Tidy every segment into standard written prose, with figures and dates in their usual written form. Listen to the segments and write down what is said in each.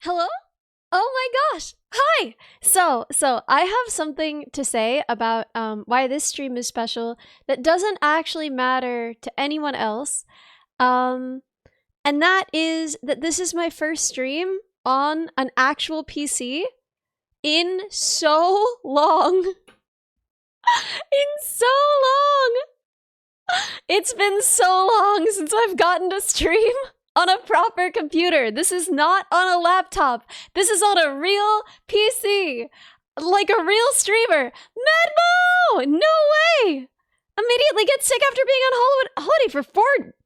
Hello? Oh my gosh. Hi. So I have something to say about why this stream is special that doesn't actually matter to anyone else. Um and that is that this is my first stream on an actual PC in so long. In so long. It's been so long since I've gotten to stream on a proper computer. This is not on a laptop. This is on a real PC. Like a real streamer. Medmo! No way! Immediately get sick after being on holiday for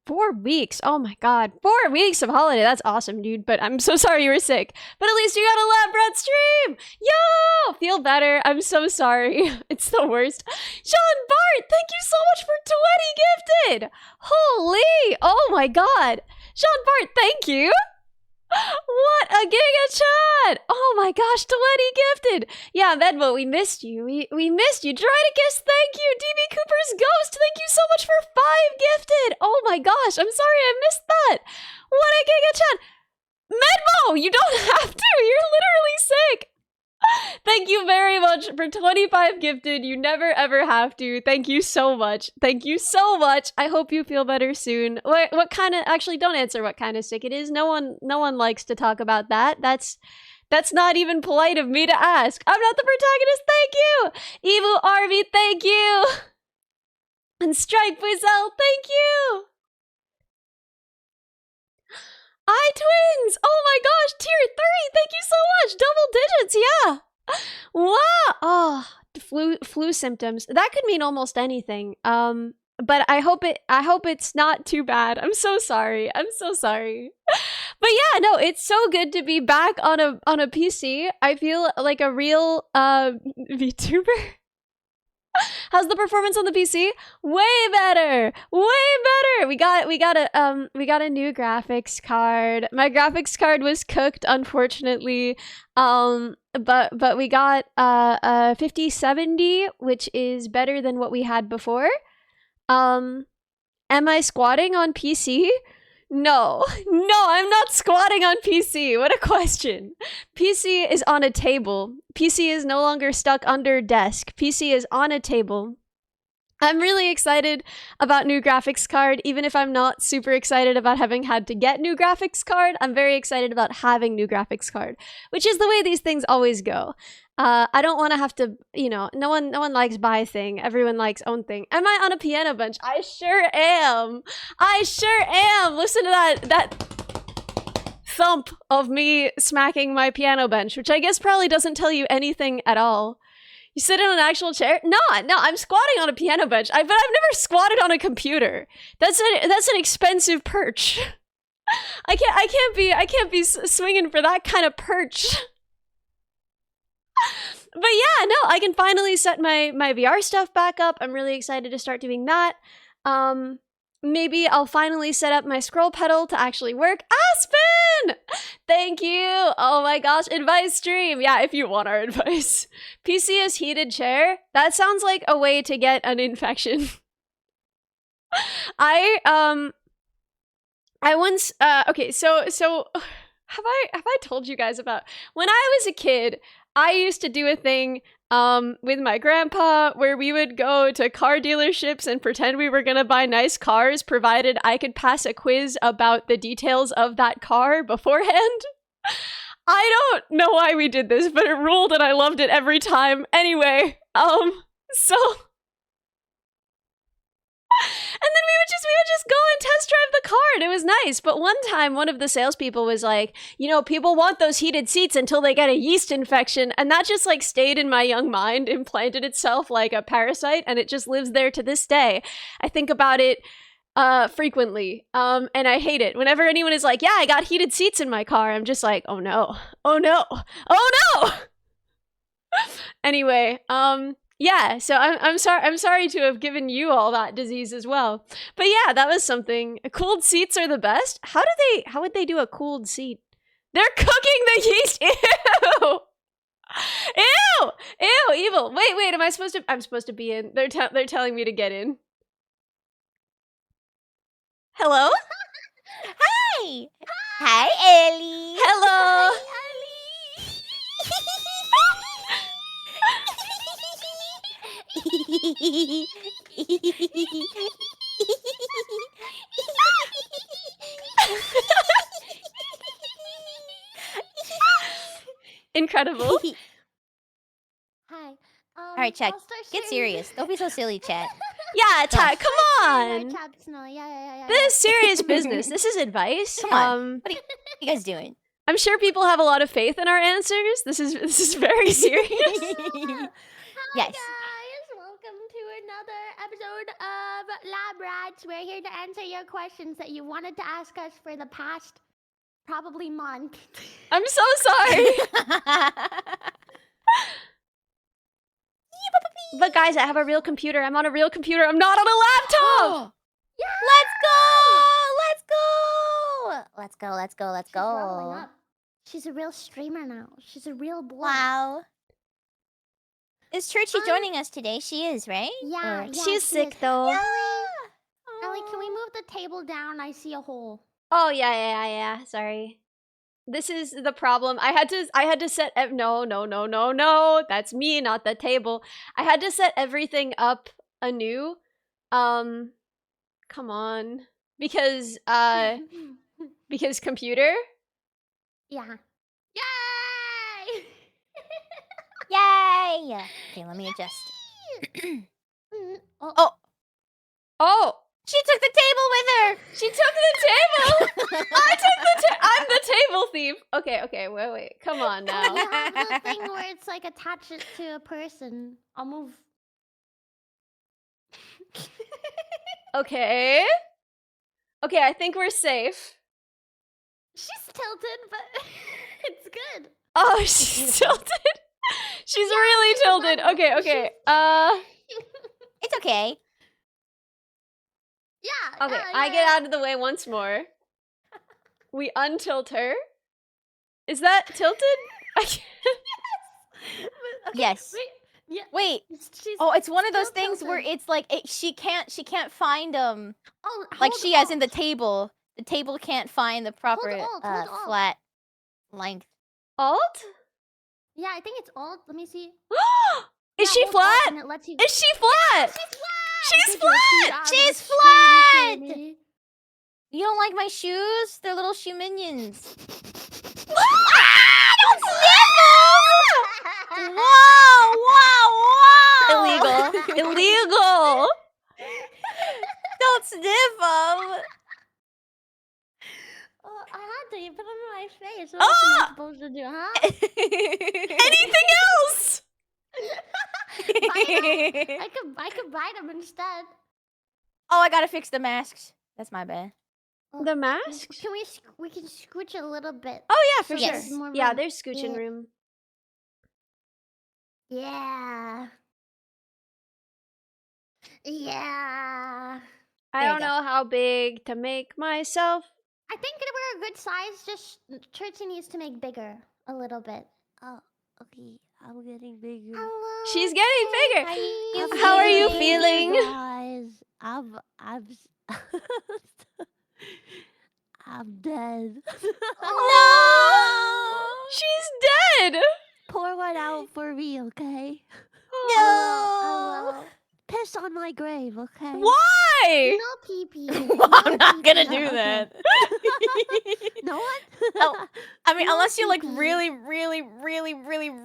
four weeks. Oh my god. 4 weeks of holiday. That's awesome, dude. But I'm so sorry you were sick. But at least you got a lab Brats stream! Yo! Feel better. I'm so sorry. It's the worst. Sean Bart, thank you so much for 20 gifted! Holy! Oh my god. Sean Bart, thank you! What a giga chat! Oh my gosh, 20 gifted! Yeah, Medmo, we missed you. We missed you. Dryticus, thank you! DB Cooper's Ghost, thank you so much for 5 gifted! Oh my gosh, I'm sorry I missed that! What a giga chat! Medmo, you don't have to! You're literally sick! Thank you very much for 25 gifted. You never ever have to. Thank you so much. Thank you so much. I hope you feel better soon. What kind of, actually don't answer what kind of sick it is. No one likes to talk about that. That's not even polite of me to ask. I'm not the protagonist. Thank you. Evo Army, thank you. And Strike Buizel, thank you. iTwins! Oh my gosh, tier 3! Thank you so much! Double digits, yeah! Wow! Oh, flu symptoms. That could mean almost anything. But I hope it's not too bad. I'm so sorry. I'm so sorry. But yeah, no, it's so good to be back on a PC. I feel like a real VTuber. How's the performance on the PC? Way better! Way better! We got a new graphics card. My graphics card was cooked, unfortunately. But we got a 5070, which is better than what we had before. Am I squatting on PC? No, I'm not squatting on PC. What a question. PC is on a table. PC is no longer stuck under desk. PC is on a table. I'm really excited about new graphics card, even if I'm not super excited about having had to get new graphics card. I'm very excited about having new graphics card, which is the way these things always go. I don't want to have to, no one likes buy thing. Everyone likes own thing. Am I on a piano bench? I sure am. I sure am. Listen to that thump of me smacking my piano bench, which I guess probably doesn't tell you anything at all. You sit in an actual chair? No, I'm squatting on a piano bench. But I've never squatted on a computer. That's an expensive perch. I can't be swinging for that kind of perch. But yeah, no, I can finally set my VR stuff back up. I'm really excited to start doing that. Maybe I'll finally set up my scroll pedal to actually work. Aspen! Thank you! Oh my gosh, advice stream! Yeah, if you want our advice. PC is heated chair? That sounds like a way to get an infection. I once, okay, so have I told you guys about, when I was a kid, I used to do a thing with my grandpa where we would go to car dealerships and pretend we were gonna buy nice cars provided I could pass a quiz about the details of that car beforehand. I don't know why we did this, but it ruled and I loved it every time. Anyway, so... And then we would just go and test drive the car, and it was nice. But one time, one of the salespeople was like, people want those heated seats until they get a yeast infection. And that just like stayed in my young mind, implanted itself like a parasite, and it just lives there to this day. I think about it frequently, and I hate it. Whenever anyone is like, yeah, I got heated seats in my car, I'm just like, oh no, oh no, oh no! Anyway, yeah, so I'm sorry to have given you all that disease as well. But yeah, that was something. Cooled seats are the best. How would they do a cooled seat? They're cooking the yeast. Ew. Ew. Ew, evil. Wait, I'm supposed to be in. They're telling me to get in. Hello? Hi! Hi, Ellie! Hello! Hi, Incredible. Hi. All right, chat. I'll start Get sharing- serious. Don't be so silly, chat. Yeah, chat, come Sharing our on. chats now. Yeah. This is serious business. This is advice. Come on. What are you guys doing? I'm sure people have a lot of faith in our answers. This is very serious. Hi Yes. guys, welcome to another episode of Lab Rats. We're here to answer your questions that you wanted to ask us for the past probably month. I'm so sorry. But guys, I have a real computer. I'm on a real computer. I'm not on a laptop. Yeah! Let's go. She's leveling up. She's a real streamer now. She's a real blood. Wow. Is Churchy joining us today? She is, right? Yeah, Or- yeah. She's she sick is. though. Ellie, can we move the table down? I see a hole. Oh yeah. Sorry. This is the problem. I had to set no. That's me, not the table. I had to set everything up anew. Come on. Because computer? Yeah. Yay! Yay! Okay, let me adjust. Oh. Oh, She took the table with her! she took the table. I'm the table thief. Okay, wait. Come on You now. have the thing where it's like attach it to a person. I'll move. Okay, I think we're safe. She's tilted, but it's good. Oh, she's tilted. She's really tilted. Okay. It's okay. Yeah. Okay, yeah, I yeah. get out of the way once more. We untilt her. Is that tilted? I can't. Okay, Yes. Wait. Yeah. Wait. She's Oh, it's one of those still things where tilted. it's like she can't find Oh, like hold she as in the Alt. table. The table can't find the proper Alt, hold Alt. flat length. Alt? Yeah, I think it's alt. Let me see. Is Yeah, she hold Alt flat? and it lets you... Is she flat? She's She's flat! flat! She's Screen flat! for me. You don't like my shoes? They're little shoe minions. Don't Whoa! Illegal. Don't sniff them. Oh, I had to. You put them in my face. What else am I supposed to do, huh? Anything else? I could bite them instead. Oh, I gotta fix the masks. That's my bad. The mask? Can we can scooch a little bit. Oh yeah, for So sure. there's more Yeah, room. there's scooching Yeah. room. Yeah. Yeah. I There you don't know how big to make myself. I think we're a good size. Just Trixie needs to make bigger a little bit. Oh, okay. I'm getting bigger. Hello. She's getting bigger. Hi. How are you Hey, feeling? guys? I'm dead. No! She's dead! Pour one out for me, okay? I will. Piss on my grave, okay? Why? No pee pee. I'm not gonna do that. No one? Oh, I mean, No unless you like pee-pee. really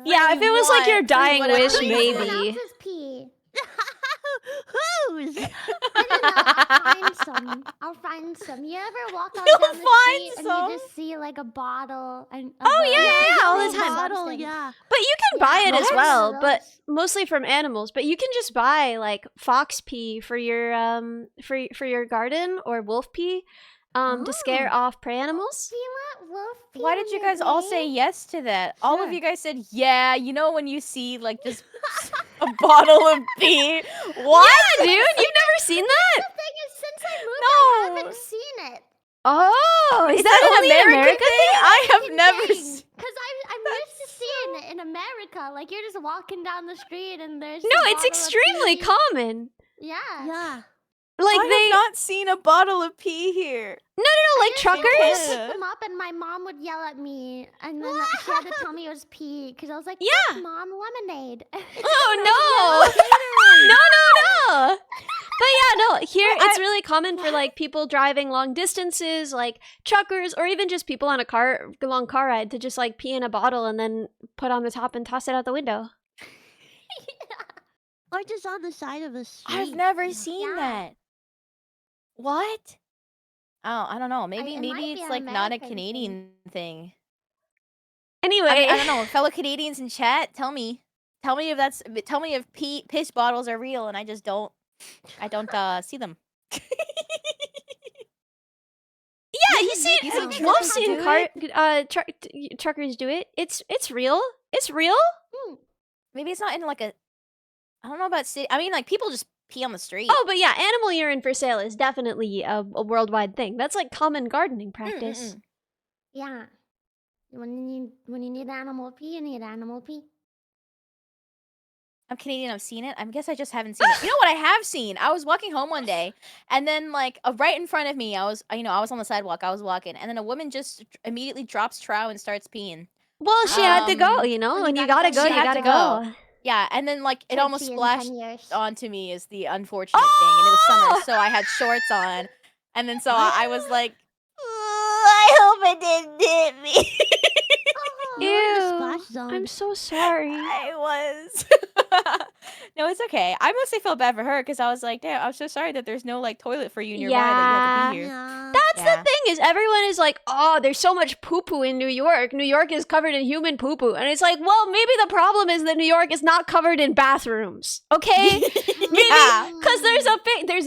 Yeah, if it was like your want dying whatever wish, you Someone maybe. else's pee. Whose? I don't know. I'll find some. You ever walk out You'll down the find street some. and you just see like a bottle and Oh, yeah, all the big time. Bottle, substance? yeah. But you can buy it as What? well, but Gross. mostly from animals. But you can just buy like fox pee for your for your garden or wolf pee to scare off prey animals. Do you want wolf pee Why on did you your guys all say grave? yes to that? All of Sure. you guys said, yeah, you know when you see like just a bottle of pee. What? Yeah, dude, you've never seen that? The thing is, since I moved, I No. haven't seen it. Oh, is Is that that only an an American American thing? thing? I have never seen. Because I'm used to seeing it in America. Like you're just walking down the street and there's No, a it's bottle of extremely pee. common. Yeah. Yeah. Like I have not seen a bottle of pee here. like I just truckers. Canada. picked them up, and my mom would yell at me, and then she had to tell me it was pee because I was like, Yeah. "Yes, Mom, lemonade." Oh no. No. But yeah, no, here it's really common for like people driving long distances, like truckers, or even just people on a long car ride to just like pee in a bottle and then put on the top and toss it out the window. Or just on the side of the street. I've never seen Yeah. that. What? Oh, I don't know. Maybe it might maybe be it's an like not a American thing. Canadian thing. Anyway, I don't know. Fellow Canadians in chat, tell me if piss bottles are real, and I don't see them. yeah, you see, You see I've truckers seen do truckers do it. It's real. It's real. Maybe it's not in like a. I don't know about city. I mean, like people just pee on the street. Oh, but yeah, animal urine for sale is definitely a worldwide thing. That's like common gardening practice. Yeah. When you need animal pee, you need animal pee. I'm Canadian. I've seen it. I guess I just haven't seen it. You know what I have seen? I was walking home one day, and then like right in front of me, I was on the sidewalk. I was walking, and then a woman just immediately drops trow and starts peeing. Well, she had to go, you know. When you gotta go, She you had gotta to go. go. Yeah, and then like it Can't almost see in splashed 10 years. onto me is the unfortunate thing, and it was summer, so I had shorts on, and then so I was like, I hope it didn't hit me. You're in the Ew, splash zone. I'm so sorry. I was. No, it's okay. I mostly felt bad for her because I was like, damn, I'm so sorry that there's no like toilet for you nearby that you have to be here. Yeah. That's Yeah. the thing is everyone is like, oh, there's so much poo-poo in New York. New York is covered in human poo-poo. And it's like, well, maybe the problem is that New York is not covered in bathrooms. Okay? Yeah. Because there's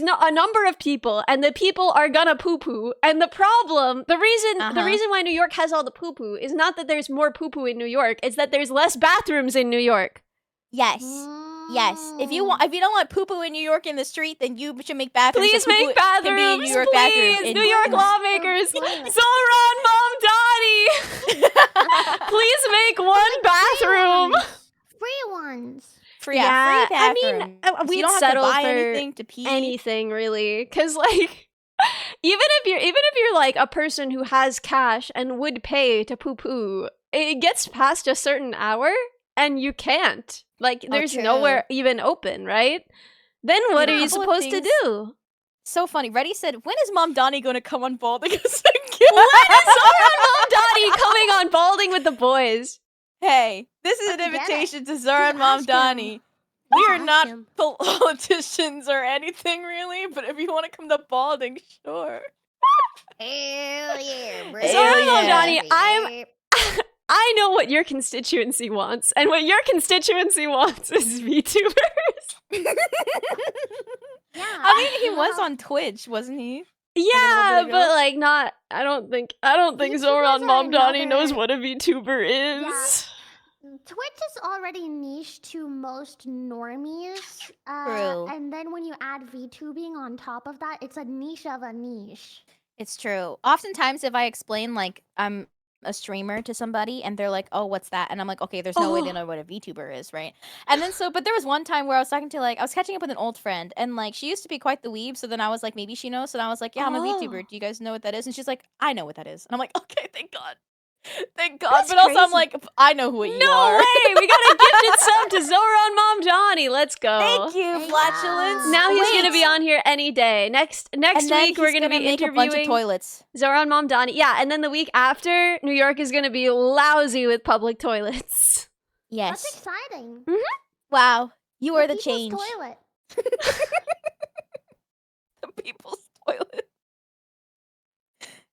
a number of people, and the people are gonna poo-poo. And the problem, the reason why New York has all the poo-poo is not that there's more poo-poo in New York, it's that there's less bathrooms in New York. Yes. Yes. If you don't want poo-poo in New York in the street, then you should make bathrooms. Please so poo-poo make can be in bathrooms, New York bathrooms. please! in- New York lawmakers! Zoran Mom Daddy! Please make one bathroom! Free ones. Free, Yeah, free I mean, bathrooms. we'd you don't have settle to buy for anything to pee. Anything really, because like even if you're like a person who has cash and would pay to poo poo, it gets past a certain hour and you can't. Like there's true. nowhere even open, right? Then what Yeah, are you a couple of supposed to things- do? So funny. Reddy said, "When is Mom Donnie going to come on balding again?" When is Zoran Mom Daddy coming on balding with the boys? Hey, this is an Let's get it. invitation to Zoran Just Mom ask him. Donnie. We are Ask not him. politicians or anything really, but if you want to come to balding, sure. Hell yeah, bro. Zoran Mom yeah. Donnie, I know what your constituency wants, and what your constituency wants is VTubers. Yeah. I mean, he was on Twitch, wasn't he? Yeah, bit but ago. like not. I don't think VTubers Zoran are Mom Donnie knows another- what a VTuber is. Twitch is already niche to most normies. True. And then when you add VTubing on top of that, it's a niche of a niche. It's true. Oftentimes, if I explain like I'm a streamer to somebody and they're like, "Oh, what's that?" and I'm like, "Okay, there's no way to know what a VTuber is, right?" And then but there was one time where I was catching up with an old friend, and like she used to be quite the weeb. So then I was like, maybe she knows. So then I was like, "Yeah, I'm a VTuber. Do you guys know what that is?" And she's like, "I know what that is." And I'm like, "Okay, thank God." Thank God. That's but also I'm crazy. like, I know who you No are. way! We got a gifted sub to Zoran Mom Donnie. Let's go. Thank you, Thank flatulence. you. Now he's Wait. gonna be on here any day. Next And then week we're he's gonna be make a bunch of interviewing toilets. Zoran Mom Donnie. Yeah, and then the week after, New York is gonna be lousy with public toilets. That's Yes. exciting. Wow. You are the people's change. Toilet. The people's toilet.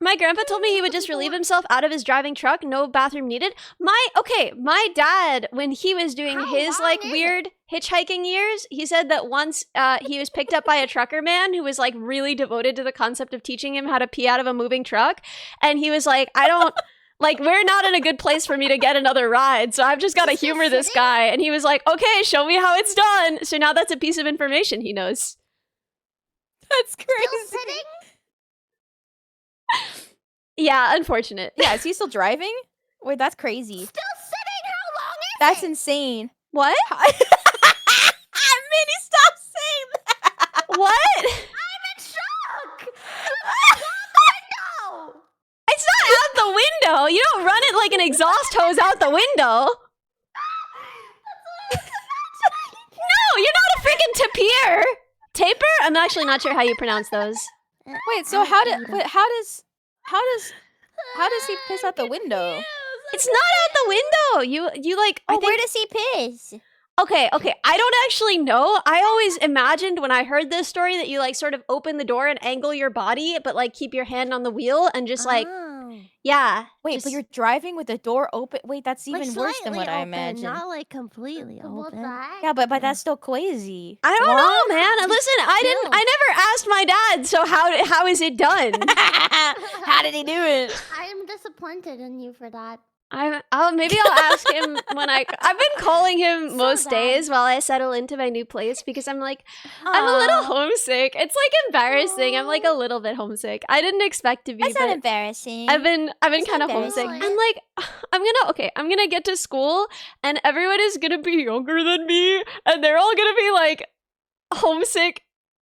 My grandpa told me he would just relieve himself out of his driving truck, no bathroom needed. My dad, when he was doing How his long like is it? weird hitchhiking years, he said that once he was picked up by a trucker man who was like really devoted to the concept of teaching him how to pee out of a moving truck, and he was like, I don't like we're not in a good place for me to get another ride, so I've just got to Is he humor this sitting? guy. And he was like, okay, show me how it's done. So now that's a piece of information he knows. That's Still crazy. sitting? Yeah, unfortunate. Yeah, is he still driving? Wait, that's crazy. Still sitting? How long is That's it? insane. What? Minnie, stop saying that. What? I'm like an exhaust hose out the window. No, you're not a freaking tapier. Taper? I'm actually not sure how you pronounce those. Wait, so how does he piss out the window? It's not out the window. You like. I Oh, where think. does he piss? Okay. I don't actually know. I always imagined when I heard this story that you like sort of open the door and angle your body, but like keep your hand on the wheel and just like, Oh. yeah. Wait, just, but you're driving with the door open. Wait, that's Like even worse than slightly what I open, imagined. not like completely What open. the heck? Yeah, but that's still crazy. I don't know, man. Just Listen, I never asked my dad. So how is it done? How did he do it? I am disappointed in you for that. Maybe I'll ask him when I've been calling him So most bad. days while I settle into my new place because I'm like, I'm a little homesick. It's like embarrassing. I'm like a little bit homesick. I didn't expect to be, That's not but embarrassing. I've been It's kind of embarrassing. homesick. I'm like, I'm gonna get to school and everyone is gonna be younger than me and they're all gonna be like homesick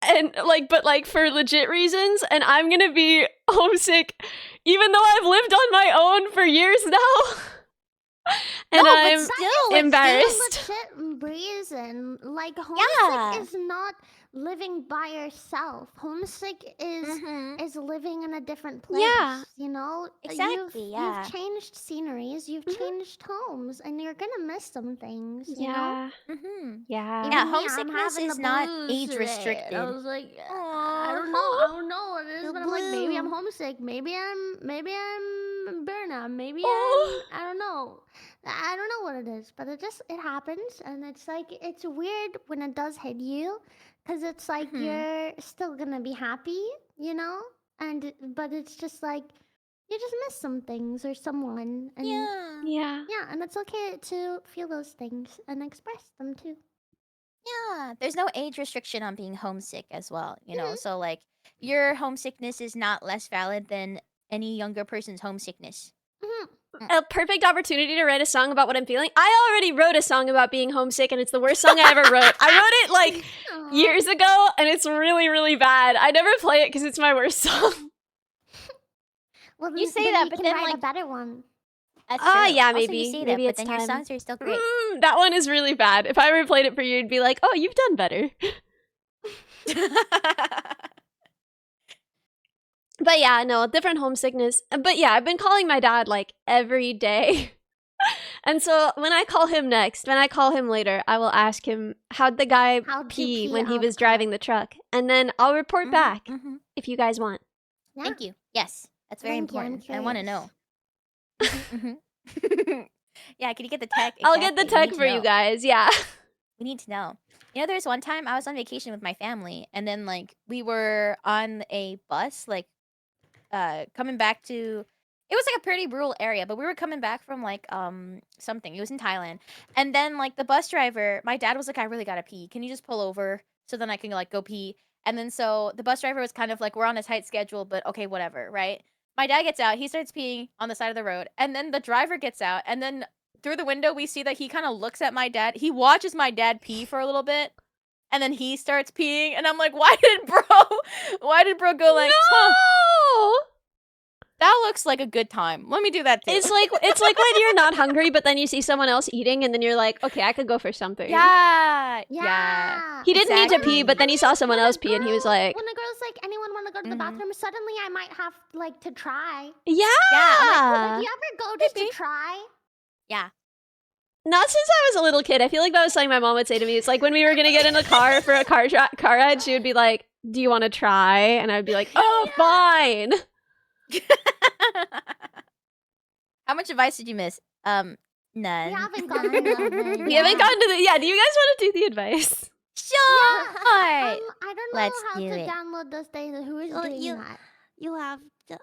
and like, but like for legit reasons, and I'm gonna be homesick even though I've lived on my own for years now. And No, but I'm still, embarrassed. Still legit reason. Like homesick Yeah. is not living by yourself. Homesick is Mhm. is living in a different place. Yeah. You know? Exactly, yeah. You've changed sceneries, you've changed homes, and you're gonna miss some things. You know? Yeah. Mhm. Yeah. Even Yeah, me, I'm homesickness having is the not blues age today, restricted. and I was like, I Aw. don't know what it is, The but I'm like, maybe I'm blue. homesick, maybe I'm burnout, maybe Oh. I don't know. I don't know what it is, but it happens, and it's like it's weird when it does hit you, because it's like Mhm. you're still gonna be happy, you know, but it's just like you just miss some things or someone, and Yeah. Yeah. and it's okay to feel those things and express them too. Yeah. There's no age restriction on being homesick as well, you know? So, like, your homesickness is not less valid than any younger person's homesickness. Mhm. A perfect opportunity to write a song about what I'm feeling. I already wrote a song about being homesick, and it's the worst song I ever wrote. I wrote it like Aw. years ago, and it's really, really bad. I never play it because it's my worst song. Well, You then- say then that, you but can then, write a like- better one. That's Ah, true. yeah, Also, maybe. you say Maybe that, it's but then your time. songs are still great. That one is really bad. If I ever played it for you, you'd be like, oh, you've done better. But yeah, no, different homesickness. But yeah, I've been calling my dad like every day. And so when I call him next, when I call him later, I will ask him, how'd the guy How'd you pee pee when he out the was driving the truck? And then I'll report Mhm, back mhm. if you guys want. Yeah. Thank you. Yes, that's very Thank you, I'm important. I want to know. curious. Mhm. Yeah, can you get the tech? I'll get the Exactly, we tech need for to you know. guys. Yeah. We need to know. You know, there's one time I was on vacation with my family, and then like we were on a bus, like coming back to. It was like a pretty rural area, but we were coming back from like something. It was in Thailand, and then like the bus driver, my dad was like, "I really gotta pee. Can you just pull over so then I can like go pee?" And then so the bus driver was kind of like, "We're on a tight schedule, but okay, whatever, right?" My dad gets out, he starts peeing on the side of the road, and then the driver gets out, and then through the window we see that he kind of looks at my dad. He watches my dad pee for a little bit, and then he starts peeing, and I'm like, why did bro go like, huh, No! that looks like a good time. Let me do that too. It's like when you're not hungry, but then you see someone else eating, and then you're like, okay, I could go for something. yeah. Yeah. He didn't need to pee, Exactly. but then he saw someone When a else pee, and he was girl- like, when a girl's like, anyone want to go to the Mhm. bathroom? Suddenly, I might have like to try. yeah. Like, you ever go just to Maybe. try? Yeah. Not since I was a little kid. I feel like that was something my mom would say to me. It's like when we were gonna get in the car for a car ride, she would be like, "Do you want to try?" And I'd be like, "Oh, fine." How much advice did you miss? None. We haven't gotten to We haven't gotten to the. Yeah. Do you guys want to do the advice? Sure. I don't know Let's how do to it. download this data. Who is Oh, doing you- that? You have to,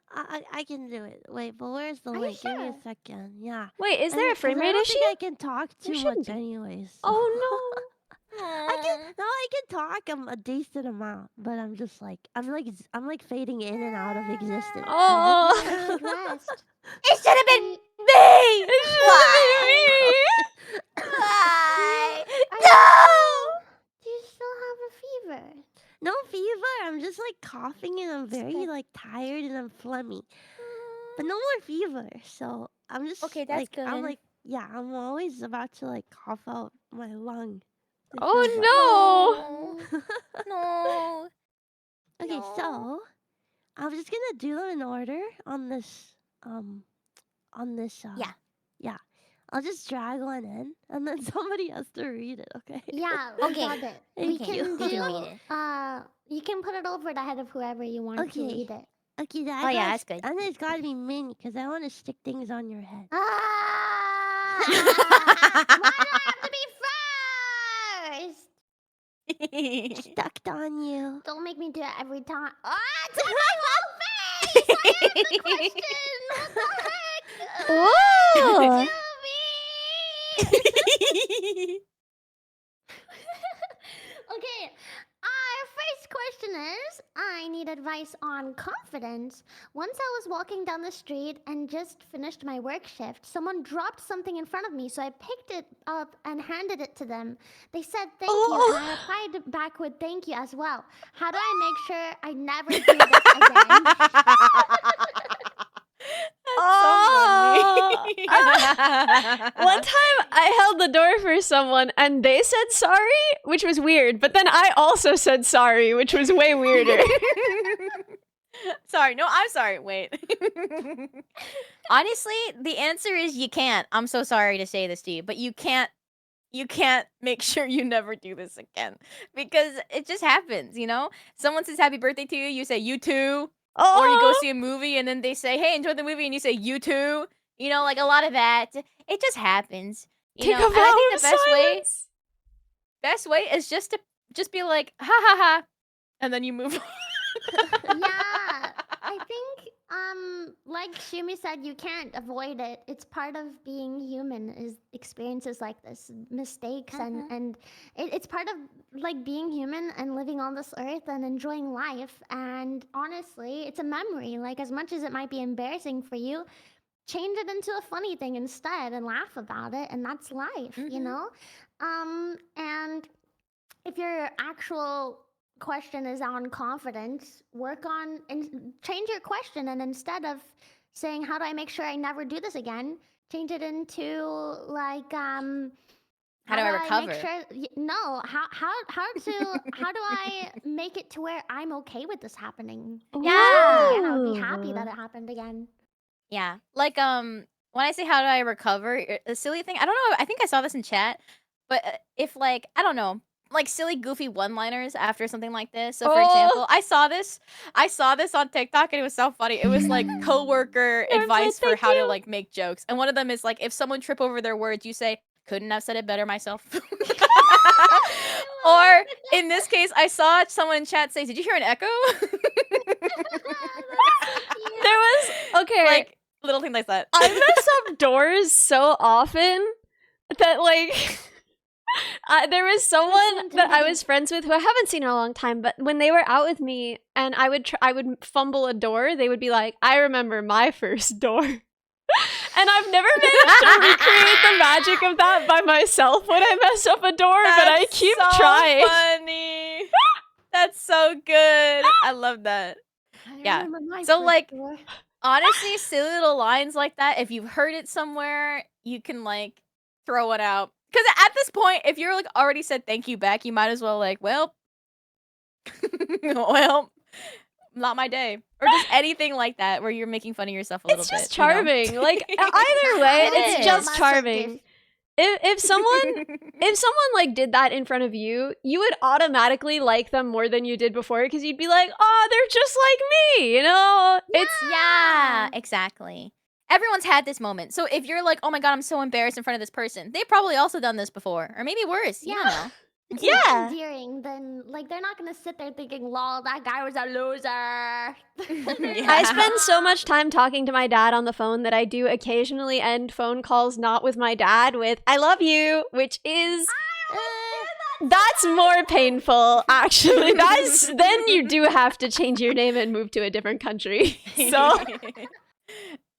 I can do it. Wait, but where's the Are you link? Give me a sure? second. Yeah. Wait, is there a 'Cause frame I rate don't issue? think I can talk There too shouldn't much be. anyways. so- Oh I can talk a decent amount, but I'm just like I'm like fading in and out of existence. no. Oh. You should rest. It should have been me. Why? Are No. Do you still have a fever? No fever. I'm just like coughing and I'm very good. like tired and I'm phlegmy. But no more fever. So I'm just Okay, that's like, I'm good. like, yeah, I'm always about to like cough out my lung. It Oh feels like- no. No. Okay, No. so I'm just gonna do them in order on this. Yeah. Yeah. I'll just drag one in, and then somebody has to read it. Okay. Yeah, Okay. got it. Thank We you. can You do. can read it. You can put it over the head of whoever you want to Okay. read it. Okay, Oh, yeah, that's good. And it's gotta be mini because I want to stick things on your head. Ah! Why do I have to be first? Stuck on you. Don't make me do it every time. Ah, it's on my whole face! I have the question! What the heck? Whoa. To me! Okay, our first question is I need advice on confidence. Once I was walking down the street and just finished my work shift, someone dropped something in front of me, so I picked it up and handed it to them. They said thank you, and I replied back with thank you as well. How do I make sure I never do this again? One time I held the door for someone and they said sorry, which was weird, but then I also said sorry, which was way weirder. Sorry, no, I'm sorry. Wait. Honestly, the answer is you can't. I'm so sorry to say this to you, but you can't make sure you never do this again because it just happens, you know? Someone says happy birthday to you, you say you too. Or you go see a movie and then they say, "Hey, enjoy the movie," and you say you too. You know, like a lot of that. It just happens. You Take know, a and I vow think of the silence. best way is just to be like, ha ha ha, and then you move on. Yeah, I think like Shumi said, you can't avoid it. It's part of being human is experiences like this, mistakes, and it's part of like being human and living on this earth and enjoying life. And honestly, it's a memory. Like as much as it might be embarrassing for you, change it into a funny thing instead and laugh about it, and that's life, you know. And if your actual question is on confidence, work on and change your question. And instead of saying, "How do I make sure I never do this again?" change it into like, How do I recover? make sure? No, how do I make it to where I'm okay with this happening? Yeah. And I would be happy that it happened again. Yeah. Like when I say how do I recover, a silly thing. I don't know. I think I saw this in chat, but if like I don't know, like silly goofy one-liners after something like this. So for example, I saw this on TikTok and it was so funny. It was like coworker advice for how to like make jokes. And one of them is like if someone trip over their words, you say, "Couldn't have said it better myself." Or in this case, I saw someone in chat say, "Did you hear an echo?" There was okay. Like little things like that. I mess up doors so often that like there was someone that I was friends with who I haven't seen in a long time, but when they were out with me and I would fumble a door, they would be like, "I remember my first door." And I've never managed to recreate the magic of that by myself when I mess up a door, but I keep so trying. Funny. That's so good. I love that. Yeah. So like honestly, silly little lines like that, if you've heard it somewhere, you can like throw it out. Because at this point, if you're like already said thank you back, you might as well like, well, well, not my day. Or just anything like that where you're making fun of yourself a little bit. It's just charming. Like either way, it's just charming. If someone like did that in front of you, you would automatically like them more than you did before because you'd be like, "Oh, they're just like me," you know? Yeah, exactly. Everyone's had this moment. So if you're like, "Oh my god, I'm so embarrassed in front of this person," they've probably also done this before, or maybe worse. You don't know. It's more endearing than like they're not gonna sit there thinking, "Lol, that guy was a loser." I spend so much time talking to my dad on the phone that I do occasionally end phone calls not with my dad with "I love you," which is that's more painful actually. That's then you do have to change your name and move to a different country. So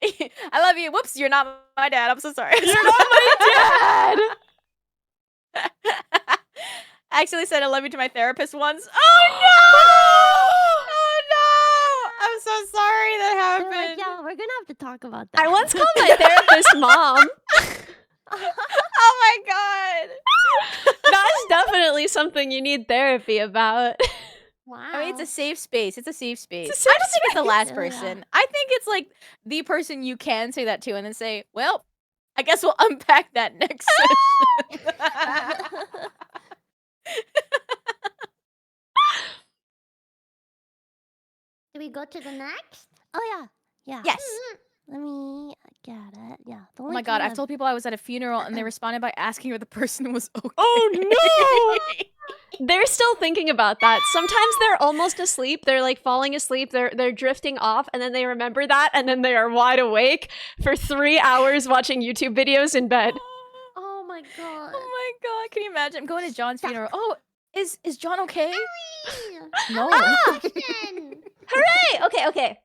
I love you. Whoops, you're not my dad. I'm so sorry. You're not my dad. I actually said I love you to my therapist once. Oh no! Oh no! I'm so sorry that happened. They're like, yeah, we're gonna have to talk about that. I once called my therapist mom. Oh my god. That's definitely something you need therapy about. Wow. I mean, it's a safe space. It's a safe space. It's a safe I don't think it's the last Yeah. person. I think it's like the person you can say that to and then say, well, I guess we'll unpack that next session. Do we go to the next? Oh yeah. Yes. Let me get it. Yeah. The Oh only my god, thing I've told people I was at a funeral and they responded by asking if the person was okay. Oh no! They're still thinking about that. Sometimes they're almost asleep. They're like falling asleep. They're drifting off, and then they remember that, and then they are wide awake for 3 hours watching YouTube videos in bed. Oh my god. Oh my god, can you imagine? I'm going to John's funeral. Oh, is John okay? Ellie! No. Question. Hooray! Okay.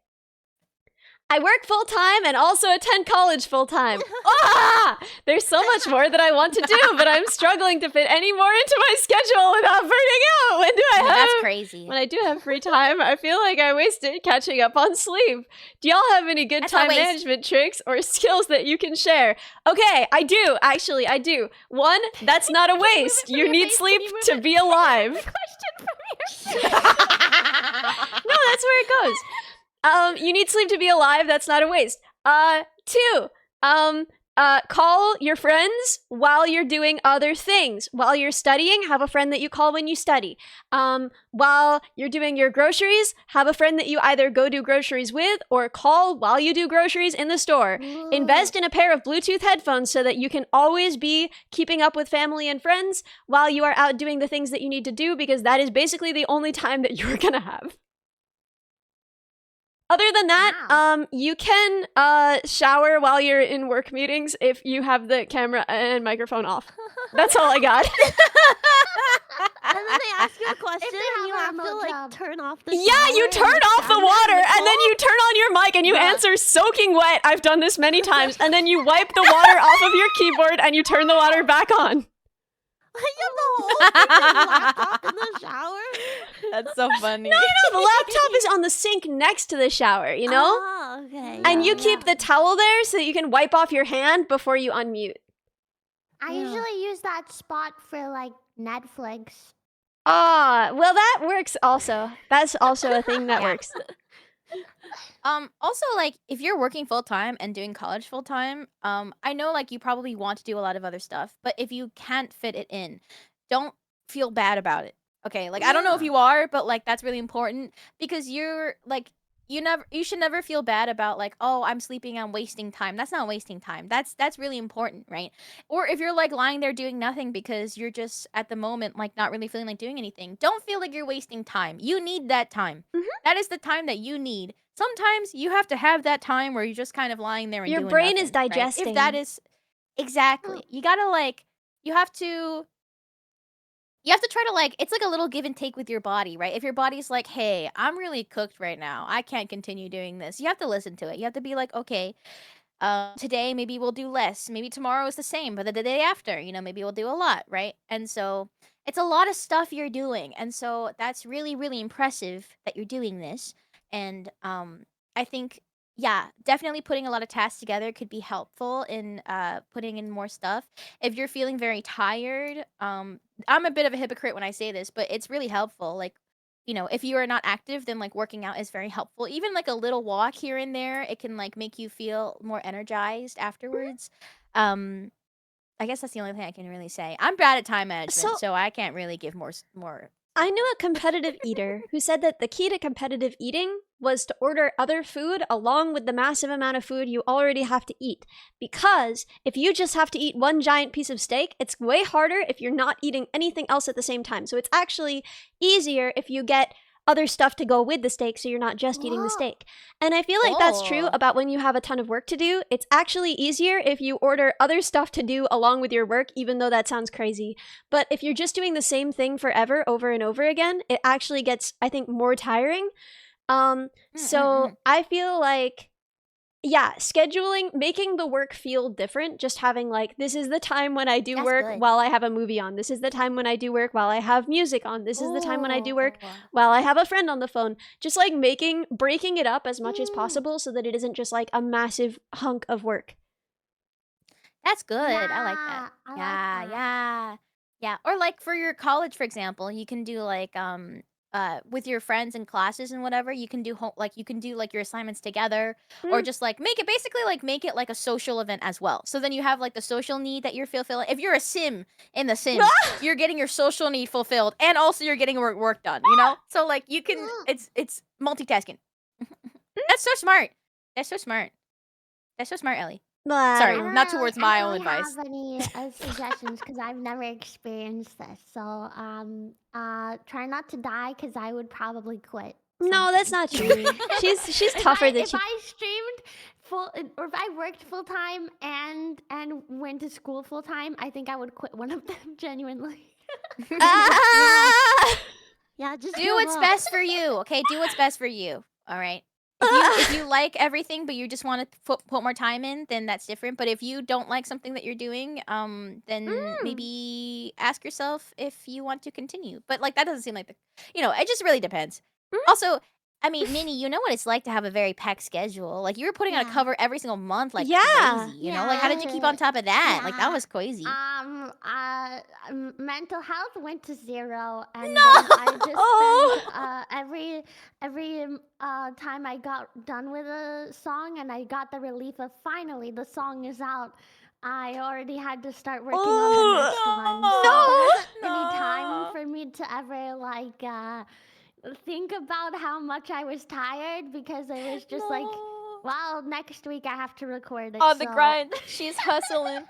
I work full time and also attend college full time. Ah! There's so much more that I want to do, but I'm struggling to fit any more into my schedule without burning out. When do I No, have? that's crazy. When I do have free time, I feel like I wasted catching up on sleep. Do y'all have any good That's not time waste. management tricks or skills that you can share? Okay, I do. Actually, I do. One, that's not a waste. You need sleep to be alive. No, that's where it goes. You need sleep to be alive. That's not a waste. Two, call your friends while you're doing other things. While you're studying, have a friend that you call when you study. While you're doing your groceries, have a friend that you either go do groceries with or call while you do groceries in the store. Invest in a pair of Bluetooth headphones so that you can always be keeping up with family and friends while you are out doing the things that you need to do, because that is basically the only time that you're gonna have. Other than that, Wow. you can shower while you're in work meetings if you have the camera and microphone off. That's all I got. And then they ask you a question they and have you a have to remote like job. turn off the Yeah, shower you and turn off the stand water there in and then cold. you turn on your mic and you Bruh. answer soaking wet. I've done this many times. And then you wipe the water off of your keyboard and you turn the water back on. You have the whole freaking laptop in the shower. That's so funny. No, the laptop is on the sink next to the shower, you know? Oh, okay. And you yeah, keep the towel there so that you can wipe off your hand before you unmute. I Yeah. usually use that spot for like Netflix. Ah, well, that works also. That's also a thing that Yeah. works. Also, like, if you're working full time and doing college full time, I know like you probably want to do a lot of other stuff, but if you can't fit it in, don't feel bad about it. Okay, like I don't know if Yeah. you are, but like that's really important because you're like you should never feel bad about like, oh, I'm sleeping, I'm wasting time. That's not wasting time. That's really important, right? Or if you're like lying there doing nothing because you're just at the moment like not really feeling like doing anything, don't feel like you're wasting time. You need that time. Mhm. That is the time that you need. Sometimes you have to have that time where you're just kind of lying there and Your doing brain is nothing, right? digesting. If that is exactly. You got to like you have to try to like it's like a little give and take with your body, right? If your body's like, "Hey, I'm really cooked right now. I can't continue doing this." You have to listen to it. You have to be like, "Okay, today maybe we'll do less. Maybe tomorrow is the same, but the day after, maybe we'll do a lot, right?" And so it's a lot of stuff you're doing. And so that's really, really impressive that you're doing this. And I think, yeah, definitely putting a lot of tasks together could be helpful in putting in more stuff. If you're feeling very tired, I'm a bit of a hypocrite when I say this, but it's really helpful. Like, if you are not active, then like working out is very helpful. Even like a little walk here and there, it can like make you feel more energized afterwards. I guess that's the only thing I can really say. I'm bad at time management, so I can't really give more. I knew a competitive eater who said that the key to competitive eating was to order other food along with the massive amount of food you already have to eat. Because if you just have to eat one giant piece of steak, it's way harder if you're not eating anything else at the same time. So it's actually easier if you get other stuff to go with the steak so you're not just eating the Whoa. steak. And I feel like that's true Cool. about when you have a ton of work to do. It's actually easier if you order other stuff to do along with your work, even though that sounds crazy. But if you're just doing the same thing forever, over and over again, it actually gets, I think, more tiring. So I feel like yeah, scheduling, making the work feel different, just having like, this is the time when I do That's work good. while I have a movie on. This is the time when I do work while I have music on. This is the time when I do work while I have a friend on the phone. Just like breaking it up as much as possible so that it isn't just like a massive hunk of work. That's good. I like that. I like Yeah, that. yeah. Yeah. Or like for your college, for example, you can do like with your friends and classes and whatever, you can do you can do like your assignments together or Mm. just like make it like a social event as well. So then you have like the social need that you're fulfilling. If you're a sim in The Sims, you're getting your social need fulfilled and also you're getting work done, you know? So like you can it's multitasking. That's so smart. That's so smart. That's so smart, Ellie. I Sorry, don't know. not towards my own advice. I don't really have any suggestions because I've never experienced this. So, try not to die because I would probably quit. No, that's not true. she's tougher than If she. I streamed full, or if I worked full time and went to school full time, I think I would quit one of them genuinely. Ah! Yeah, just Do give what's up. best for you, okay? Do what's best for you. All right. If you like everything, but you just want to put more time in, then that's different. But if you don't like something that you're doing, then maybe ask yourself if you want to continue. But like that doesn't seem like it just really depends. Also, I mean, Minnie, you know what it's like to have a very packed schedule. Like you were putting out a Yeah. cover every single month, like Yeah. crazy. You know, like how did you keep on top of that? Like that was crazy. Mental health went to 0, and No! then I just Oh. spent every time I got done with a song and I got the relief of finally the song is out, I already had to start working on the next one. So there wasn't any time for me to ever like think about how much I was tired because it was just like, well, next week I have to record it. On the so- grind. She's hustling.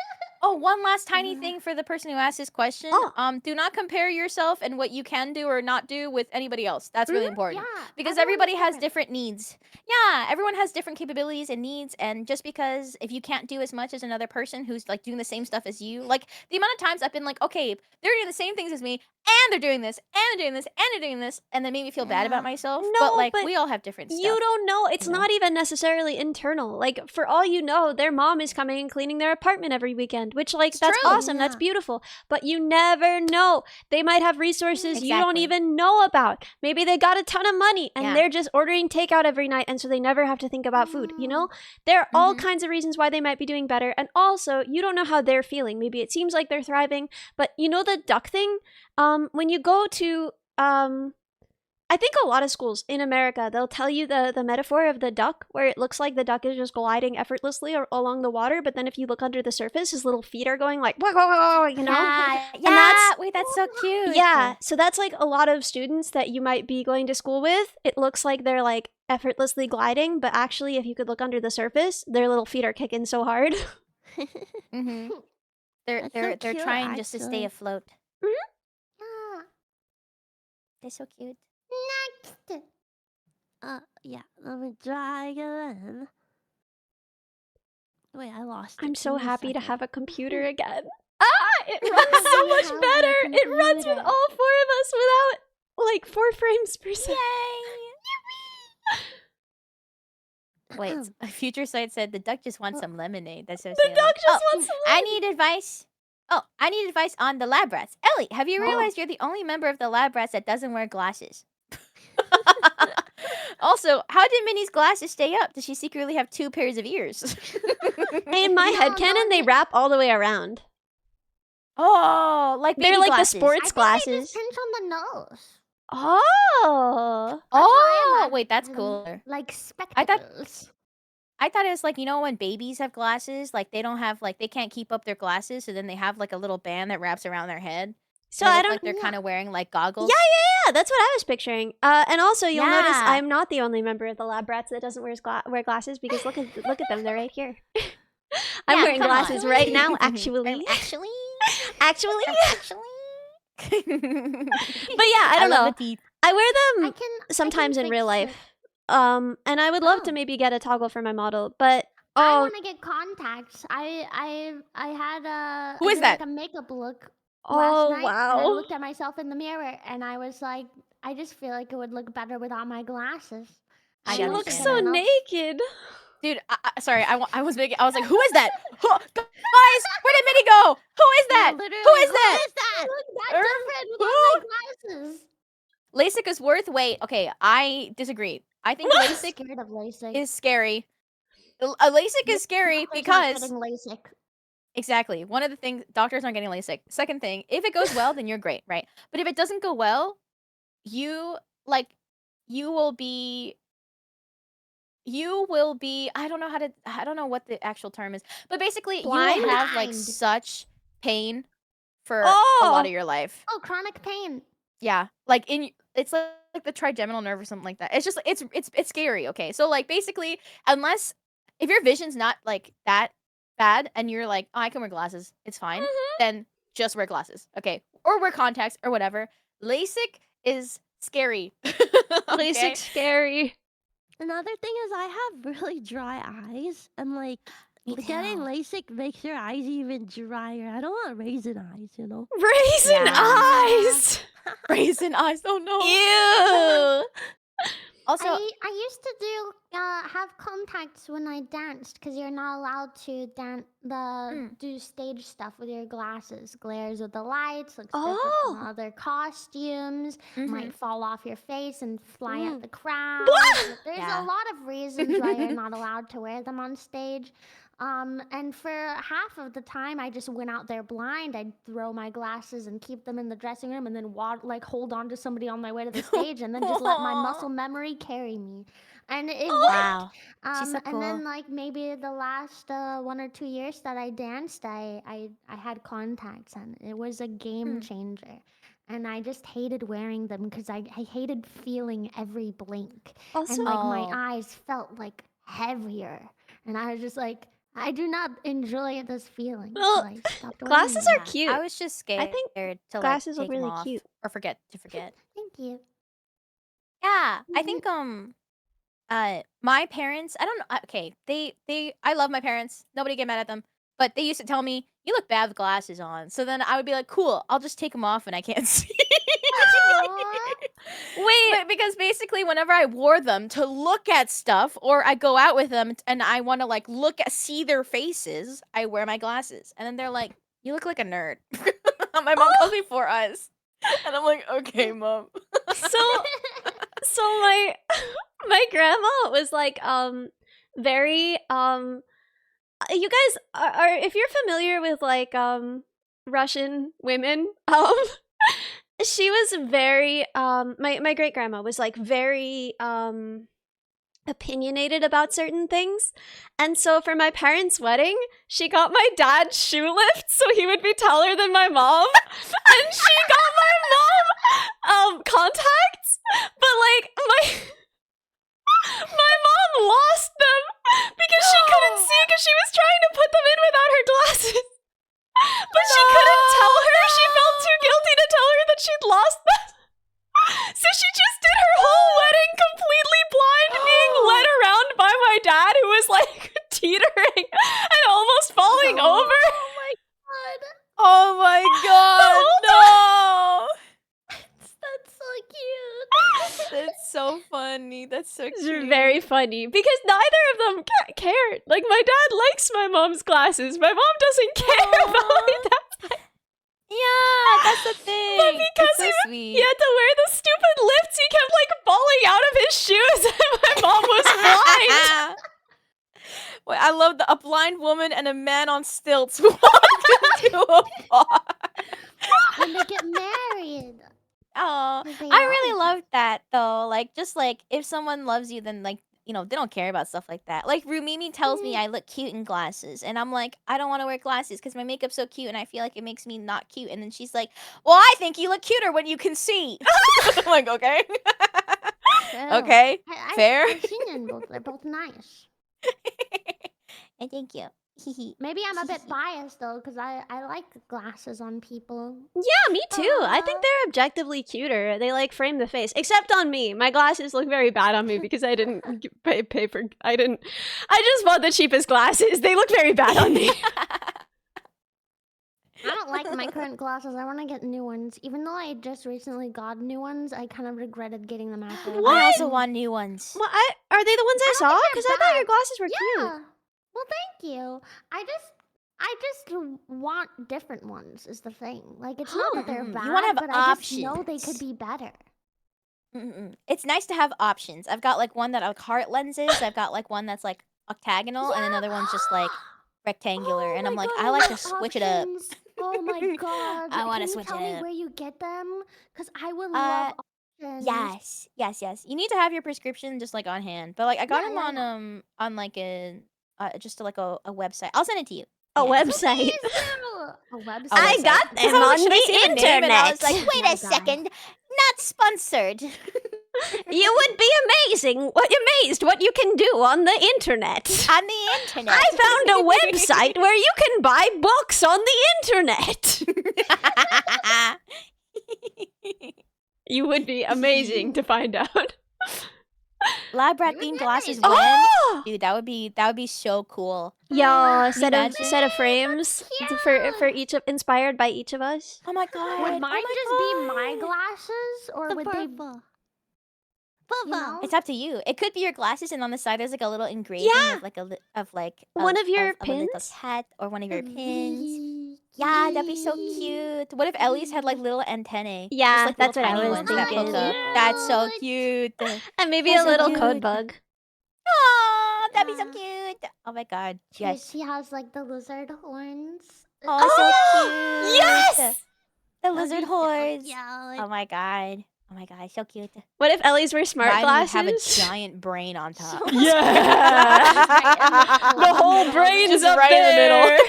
Oh, one last tiny thing for the person who asked this question. Oh. Do not compare yourself and what you can do or not do with anybody else. That's really important. Yeah, Because everyone's everybody has different. different needs. Yeah, everyone has different capabilities and needs. And just because if you can't do as much as another person who's like doing the same stuff as you, like the amount of times I've been like, okay, they're doing the same things as me, and they're doing this, and they're doing this, and they're doing this, and that made me feel bad about myself. No, but like but we all have different stuff. You don't know. It's you know? not even necessarily internal. Like, for all you know, their mom is coming and cleaning their apartment every weekend, which, like, It's that's true. awesome. That's Yeah. beautiful. But you never know. They might have resources you don't Exactly. even know about. Maybe they got a ton of money and Yeah. they're just ordering takeout every night, and so they never have to think about food, you know? There are all Mhm. kinds of reasons why they might be doing better. And also, you don't know how they're feeling. Maybe it seems like they're thriving, but you know the duck thing? When you go to, I think a lot of schools in America, they'll tell you the metaphor of the duck, where it looks like the duck is just gliding effortlessly along the water, but then if you look under the surface, his little feet are going like, wah, wah, wah, wah, you know? Yeah, And that's, wait, that's so cute. yeah, so that's like a lot of students that you might be going to school with. It looks like they're like effortlessly gliding, but actually, if you could look under the surface, their little feet are kicking so hard. Mm-hmm. They're That's so they're cute, trying just to stay actually. afloat. Yeah. They're so cute. Next. Yeah, let me drag it in. Wait, I lost it. I'm so Give me a happy to second. have a computer again. It runs so much Have a better. It runs with computer. all 4 of us without like 4 frames per second. Wait, a future site said the duck just wants some lemonade. That's so The silly. duck just wants some I need advice. Oh, I need advice on the lab rats. Ellie, have you realized you're the only member of the lab rats that doesn't wear glasses? Also, how did Minnie's glasses stay up? Does she secretly have 2 pairs of ears? In my headcanon, they wrap all the way around. Oh, like They're baby like glasses. the sports I think glasses. they just pinch on the nose. Oh. Oh, wait, that's cooler. Like I spectacles. thought it was like, you know, when babies have glasses, like they don't have like they can't keep up their glasses, so then they have like a little band that wraps around their head. So and it I looks don't. like they're kind of wearing like goggles. Yeah, that's what I was picturing. And also, you'll notice Yeah. I'm not the only member of the lab rats that doesn't wear glasses, because look at them, they're right here. I'm Yeah, wearing come on. glasses right now, actually. Actually. Actually. Actually. But yeah, I don't know. love the teeth. I wear I them can sometimes in fix real it. life. And I would love to Oh. maybe get a toggle for my model, but I want to get contacts. I had a Who I is did, that? like a makeup look oh last night, and I wow. looked at myself in the mirror and I was like, I just feel like it would look better without my glasses. I She don't looks understand so that. know. naked. Dude, sorry, I was making. I was like, who is that? Guys, where did Minnie go? Who is that? Who is that? Who is that? Look, that Er, different who? without my glasses. LASIK is worth. Wait, okay, I disagree. I think LASIK Scared of LASIK. is scary. LASIK is scary Doctors aren't because getting LASIK. exactly one of the things doctors aren't getting LASIK. Second thing, if it goes well, then you're great, right? But if it doesn't go well, you will be. I don't know what the actual term is, but basically you Blind? will have like Blind. such pain for a lot Oh. of your life. Oh, chronic pain. Yeah, like it's like the trigeminal nerve or something like that. It's just it's scary. Okay, so like basically, unless if your vision's not like that bad and you're like, oh, I can wear glasses, it's fine. Then just wear glasses, okay, or wear contacts or whatever. LASIK is scary. Okay? LASIK's scary. Another thing is I have really dry eyes, and like Me getting too. LASIK makes your eyes even drier. I don't want raisin eyes, you know. Raisin Yeah. eyes. Raisin eyes. Oh no. Ew. Also, I used to have contacts when I danced because you're not allowed to do stage stuff with your glasses. Glares with the lights, looks different from Oh. other costumes, might fall off your face and fly at the crowd. There's Yeah. a lot of reasons why you're not allowed to wear them on stage. And for half of the time, I just went out there blind. I'd throw my glasses and keep them in the dressing room, and then hold on to somebody on my way to the stage, and then just let my muscle memory carry me. And it worked. wow. She's so And then cool. like maybe the last 1 or 2 years that I danced, I had contacts, and it was a game changer. And I just hated wearing them because I hated feeling every blink, Also, and like Oh. my eyes felt like heavier, and I was just like, I do not enjoy this feeling. Well, so I stopped wearing glasses them. are cute. I was just scared think to like glasses look take them really off cute. or forget. Thank you. Yeah, I think my parents, I don't know, okay, I love my parents. Nobody get mad at them. But they used to tell me, "You look bad with glasses on." So then I would be like, "Cool, I'll just take them off when I can't see." Aw. Wait. But because basically whenever I wore them to look at stuff or I go out with them and I want to like see their faces, I wear my glasses. And then they're like, "You look like a nerd." My mom calls me 4 eyes. And I'm like, "Okay, mom." So my grandma was like very you guys are if you're familiar with like Russian women, she was very my great grandma was like very opinionated about certain things. And so for my parents' wedding, she got my dad shoe lift so he would be taller than my mom. And she got my mom contacts, but like my mom lost them because she couldn't see because she was trying to put them in without her glasses. But she couldn't tell her. She felt too guilty to tell her that she'd lost them. So she just did her whole wedding completely blind, being led around by my dad, who was like teetering and almost falling over. Oh my god. Oh my god, no! That's so cute. That's so funny. That's so It's cute. very funny because neither of them cared. Like my dad likes my mom's glasses. My mom doesn't care about my dad's. Yeah, that's the thing. But because it's so sweet. he had to wear the stupid lifts, he kept like falling out of his shoes, and my mom was blind. Wait, I love a blind woman and a man on stilts walk into a bar. When they get married. Oh, They I really always- loved that though. Like, just like if someone loves you, then like they don't care about stuff like that. Like Rumimi tells me I look cute in glasses, and I'm like, I don't want to wear glasses because my makeup's so cute, and I feel like it makes me not cute. And then she's like, well, I think you look cuter when you can see. I'm like, okay, True. okay, fair. I've seen them both. They're both nice. And thank you. Maybe I'm a bit biased though, because I like glasses on people. Yeah, me too. I think they're objectively cuter. They like frame the face, except on me. My glasses look very bad on me because I didn't pay for. I just bought the cheapest glasses. They look very bad on me. I don't like my current glasses. I want to get new ones. Even though I just recently got new ones, I kind of regretted getting them after. I also want new ones. Well, are they the ones I don't saw? think Because they're I thought your bad. glasses were cute. Yeah. Well, thank you. I just want different ones. Is the thing. Like, it's not that they're Mm-mm. bad, You wanna have but I just know they options. could be better. It's nice to have options. I've got like one that like heart lenses. I've got like one that's like octagonal, and another one's just like rectangular. Oh and I'm my like, God, I like to love switch it up. options. Oh my God. I want to Can you switch tell it me up. where you get them? Because I would love options. Yes. You need to have your prescription just like on hand. But like I got Yeah, them yeah, on like a just like a website. I'll send it to you. A Yeah. website. A website. I website. got Because them I was like, on should I the say the name? And I was like, internet. wait Yeah, a second, not sponsored. You would be amazed what you can do on the internet. On the internet. I found a website where you can buy books on the internet. You would be amazing to find out. Lab rat You would themed be glasses amazing. when? Oh! Dude, that would be so cool. Yo, you set imagine? of frames for each of inspired by each of us. Oh my god. Would oh mine my just be my God. glasses, or The would they? purple. You know? It's up to you. It could be your glasses, and on the side there's like a little engraving Yeah. of like a One of your a little pins? cat or one of your pins. Yeah, that'd be so cute. What if Ellie's had like little antennae? Yeah, Just, like, that's little what I tiny was ones that poke thinking. up. That's so cute. And maybe That's a so little cute. code bug. Oh, that'd be so Yeah. cute. Oh my god. She Yes. has like the lizard horns. Oh, so cute. Yes! The lizard horns. Yeah. Oh my god. Oh my god, so cute. What if Ellie's were smart Mine glasses? would have a giant brain on top. Yeah. The whole brain is Just up right in the there. middle.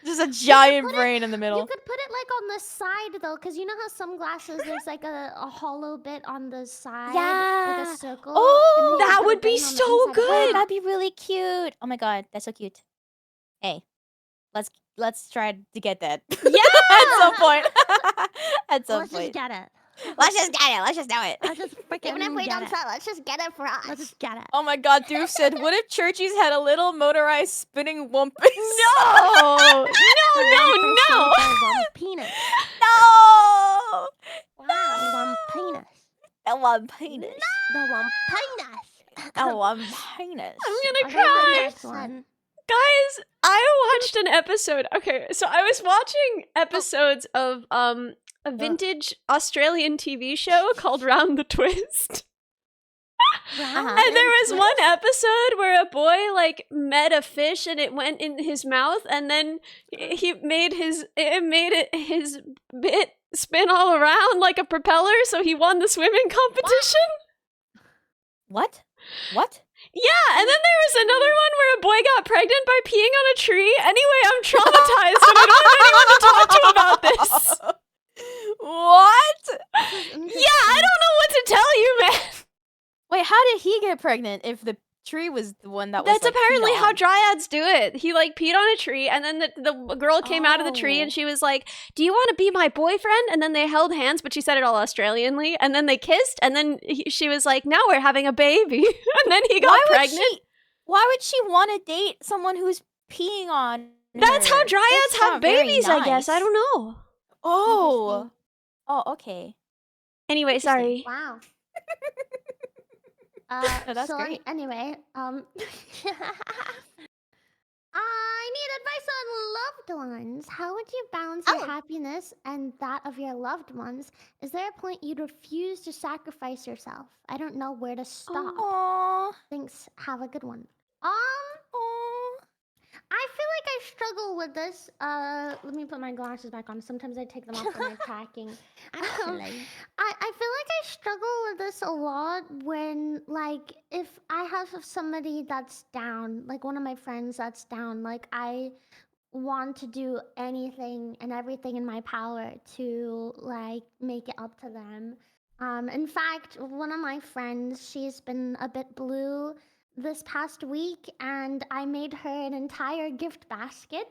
Just a giant put it- brain in the You middle. could put it like on the side though, because you know how some glasses there's like a hollow bit on the side, like Yeah. a circle. Oh, and then you that put a would be brain on the so inside. good. Oh, that'd be really cute. Oh my god, that's so cute. Hey, let's try to get that. Yeah. At some point. At some Let's just point. get it. Let's just get it. Let's just do it. Let's just freaking Even if we get don't it. sell, let's just get it for us. Let's just get it. Oh my god, Doof said, what if Churchies had a little motorized spinning wumpus? No. No. One penis. No! Wow. One penis. The one penis. The one penis. The one penis. I'm gonna Okay, the cry. next one. Guys, I watched an episode. Okay, so I was watching episodes of a vintage Australian TV show called Round the Twist. And there was one episode where a boy like met a fish and it went in his mouth, and then he made his bit spin all around like a propeller, so he won the swimming competition. What? What? Yeah, and then there was another one where a boy got pregnant by peeing on a tree. Anyway, I'm traumatized and I don't have anyone to talk to about this. What? Yeah, I don't know what to tell you, man. Wait, how did he get pregnant if the tree was the one that was That's like, apparently peed how on? dryads do it. He like peed on a tree, and then the girl came out of the tree, and she was like, "Do you want to be my boyfriend?" And then they held hands, but she said it all Australianly, and then they kissed, and then she was like, "Now we're having a baby," and then he got pregnant. Why would she want to date someone who's peeing on That's her? how dryads That's have not very babies, I guess. I nice. don't know. Oh. Oh, okay. Anyway, sorry. Wow. No, that's so great. anyway, I need advice on loved ones. How would you balance your happiness and that of your loved ones? Is there a point you'd refuse to sacrifice yourself? I don't know where to stop. Aww. Thanks. Have a good one. I feel like I struggle with this. Let me put my glasses back on. Sometimes I take them off when I'm packing. Actually. I feel like I struggle with this a lot when, like, if I have somebody that's down, like one of my friends that's down, like, I want to do anything and everything in my power to, like, make it up to them. In fact, one of my friends, she's been a bit blue this past week, and I made her an entire gift basket,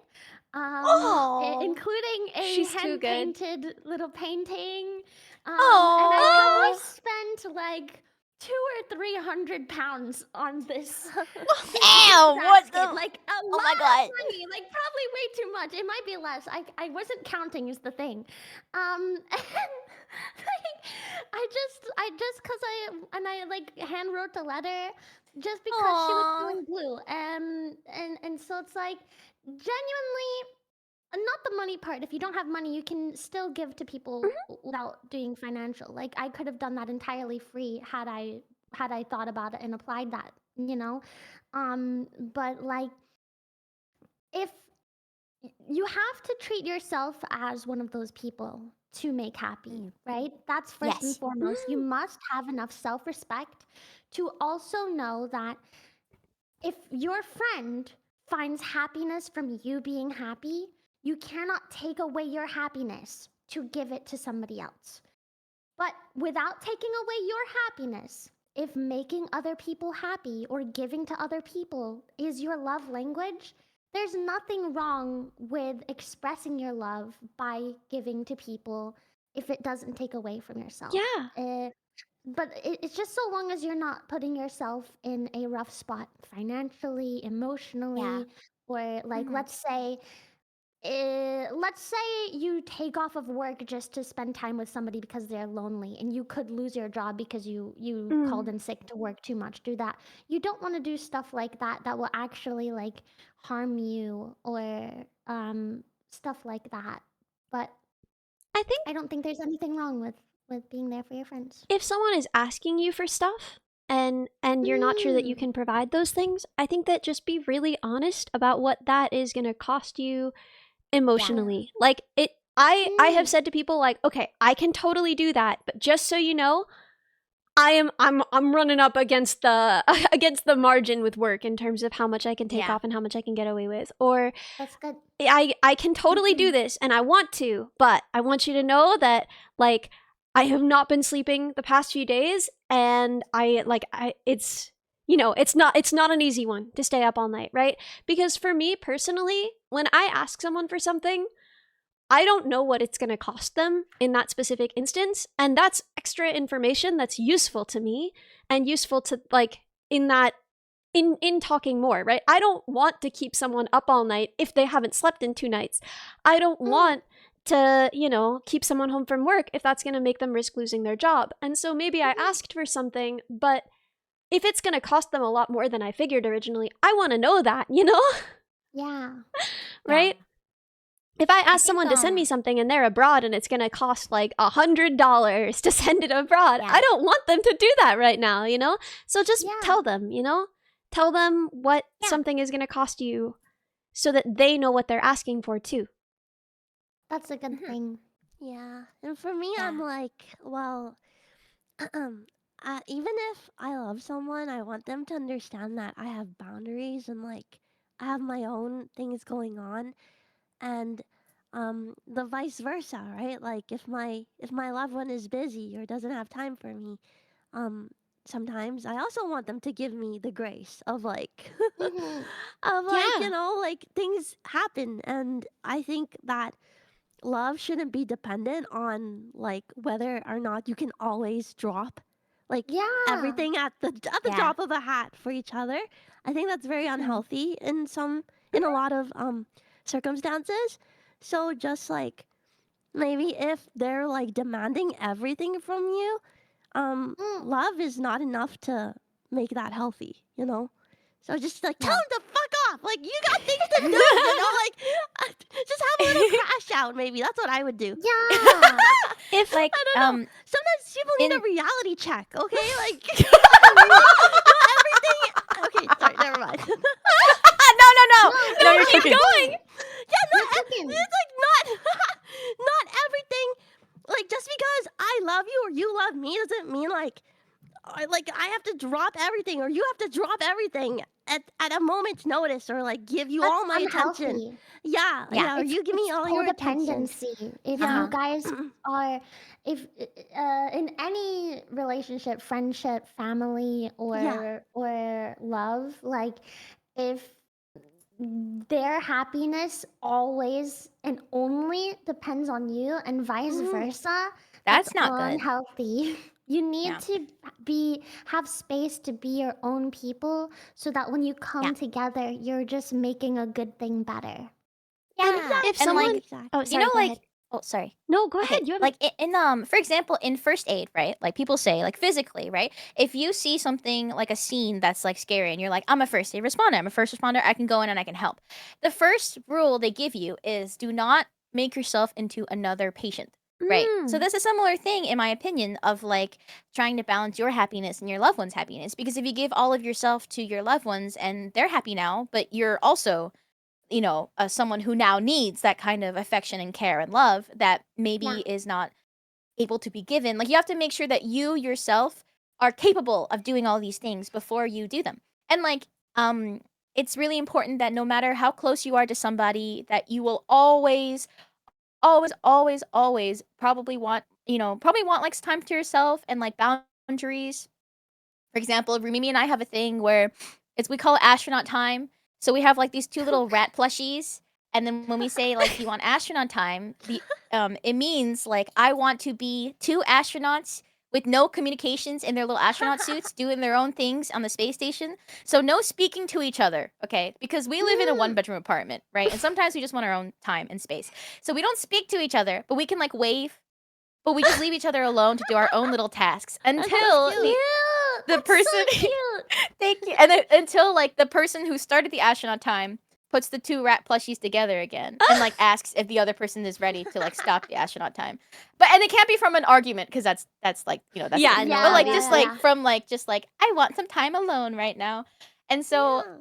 including a She's too good. hand-painted little painting. And I probably spent like 200 or 300 pounds on this. Damn, what basket, the- like a Oh lot my of god. money, like probably way too much. It might be less. I wasn't counting is the thing. And like, I just cause I like hand wrote the letter just because she was Aw. feeling blue. And so it's like genuinely not the money part. If you don't have money, you can still give to people without doing financial. Like I could have done that entirely free had I thought about it and applied that, you know. But like if you have to treat yourself as one of those people to make happy, right? That's first and Yes. foremost. You must have enough self-respect to also know that if your friend finds happiness from you being happy, you cannot take away your happiness to give it to somebody else. But without taking away your happiness, if making other people happy or giving to other people is your love language, there's nothing wrong with expressing your love by giving to people if it doesn't take away from yourself. Yeah. But it's just so long as you're not putting yourself in a rough spot financially, emotionally, or like Mhm. let's say you take off of work just to spend time with somebody because they're lonely and you could lose your job because you called in sick to work too much. Do that. You don't want to do stuff like that that will actually like harm you or stuff like that. But I think I don't think there's anything wrong with being there for your friends. if someone is asking you for stuff and you're not sure that you can provide those things, I think that just be really honest about what that is going to cost you emotionally. Like I have said to people like, "Okay, I can totally do that, but just so you know, I'm running up against the against the margin with work in terms of how much I can take Yeah. off and how much I can get away with." Or That's good. I can totally do this and I want to, but I want you to know that like I have not been sleeping the past few days and it's it's not an easy one to stay up all night, right? Because for me personally, when I ask someone for something, I don't know what it's going to cost them in that specific instance, and that's extra information that's useful to me and useful to like in that in talking more, right? I don't want to keep someone up all night if they haven't slept in 2 nights. I don't want to, keep someone home from work if that's going to make them risk losing their job. And so maybe I asked for something, but if it's going to cost them a lot more than I figured originally, I want to know that, Yeah. right? If I ask think, someone to send me something and they're abroad and it's going to cost like $100 to send it abroad, I don't want them to do that right now, So just tell them, Tell them what something is going to cost you so that they know what they're asking for too. That's a good thing. Yeah, and for me, Yeah. I'm like, well, even if I love someone, I want them to understand that I have boundaries and like I have my own things going on, and the vice versa, right? Like if my loved one is busy or doesn't have time for me, um, sometimes I also want them to give me the grace of like, of like Yeah. like things happen, and I think that love shouldn't be dependent on like whether or not you can always drop like everything at the Yeah. drop of a hat for each other. I think that's very unhealthy in a lot of circumstances. So just like maybe if they're like demanding everything from you, love is not enough to make that healthy, So just like tell them to fuck off. Like you got things to do, like just have a little crash out maybe. That's what I would do. Yeah. If Like I don't know. Sometimes people need a in- reality check, okay? Like not everything. Okay, sorry, never mind. no, you're keep cooking. going. Yeah, cooking. it's like not not everything. Like just because I love you or you love me doesn't mean like I have to drop everything or you have to drop everything at a moment's notice or like give you That's all my attention. unhealthy. Yeah, or you give me all your attention. Codependency. If Yeah. you guys are, if in any relationship, friendship, family, or love, like if their happiness always and only depends on you and vice versa, That's not good. unhealthy. You need Yeah. to have space to be your own people so that when you come together, you're just making a good thing better. Yeah. If And someone, like, oh, Exactly. you know, sorry, go like, ahead. oh, sorry. No, go Okay, ahead. You have like in for example, in first aid, right? Like people say, like physically, right? If you see something like a scene that's like scary, and you're like, I'm a first aid responder. I'm a first responder. I can go in and I can help. The first rule they give you is do not make yourself into another patient. Right. So Mm. this is a similar thing, in my opinion, of like trying to balance your happiness and your loved ones' happiness. Because if you give all of yourself to your loved ones and they're happy now, but you're also someone who now needs that kind of affection and care and love that maybe Yeah. is not able to be given. Like you have to make sure that you yourself are capable of doing all these things before you do them. And like it's really important that no matter how close you are to somebody that you will always probably want like time to yourself and like boundaries. For example, Mimi and I have a thing where we call it astronaut time. So we have like these two little rat plushies, and then when we say like, "Do you want astronaut time?" It means like I want to be two astronauts with no communications in their little astronaut suits, doing their own things on the space station. So no speaking to each other, okay? Because we live in a one-bedroom apartment, right? And sometimes we just want our own time and space. So we don't speak to each other, but we can like wave, but we just leave each other alone to do our own little tasks That's so until cute. the Cute! the That's person so cute! thank you. And then, until like the person who started the astronaut time puts the two rat plushies together again and like asks if the other person is ready to like stop the astronaut time. But and it can't be from an argument because that's like, that's Yeah, different. no, But Yeah, like yeah, just yeah, like yeah. from like just like I want some time alone right now. And so Yeah.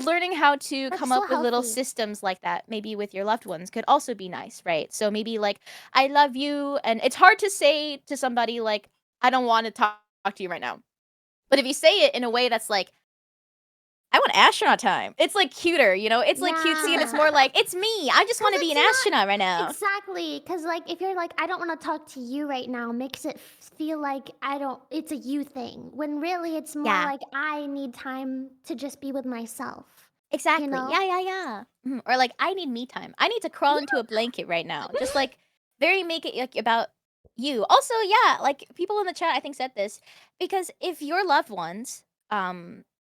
learning how to That's come so up with little healthy. systems like that maybe with your loved ones could also be nice, right? So maybe like I love you, and it's hard to say to somebody like I don't want to talk to you right now. But if you say it in a way that's like I want astronaut time. It's like cuter, It's like cutesy and it's Yeah. more like, it's me. I just Because want to be it's an not astronaut right now. exactly. Because, like, if you're like, I don't want to talk to you right now, makes it feel like it's a you thing. When really it's more Yeah, like, I need time to just be with myself, you exactly. know? Yeah. Or like, I need me time. I need to crawl into a blanket right now. Just like, very make it like about you. Also, yeah, like people in the chat I think said this because if your loved ones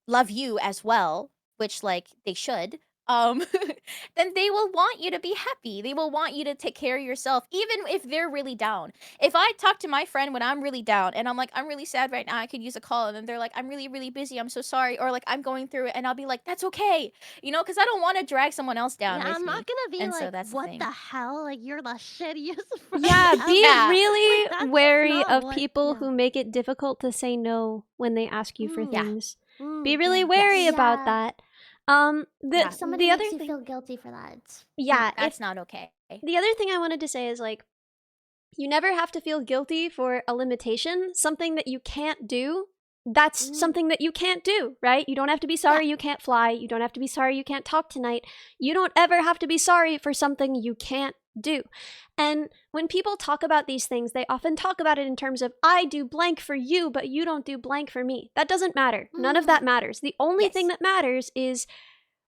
love you as well, which like they should, um then they will want you to be happy. They will want you to take care of yourself even if they're really down. If I talk to my friend when I'm really down and I'm like, I'm really sad right now, I could use a call, and then they're like, I'm really, really busy, I'm so sorry, or like I'm going through it, and I'll be like, that's okay, because I don't want to drag someone else down Yeah, with I'm not me. gonna be And so like, that's the what the thing. hell? Like, you're the shittiest friend Yeah, ever. be Yeah. Like, really that's just wary not of what. people Yeah. who make it difficult to say no when they ask you for Mm, Yeah. things. Be really yeah. wary Yes. about Yeah. that. If Yeah. somebody The other makes you thing, feel guilty for that, yeah, if That's not okay. the other thing I wanted to say is like you never have to feel guilty for a limitation, something that you can't do. That's something that you can't do, right? You don't have to be sorry you can't fly. You don't have to be sorry you can't talk tonight. You don't ever have to be sorry for something you can't do. And when people talk about these things, they often talk about it in terms of, I do blank for you, but you don't do blank for me. That doesn't matter. None of that matters. The only thing Yes. that matters is,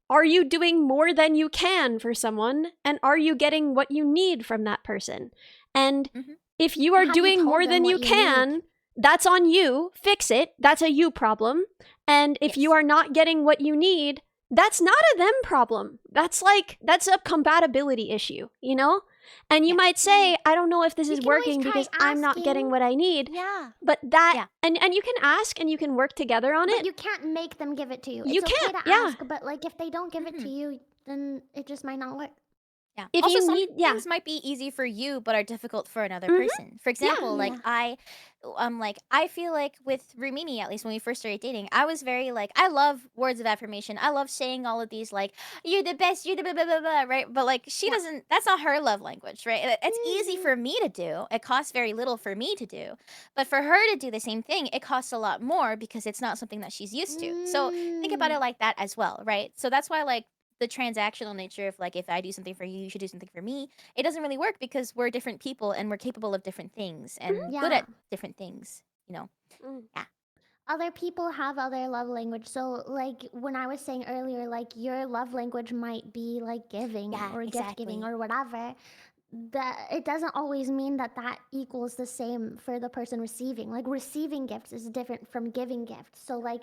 are you doing more than you can for someone? And are you getting what you need from that person? And Mhm. if you are have you doing told more them than what you you can, need? that's on you. Fix it. That's a you problem. And if you Yes. are not getting what you need, that's not a them problem. That's a compatibility issue, you know? And you Yeah. might say, I don't know if this You is can always working try because I'm not getting asking, what I need. Yeah. But that, Yeah. and you can ask and you can work together on but it. you can't make them give it to you. You It's okay can't, to yeah. ask, but like if they don't give it to Mhm. you, then it just might not work. Yeah. If Also, you some need, yeah. things might be easy for you, but are difficult for another Mhm. person. For Yeah. example, like Yeah. I feel like with Rumini, at least when we first started dating, I was very like, I love words of affirmation. I love saying all of these like, you're the best, you're the blah blah blah, blah, right? But like, she Yeah. doesn't. That's not her love language, right? It's easy Mhm. for me to do. It costs very little for me to do, but for her to do the same thing, it costs a lot more because it's not something that she's used to. So think about Mm. it like that as well, right? So that's why like the transactional nature of like if I do something for you, you should do something for me. It doesn't really work because we're different people and we're capable of different things and good Yeah. at different things. Mm. Yeah. Other people have other love language. So like when I was saying earlier, like your love language might be like giving Yeah, or gift giving exactly. or whatever. that it doesn't always mean that that equals the same for the person receiving. Like receiving gifts is different from giving gifts. So like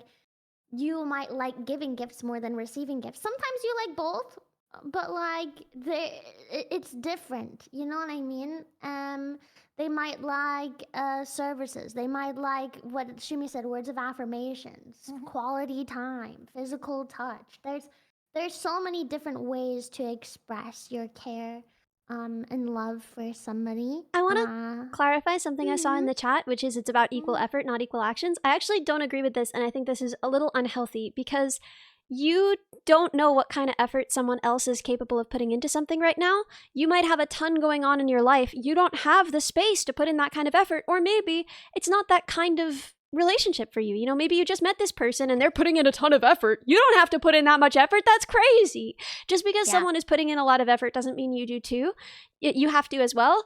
you might like giving gifts more than receiving gifts. Sometimes you like both, but like it's different. You know what I mean? They might like services. They might like what Shumi said, words of affirmations, quality time, physical touch. There's so many different ways to express your care and love for somebody. I want to clarify something I saw in the chat, which is it's about equal effort, not equal actions. I actually don't agree with this, and I think this is a little unhealthy because you don't know what kind of effort someone else is capable of putting into something right now. You might have a ton going on in your life. You don't have the space to put in that kind of effort, or maybe it's not that kind of relationship for you. You know, maybe you just met this person and they're putting in a ton of effort. You don't have to put in that much effort. That's crazy. Just because someone is putting in a lot of effort doesn't mean you do too. You have to as well.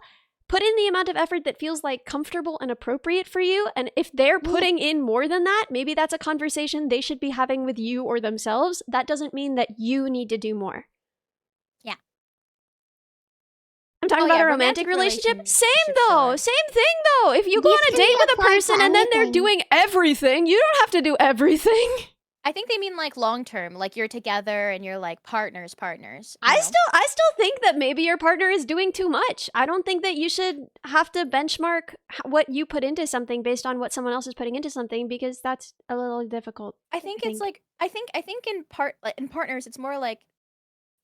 Put in the amount of effort that feels like comfortable and appropriate for you. And if they're putting in more than that, maybe that's a conversation they should be having with you or themselves. That doesn't mean that you need to do more. Yeah. I'm talking about a romantic relationship. Same though. Sure. Same thing though. If you go on a date with a person and then they're doing everything, you don't have to do everything. I think they mean like long term, like you're together and you're like partners. I still think that maybe your partner is doing too much. I don't think that you should have to benchmark what you put into something based on what someone else is putting into something, because that's a little difficult. I think it's like I think in partners it's more like,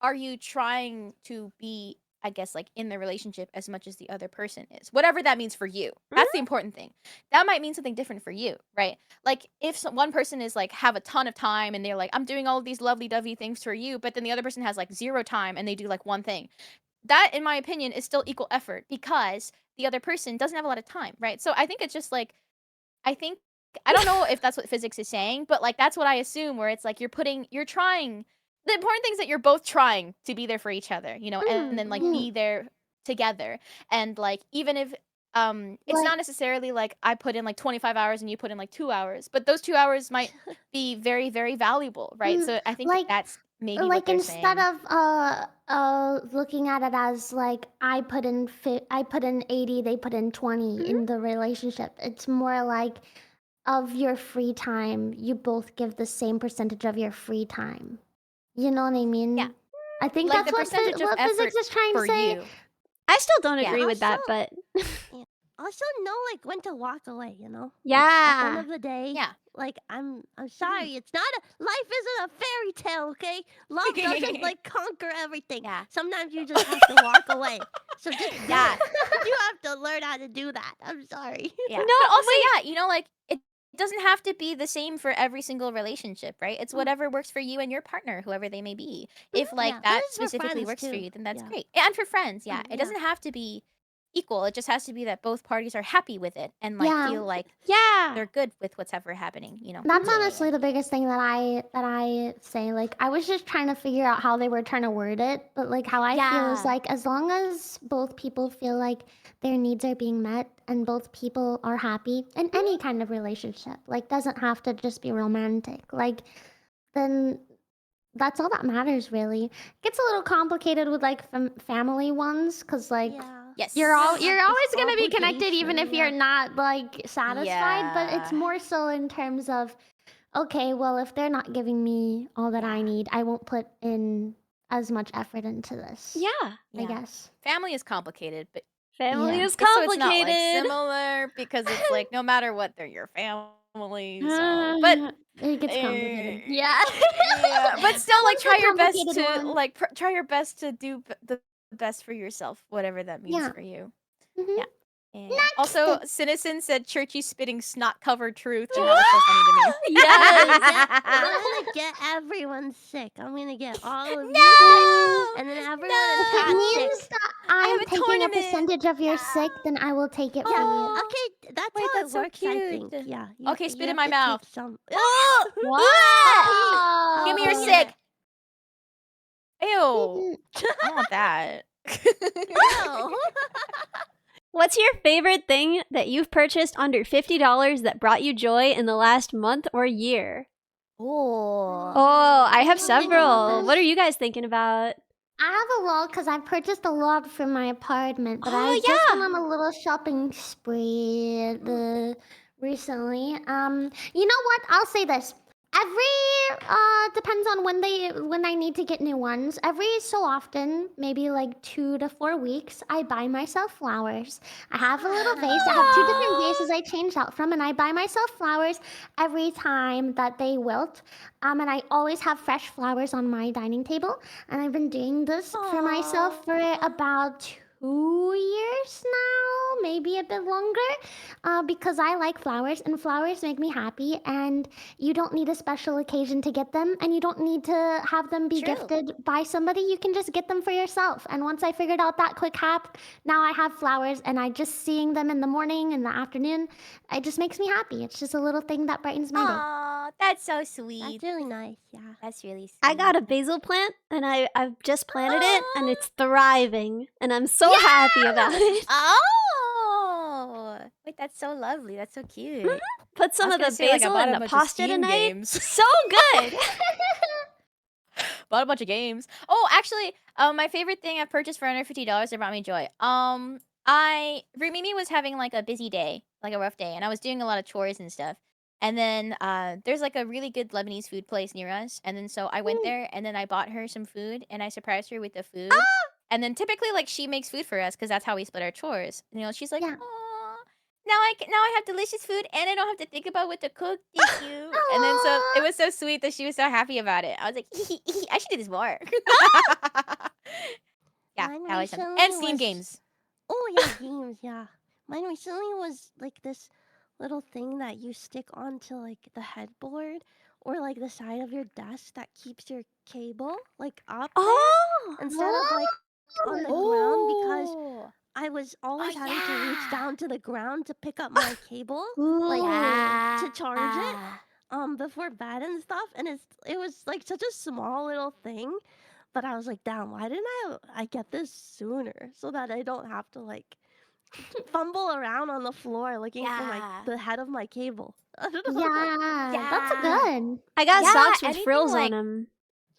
are you trying to be, I guess, like in the relationship as much as the other person is, whatever that means for you. That's the important thing. That might mean something different for you, right? Like if one person is like have a ton of time and they're like, I'm doing all of these lovely dovey things for you, but then the other person has like zero time and they do like one thing. That, in my opinion, is still equal effort because the other person doesn't have a lot of time, right? So I think it's just like, I don't know if that's what physics is saying, but like that's what I assume, where it's like you're trying. The important thing is that you're both trying to be there for each other, you know, and then like be there together. And like even if it's not necessarily like I put in like 25 hours and you put in like 2 hours, but those 2 hours might be very, very valuable, right? So I think that's maybe what they're saying. Instead of looking at it as like I put in 80, they put in 20 in the relationship, it's more like of your free time, you both give the same percentage of your free time. You know what I mean? Yeah. I think like that's the what percentage of physics is trying to for say. you. I still don't agree with that, but Also know like when to walk away, you know? yeah. At the end of the day, Yeah. like I'm sorry, it's not life isn't a fairy tale, okay? Love doesn't like conquer everything. Yeah. Sometimes you just have to walk away. So just you have to learn how to do that. I'm sorry. Yeah. No, but also you know, like it doesn't have to be the same for every single relationship, right? It's whatever works for you and your partner, whoever they may be. If like that is for specifically friends, works for too. you, then that's Yeah. great. And for friends, it yeah. doesn't have to be equal. It just has to be that both parties are happy with it and like feel like they're good with what's ever happening, you know. That's honestly the biggest thing that I say. Like I was just trying to figure out how they were trying to word it, but like how I feel is like as long as both people feel like their needs are being met and both people are happy in any kind of relationship, like doesn't have to just be romantic, like then that's all that matters really. It gets a little complicated with like family ones because like Yes. you're always this gonna be connected even if you're not like satisfied, but it's Yeah. more so in terms of okay, well if they're not giving me all that I need, I won't put in as much effort into this. Yeah. I guess. Family is complicated, but Family is so it's not like complicated. similar because it's like no matter what, they're your family. So, but it gets complicated. Yeah. but still, like That try one's a your best to complicated one. like try your best to do the best for yourself, whatever that means for you. Mhm. Yeah. And also, Citizen said Churchy spitting snot-covered truth, and that was so funny to me. Yes. I'm gonna get everyone sick. I'm gonna get all of you sick, and then everyone in If it chat means sick. that I'm have a taking a tournament. percentage of your sick, then I will take it from you. Okay, that's Wait, how that's it so works. I cute. think. Yeah. Okay, you spit in have my to take mouth. Some. Wow. Give me your Oh. sick. Ew. I don't want that. No. What's your favorite thing that you've purchased under $50 that brought you joy in the last month or year? Oh. Oh, I have I'm thinking about several. this. What are you guys thinking about? I have a lot because I've purchased a lot for my apartment, but Oh, I just yeah. went on a little shopping spree recently. You know what? I'll say this. Depends on when I need to get new ones. Every so often, maybe like 2 to 4 weeks, I buy myself flowers. I have a little vase. I have 2 different vases I change out from, and I buy myself flowers every time that they wilt. And I always have fresh flowers on my dining table. And I've been doing this for myself for about 2 years now, maybe a bit longer, because I like flowers and flowers make me happy. And you don't need a special occasion to get them, and you don't need to have them be True. gifted by somebody. You can just get them for yourself. And once I figured out that quick hack, now I have flowers, and I just seeing them in the morning, in the afternoon, it just makes me happy. It's just a little thing that brightens my day. Aw, that's so That's sweet. really nice. Yeah. That's really sweet. I got a basil plant, and I've just planted it, and it's thriving, and I'm so happy about it. Oh, wait, that's so lovely. That's so cute. Put some I of was the gonna say, like, I basil bought in a the bunch of pasta Steam tonight. games. So good. Bought a bunch of games. Oh, actually, my favorite thing I've purchased for under $50 that brought me joy. Mimi was having like a busy day, like a rough day, and I was doing a lot of chores and stuff. And then there's like a really good Lebanese food place near us, and then so I went there, and then I bought her some food, and I surprised her with the food. And then typically, like, she makes food for us because that's how we split our chores. You know, she's like, Yeah. "Aw, now I have delicious food, and I don't have to think about what to cook. Thank you." And then so it was so sweet that she was so happy about it. I was like, I should do this more. Yeah, Mine that was something. recently And Steam was- games. Oh yeah, games. Yeah. Mine recently was like this little thing that you stick onto like the headboard or like the side of your desk that keeps your cable like up there Oh, instead of like on the ground because Oh, I was always having to yeah. reach down to the ground to pick up my cable Like, to charge it before bed and stuff, and it was like such a small little thing, but I was like, damn, why didn't I get this sooner so that I don't have to like fumble around on the floor looking for Yeah. the head of my cable. I don't know. yeah, that's Yeah. good. I got Yeah, socks with anything frills like- on them.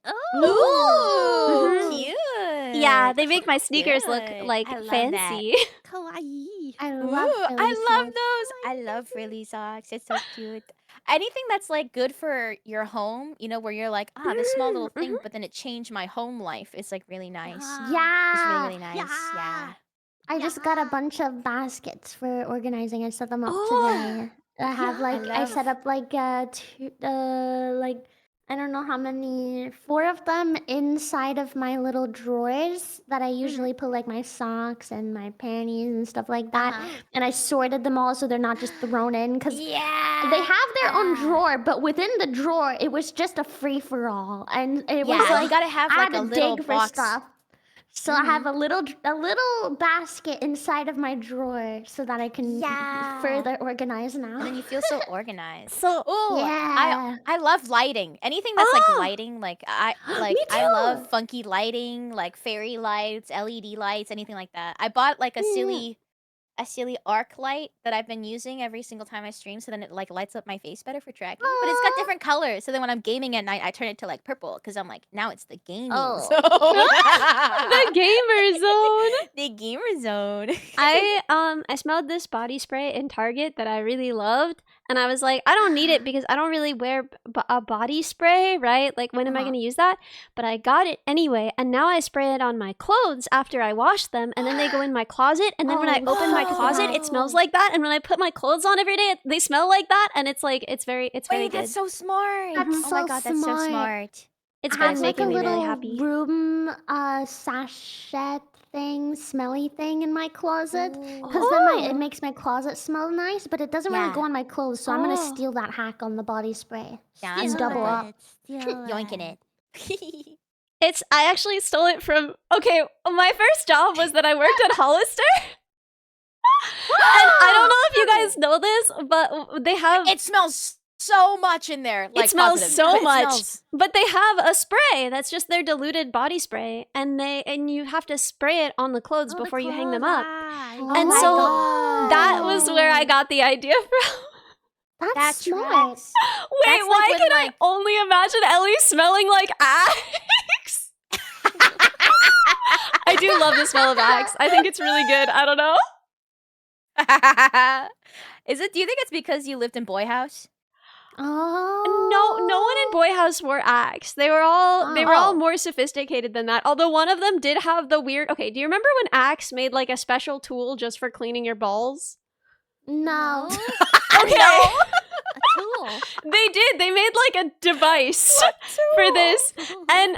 Oh, Ooh, Mhm. cute. Yeah, they make my sneakers look Cute. like I love fancy. kawaii. I Ooh, love I frilly love socks. those. I love frilly socks. It's so cute. Anything that's like good for your home, you know, where you're like, this small little thing, but then it changed my home life. It's like really nice. It's Yeah. really, really nice. Yeah. I just got a bunch of baskets for organizing. I set them up Oh, today. I have yeah, I like I set up like like I don't know how many, 4 of them inside of my little drawers that I usually put like my socks and my panties and stuff like that. And I sorted them all so they're not just thrown in because Yeah. they have their own drawer, but within the drawer it was just a free for all, and it was Yeah, like you gotta have I like had a to little dig box. for stuff. So I have a little basket inside of my drawer so that I can Yeah. further organize now. And then you feel so organized. so Oh, Yeah. I love lighting. Anything that's like Oh. lighting, like I Me I love too. funky lighting, like fairy lights, LED lights, anything like that. I bought like a silly arc light that I've been using every single time I stream, so then it like lights up my face better for tracking. But it's got Aw. different colors, so then when I'm gaming at night, I turn it to like purple because I'm like, now it's the gaming Oh. the gamer zone. The gamer zone. I smelled this body spray in Target that I really loved, and I was like, I don't need it because I don't really wear a body spray, right? Like, when am I going to use that? But I got it anyway, and now I spray it on my clothes after I wash them, and then they go in my closet, and then when I open my closet, it smells like that, and when I put my clothes on every day, they smell like that, and it's like it's very Wait, good. that's so smart. That's Oh my so god, that's so smart. smart. It's I been have like a making me really little happy. room sachet thing, smelly thing in my closet. Ooh. Because then it makes my closet smell nice, but it doesn't really Yeah. go on my clothes. So I'm gonna Oh. steal that hack on the body spray. Yeah, Steal double up. yoinking it. I actually stole it from. Okay, my first job was that I worked at Hollister. And I don't know if you guys know this, but they have It smells so much in there. Like, smells positive, so but it much. smells- But they have a spray that's just their diluted body spray, and you have to spray it on the clothes before you hang them up. And my so God. that was where I got the idea from. That's That smart. tracks. Wait, That's like why when, can like- I only imagine Ellie smelling like axe? do love the smell of Axe. I think it's really good. I don't know. Is it? Do you think it's because you lived in boy house? Oh. No one in Boy House wore Axe. They were all Oh. more sophisticated than that. Although one of them did have the weird. Okay, do you remember when Axe made like a special tool just for cleaning your balls? No. Okay. A tool. They did. They made like a device for this. And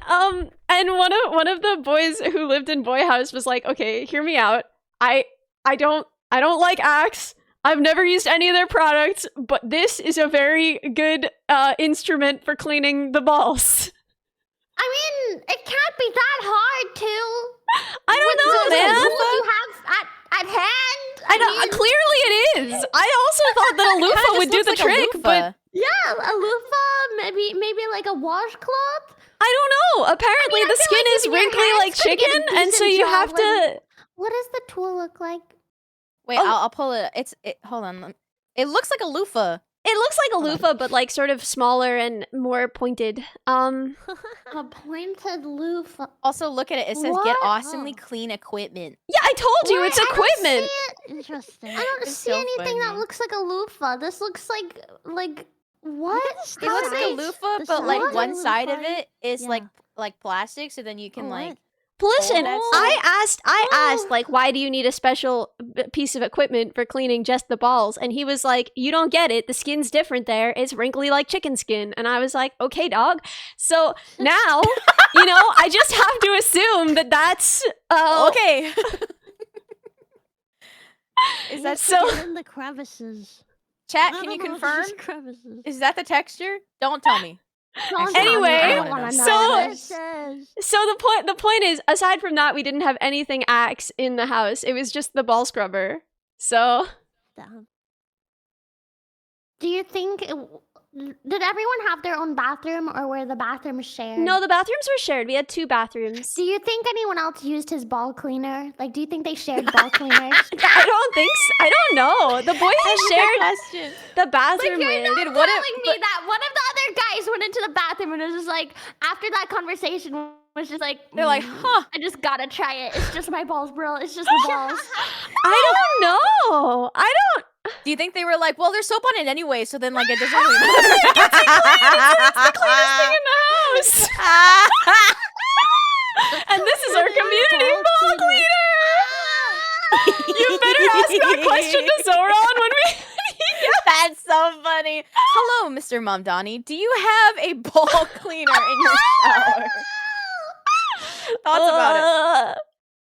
one of the boys who lived in Boy House was like, "Okay, hear me out. I don't like Axe. I've never used any of their products, but this is a very good instrument for cleaning the balls." I mean, it can't be that hard to. I don't know, With the man. tools you have at hand. I know, clearly it is. I also thought that a Kinda loofah just would do looks the like a trick, but loofah. Yeah, a loofah, maybe like a washcloth. I don't know. Apparently I the feel skin like is even your wrinkly hands like couldn't get a chicken, and so decent you job have to. What does the tool look like? Wait, Oh. I'll pull it. Hold on. It looks like a loofah. It looks like a Hold on. loofah, but like sort of smaller and more pointed. A pointed loofah. Also, look at it. It says "Get What? awesomely Oh. clean equipment." Yeah, I told you it's What? equipment. Interesting. I don't It's see so anything that funny. looks like a loofah. This looks like what? It looks like a size? loofah, The but like size one of the side of loofah? it is Yeah. like plastic, so then you can Oh, like. what? Listen, that I side. asked like, why do you need a special piece of equipment for cleaning just the balls? And he was like, you don't get it. The skin's different there. It's wrinkly like chicken skin. And I was like, okay, dog. So now, I just have to assume that that's Okay. Is that so? Get in the crevices. Chat? I Can you don't know, confirm? just crevices. Is that the texture? Don't tell me. Don't Actually, tell me. Anyway, I don't want to know. so- this. says. So the point is, aside from that, we didn't have anything Axe in the house. It was just the ball scrubber. So Damn. Do you think did everyone have their own bathroom, or were the bathrooms shared? no, the bathrooms were shared. We had 2 bathrooms. Do you think anyone else used his ball cleaner? Like, do you think they shared ball cleaners? I don't think so. I don't know. The boys he shared question. the bathroom You're with. not Dude, what if- telling me that one of the other guys went into the bathroom and was just like, after that conversation was just like, They're like, huh? I just gotta try it. It's just my balls, bro. It's just the balls. I don't know. I don't. Do you think they were like, well, there's soap on it anyway, so then like it doesn't really matter. It's the cleanest thing in the house. And this is our community ball cleaner. You better ask that question to Zoran when we. That's so funny. Hello, Mr. Mamdani. Do you have a ball cleaner in your shower? Thoughts about it.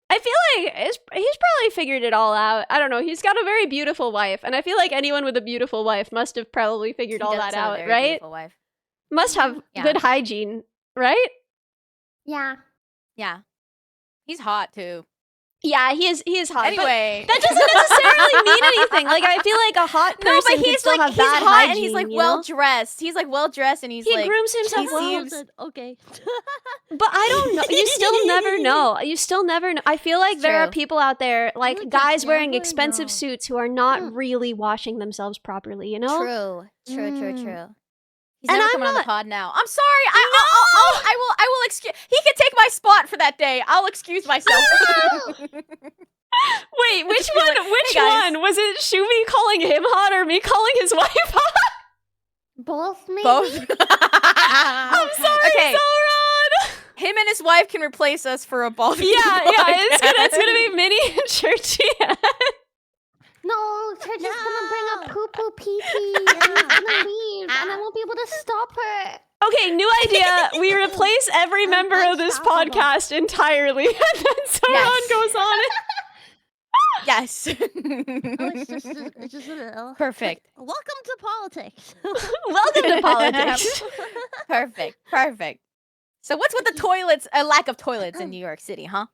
I feel like he's probably figured it all out. I don't know. He's got a very beautiful wife, and I feel like anyone with a beautiful wife must have probably figured all He does that have a out, very right? beautiful wife. Must have Yeah. good hygiene, right? Yeah. Yeah. He's hot too. Yeah, he is hot. but Anyway. that doesn't necessarily mean anything. Like, I feel like a hot person No, but can he's still like have he's bad hot hygiene, and he's like you well know? dressed. He's like well dressed and he's He like grooms himself he well. seems- Okay. But I don't know. You still never know. You still never know. I feel like It's there are true. people out there, like You guys just wearing never expensive know. suits who are not Mm. really washing themselves properly, you know? True. Mm. True. He's And never I'm coming on the not- pod now. I'm sorry. I will excuse. He can take my spot for that day. I'll excuse myself. Wait, which Just be like, one? Which "Hey, guys." one? Was it Shumi calling him hot or me calling his wife hot? Both, maybe? Both. I'm sorry, Okay. Zoran. Him and his wife can replace us for a ball. Yeah, it's gonna be Minnie and Churchy. No, Church is gonna bring up No. poo poo pee pee and he's gonna leave, and I won't be able to stop her. Okay, new idea. We replace every member of this Unstoppable. podcast entirely, and then Zoran Yes. goes on. Yes. Oh, it's just a little. Perfect. Welcome to politics. Welcome to politics. Perfect. So what's with the toilets? A lack of toilets in New York City, huh?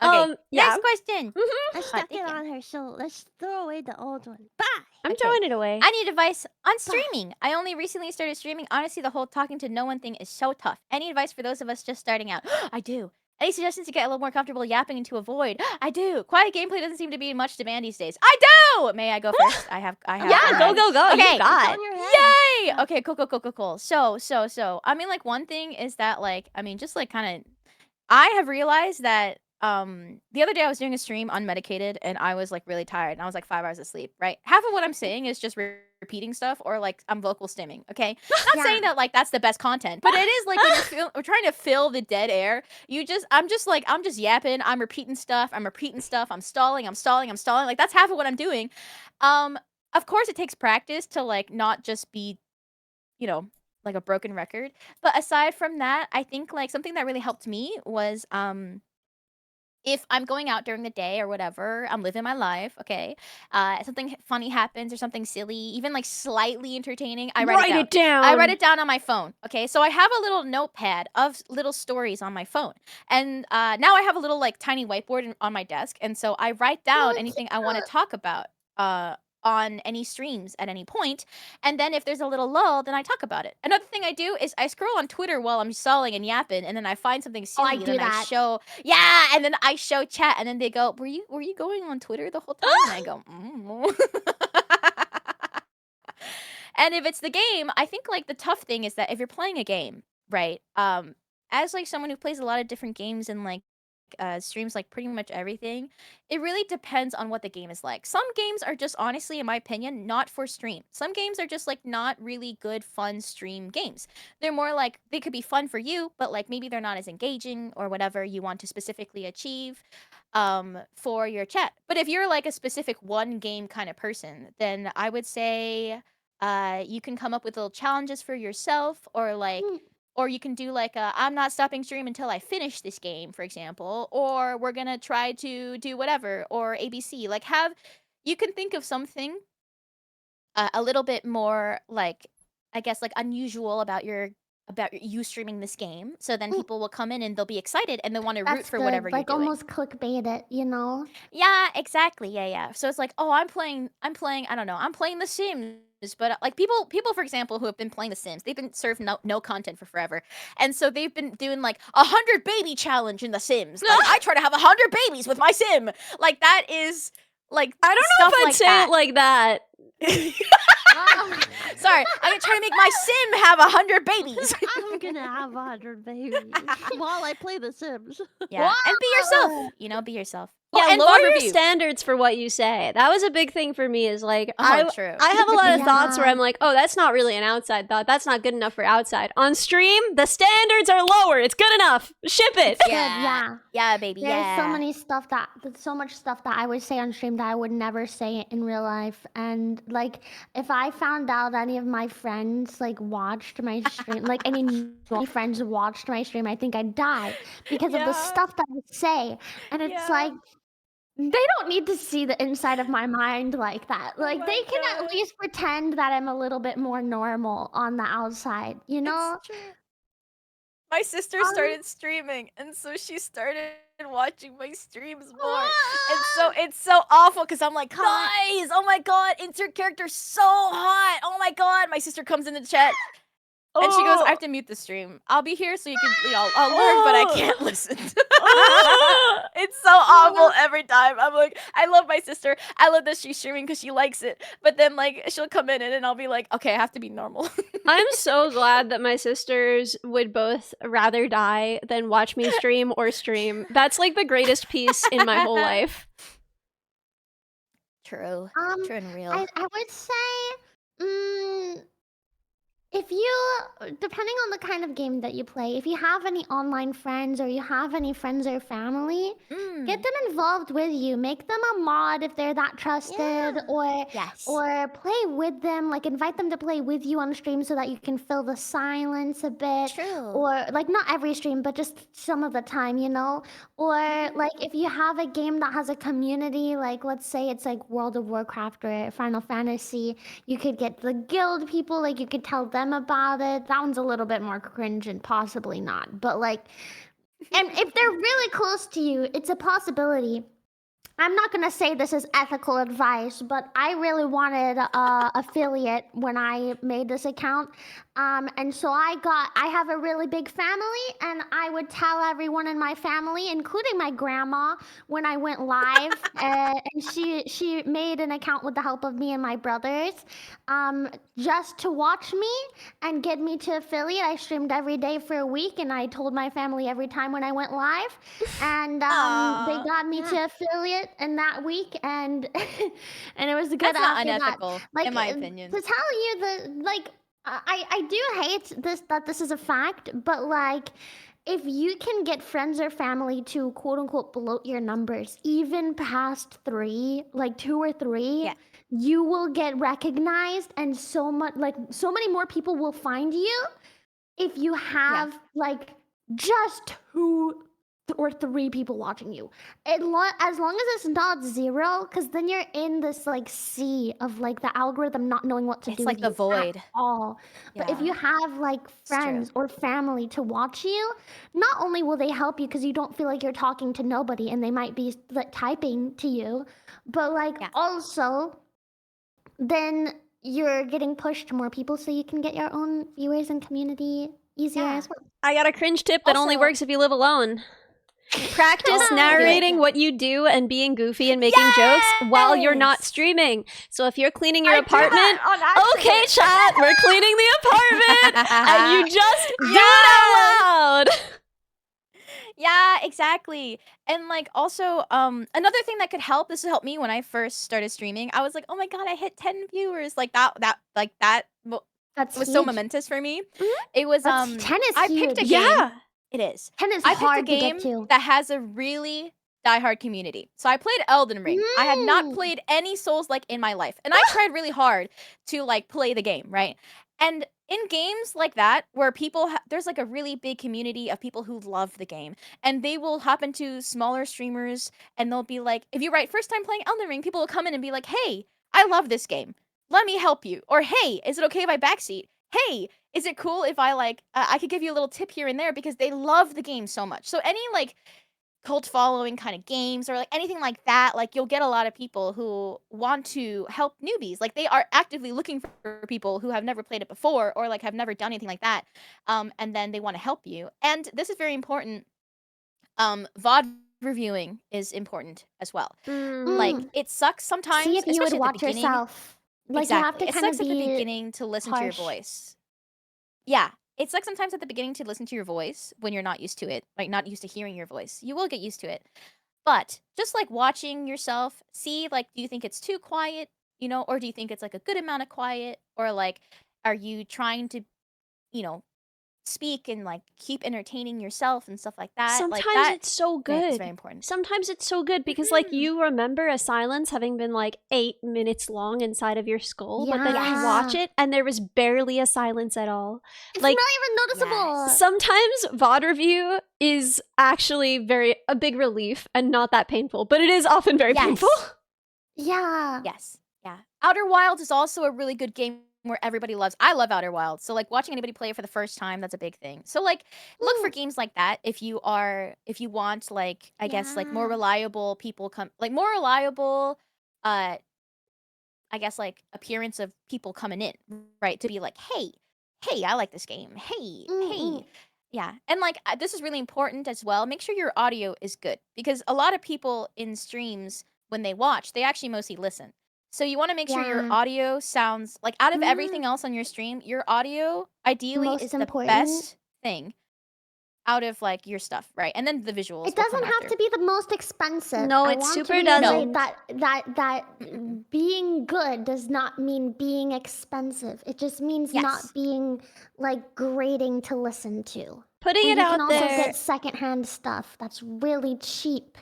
Okay. Yeah. Next question. I stuck it thank you. on her, so let's throw away the old one. Bye. I'm Okay. throwing it away. I need advice on streaming. I only recently started streaming. Honestly, the whole talking to no one thing is so tough. Any advice for those of us just starting out? I do. Any suggestions to get a little more comfortable yapping and to avoid? I do. Quiet gameplay doesn't seem to be in much demand these days. I do. May I go first? I have. Yeah, go, go, go. Okay. You got. On your head. Yay! Okay, cool. So, I mean, like, one thing is that, like, I mean, just, like, kind of, I have realized that the other day I was doing a stream unmedicated and I was like really tired and I was like 5 hours of sleep, right? Half of what I'm saying is just repeating stuff or like I'm vocal stimming, okay? Not Yeah. saying that like that's the best content, but it is like when we're trying to fill the dead air, I'm just yapping, I'm repeating stuff, I'm stalling. Like that's half of what I'm doing. Of course it takes practice to like not just be, you know, like a broken record. But aside from that, I think like something that really helped me was if I'm going out during the day or whatever, I'm living my life, okay? Something funny happens or something silly, even like slightly entertaining, I write it Write down. it down. I write it down on my phone, okay? So I have a little notepad of little stories on my phone. And now I have a little like tiny whiteboard on my desk. And so I write down anything I want to talk about on any streams at any point. And then if there's a little lull, then I talk about it. Another thing I do is I scroll on Twitter while I'm stalling and yapping, and then I find something Oh, I silly, do and then I that. show and then I show chat, and then they go, "Were you going on Twitter the whole time?" And I go, And if it's the game, I think like the tough thing is that if you're playing a game, right? As like someone who plays a lot of different games and like streams like pretty much everything, it really depends on what the game is like. Some games are just honestly, in my opinion, not for stream. Some games are just like not really good, fun stream games. They're more like they could be fun for you, but like maybe they're not as engaging or whatever you want to specifically achieve for your chat. But if you're like a specific one game kind of person, then I would say you can come up with little challenges for yourself or like Mm, or you can do like a I'm not stopping stream until I finish this game, for example, or we're gonna try to do whatever, or ABC. Like have you can think of something a little bit more like I guess like unusual about you streaming this game. So then mm, people will come in and they'll be excited and they want to root that's for good. whatever you're Like doing. almost clickbait it, you know? Yeah, exactly. Yeah. So it's like, oh, I'm playing, I don't know, I'm playing The Sims. But like people, for example, who have been playing The Sims, they've been served no content for forever, and so they've been doing like 100 baby challenge in The Sims. Like I try to have 100 babies with my sim. Like that is like I don't know stuff if I'd like say that. it like that. Oh. Sorry, I'm gonna try to make my sim have 100 babies. I'm gonna have 100 babies while I play The Sims. Yeah, and be yourself. Wow. You know, be yourself. Yeah, Oh, and lower VOD your review. standards for what you say. That was a big thing for me is like Oh, true. I have a lot of thoughts where Yeah. I'm like, oh, that's not really an outside thought. That's not good enough for outside. On stream, the standards are lower. It's good enough. Ship it. Good, yeah. Yeah, baby. There's Yeah. there's so much stuff that I would say on stream that I would never say in real life. And like, if I found out any of my friends like watched my stream, like any friends watched my stream, I think I'd die because of the Yeah. stuff that I say. And it's Yeah. like, they don't need to see the inside of my mind like that. Oh Like, my they can God. at least pretend that I'm a little bit more normal on the outside, you know? It's true. My sister started streaming, and so she started watching my streams more. And so it's so awful because I'm like, guys, oh my god, insert character so hot. Oh my god. My sister comes in the chat and she goes, I have to mute the stream. I'll be here so you can, I'll learn, but I can't listen. It's so awful every time. I'm like, I love my sister. I love that she's streaming because she likes it. But then, like, she'll come in and then I'll be like, okay, I have to be normal. I'm so glad that my sisters would both rather die than watch me stream or stream. That's like the greatest piece in my whole life. True. True and real. I would say, if you, depending on the kind of game that you play, if you have any online friends or you have any friends or family, get them involved with you. Make them a mod if they're that trusted, or Yes. or play with them. Like invite them to play with you on stream so that you can fill the silence a bit. True. Or like not every stream, but just some of the time, you know. Or like if you have a game that has a community, like let's say it's like World of Warcraft or Final Fantasy, you could get the guild people, like you could tell them about it. That one's a little bit more cringe and possibly not. But like, and if they're really close to you, it's a possibility. I'm not gonna say this is ethical advice, but I really wanted affiliate when I made this account, and so I have a really big family, and I would tell everyone in my family, including my grandma, when I went live, and she made an account with the help of me and my brothers, just to watch me and get me to affiliate. I streamed every day for a week, and I told my family every time when I went live, and they Aw. got me to affiliate in that week, and and it was good That's not after that. unethical, Like in my opinion. to tell you the like, I do hate this that this is a fact, but like. If you can get friends or family to quote unquote bloat your numbers, even past 3, like 2 or 3, Yeah. you will get recognized, and so many more people will find you if you have like just 2 or 3 people watching you. As long as it's not 0, because then you're in this like sea of like the algorithm not knowing what to It's do like with the you void. at all. But if you Yeah. have like It's true. friends or family to watch you, not only will they help you because you don't feel like you're talking to nobody and they might be like typing to you, but like Yeah. also then you're getting pushed to more people so you can get your own viewers and community easier Yeah. as well. I got a cringe tip that only Also- works if you live alone. Practice Oh, narrating do it. what you do and being goofy and making jokes while you're not Yes! streaming. So if you're cleaning your I do that apartment, on accident. okay, chat, we're cleaning the apartment, and you just do it out loud. Yeah, exactly. And like also, another thing that could help, this helped me when I first started streaming. I was like, oh my god, I hit 10 viewers. Like that That's was so huge. momentous for me. Mhm. It was 10 is I picked a huge. game. Yeah. It is. 10 is I picked a hard to game get to. that has a really diehard community. So I played Elden Ring. I had not Mm. played any Souls like in my life. And I tried really hard to like play the game, right? And in games like that where people there's like a really big community of people who love the game, and they will hop into smaller streamers and they'll be like, if you write first time playing Elden Ring, people will come in and be like, "Hey, I love this game. Let me help you." Or, "Hey, is it okay if I backseat? Hey, is it cool if I like I could give you a little tip here and there," because they love the game so much. So any like cult following kind of games or like anything like that, like you'll get a lot of people who want to help newbies. Like they are actively looking for people who have never played it before or like have never done anything like that. And then they want to help you. And this is very important. VOD reviewing is important as well. Like it sucks sometimes, See if you would especially at the watch beginning. yourself. Like Exactly. you have to It kind of sucks at the be beginning to listen to your harsh. voice. Yeah. It sucks sometimes at the beginning to listen to your voice when you're not used to it, like not used to hearing your voice. You will get used to it. But just like watching yourself, see like, do you think it's too quiet, you know, or do you think it's like a good amount of quiet, or like are you trying to, you know, speak and like keep entertaining yourself and stuff like that? Sometimes Like that it's so it's good. very important. Sometimes it's so good because like you remember a silence having been like 8 minutes long inside of your skull, but then you watch Yeah. it and there was barely a silence at all. It's Like not even noticeable. sometimes VOD review is actually a big relief and not that painful, but it is often very painful. Yeah. Yes. Yeah. Outer Wilds is also a really good game where everybody loves. I love Outer Wilds. So like watching anybody play it for the first time, that's a big thing. So like look for games like that if you want like I guess like more Yeah. reliable people more reliable I guess like appearance of people coming in, right? To be like, "Hey, I like this game. Hey, hey." Yeah. And like this is really important as well. Make sure your audio is good because a lot of people in streams when they watch, they actually mostly listen. So you want to make sure your Yeah. audio sounds like out of everything else on your stream, your audio ideally Most is the important. best thing out of like your stuff, right? And then the visuals. It will come doesn't have after. to be the most expensive. No, I it want super to reiterate doesn't. that being good does not mean being expensive. It just means Yes. not being like grating to listen to. Putting And it you can out also there, get secondhand stuff that's really cheap.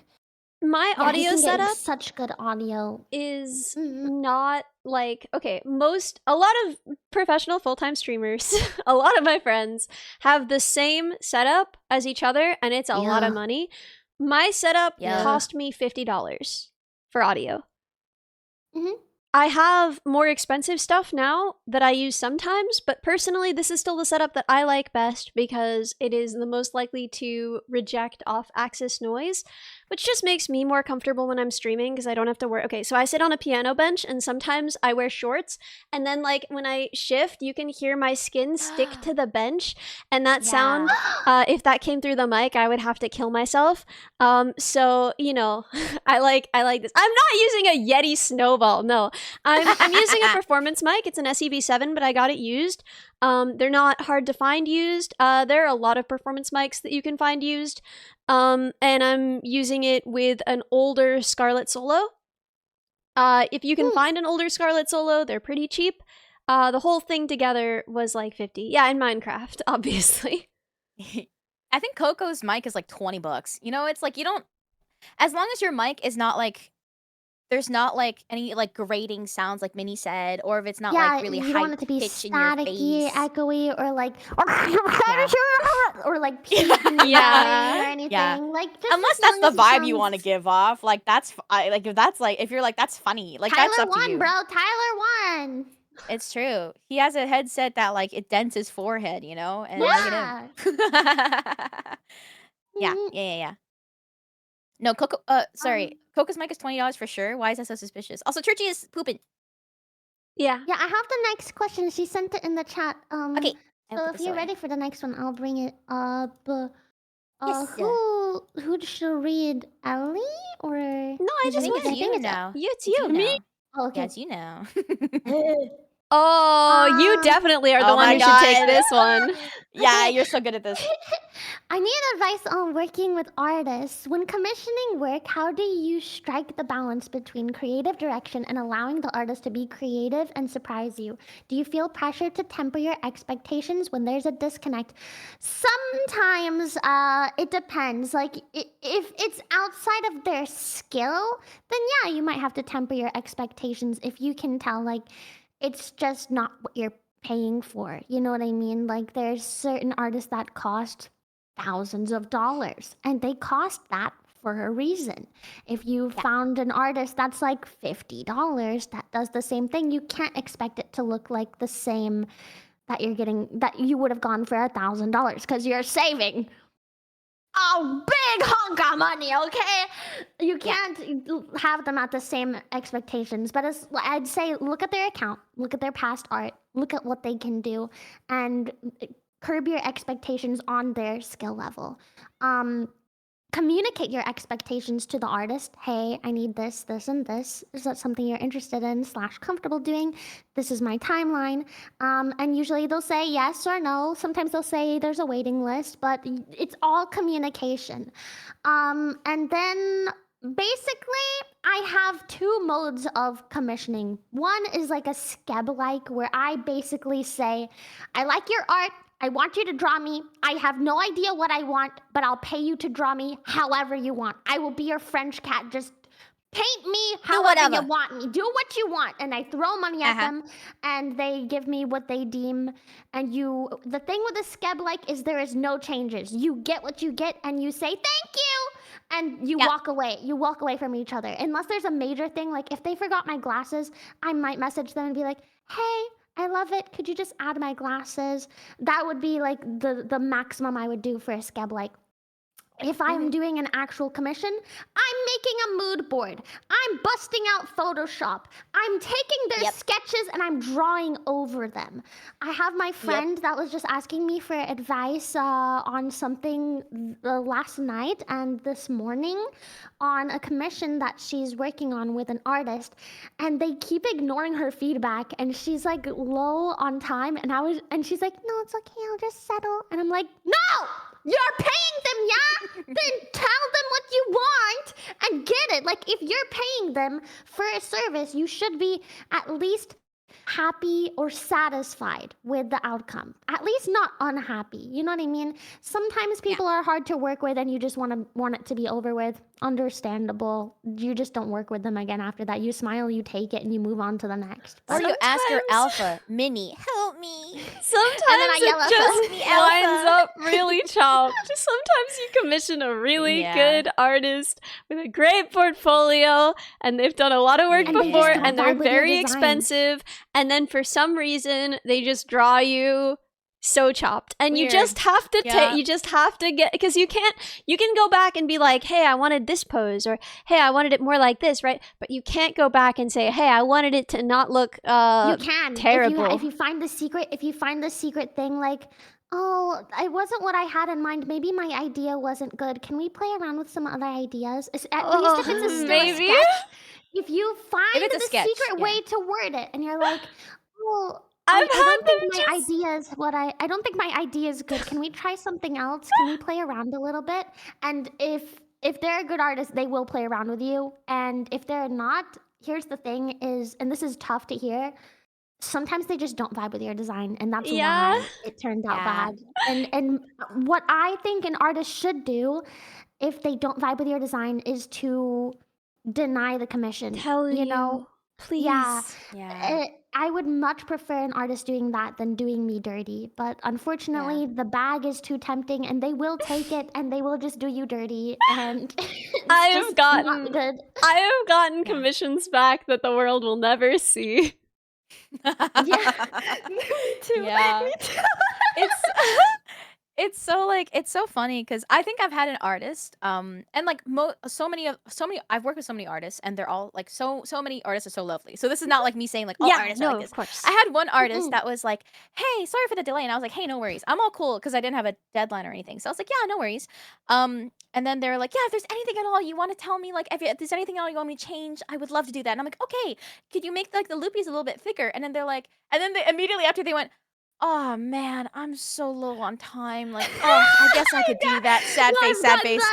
my Yeah, you audio can get setup such good audio. is Mhm. not like okay, a lot of professional full-time streamers, a lot of my friends have the same setup as each other and it's a lot of Yeah. money. My setup Yeah. cost me $50 for audio. Mhm. I have more expensive stuff now that I use sometimes, but personally, this is still the setup that I like best because it is the most likely to reject off-axis noise, which just makes me more comfortable when I'm streaming because I don't have to worry. Okay, so I sit on a piano bench and sometimes I wear shorts, and then like when I shift, you can hear my skin stick to the bench, and that sound, if that came through the mic, I would have to kill myself. So you know, I like this. I'm not using a Yeti Snowball. No, I'm using a performance mic. It's an SEB7, but I got it used. They're not hard to find used. There are a lot of performance mics that you can find used. And I'm using it with an older Scarlett Solo. If you can find an older Scarlett Solo, they're pretty cheap. The whole thing together was like 50. Yeah, in Minecraft, obviously. I think Coco's mic is like $20. You know, it's like you don't, as long as your mic is not like, there's not like any like grating sounds like Minnie said, or if it's not like really you high don't want it to be pitch in your staticky, face. echoey, or like or like Yeah. or anything. Yeah. Like just Unless as that's long the as it vibe you want to sounds- give off, like that's like if that's like if you're like that's funny, like that's Tyler up to won, you. bro. Tyler won. It's true. He has a headset that like it dents his forehead, you know, and look Yeah. at him. Yeah. No, Coco. Sorry, Coco's mic is $20 for sure. Why is that so suspicious? Also, Churchy is pooping. Yeah. Yeah, I have the next question. She sent it in the chat. Okay. I'll So put if this you're away. ready for the next one, I'll bring it up. Yes. Who should read, Ellie or? No, I just think went. it's I you think it's now. It's It's you. now. Oh, okay. Yeah, it's you now. Oh, you definitely are the Oh one my who should take God. this one. Yeah, Okay. you're so good at this. I need advice on working with artists. When commissioning work, how do you strike the balance between creative direction and allowing the artist to be creative and surprise you? Do you feel pressure to temper your expectations when there's a disconnect? Sometimes it depends. Like if it's outside of their skill, then yeah, you might have to temper your expectations if you can tell like it's just not what you're paying for. You know what I mean? Like there's certain artists that cost thousands of dollars and they cost that for a reason. If you found an artist that's like $50 that does the same thing, you can't expect it to look like the same that you're getting that you would have gone for $1,000 because you're saving a big hunk of money, okay? You can't have them at the same expectations, but I'd say look at their account, look at their past art, look at what they can do, and curb your expectations on their skill level. Communicate your expectations to the artist. Hey, I need this, this, and this. Is that something you're interested in / comfortable doing? This is my timeline. And usually they'll say yes or no. Sometimes they'll say there's a waiting list, but it's all communication. And then basically, I have 2 modes of commissioning. One is like a skeb-like, where I basically say, I like your art. I want you to draw me. I have no idea what I want, but I'll pay you to draw me however you want. I will be your French cat. Just paint me however you want me. Do what you want. And I throw money at them, and they give me what they deem. And the thing with a skeb-like is there is no changes. You get what you get, and you say, thank you. And you walk away. You walk away from each other. Unless there's a major thing, like if they forgot my glasses, I might message them and be like, hey, I love it. Could you just add my glasses? That would be like the maximum I would do for a skeb-like. If I'm doing an actual commission, I'm making a mood board. I'm busting out Photoshop. I'm taking their sketches and I'm drawing over them. I have my friend that was just asking me for advice on something last night and this morning on a commission that she's working on with an artist, and they keep ignoring her feedback, and she's like low on time, and she's like, no, it's okay, I'll just settle. And I'm like, no! You're paying them, yeah? Then tell them what you want and get it. Like, if you're paying them for a service, you should be at least happy or satisfied with the outcome. At least not unhappy. You know what I mean? Sometimes people are hard to work with and you just want it to be over with. Understandable. You just don't work with them again after that. You smile, you take it, and you move on to the next. Or But you ask your Sometimes- alpha, Mini, help me. Sometimes I yell it at just them. winds Alpha. up really chopped. Sometimes you commission a really Yeah. good artist with a great portfolio, and they've done a lot of work And they just before, don't and they're vibe with your very design. expensive, and then for some reason they just draw you so chopped, and you Weird. just have to Yeah. you just have to get, because you can go back and be like, hey, I wanted this pose, or hey, I wanted it more like this, right? But you can't go back and say, hey, I wanted it to not look you can. terrible. If you find the secret thing, like, oh, it wasn't what I had in mind. Maybe my idea wasn't good. Can we play around with some other ideas? At least if it's a still maybe. a sketch. If you find it's a the sketch, secret yeah. way to word it, and you're like, oh, I've I had don't think them my just- idea is what I don't think my idea is good. Can we try something else? Can we play around a little bit? And if they're a good artist, they will play around with you. And if they're not, here's the thing is, and this is tough to hear, sometimes they just don't vibe with your design, and that's Yeah. why it turned out Yeah. bad. And what I think an artist should do if they don't vibe with your design is to deny the commission. Tell you know, please. Yeah. Yeah. I would much prefer an artist doing that than doing me dirty. But unfortunately, the bag is too tempting, and they will take it, and they will just do you dirty. And it's I have just gotten- not good. I have gotten Yeah. commissions back that the world will never see. Yeah, me too. Yeah. Me too. It's so funny because I think I've had an artist and like so many I've worked with so many artists, and they're all like so many artists are so lovely. So this is not like me saying like all artists are like this. of course. I had one artist that was like, "Hey, sorry for the delay," and I was like, "Hey, no worries. I'm all cool," because I didn't have a deadline or anything. So I was like, "Yeah, no worries." And then they were like, "Yeah, if there's anything at all you want to tell me, like if there's anything at all you want me to change, I would love to do that." And I'm like, "Okay, could you make like the loopies a little bit thicker?" And then they're like, and then they immediately after they went, "Oh man, I'm so low on time. Like, oh, I guess I could do that." Sad face, sad face.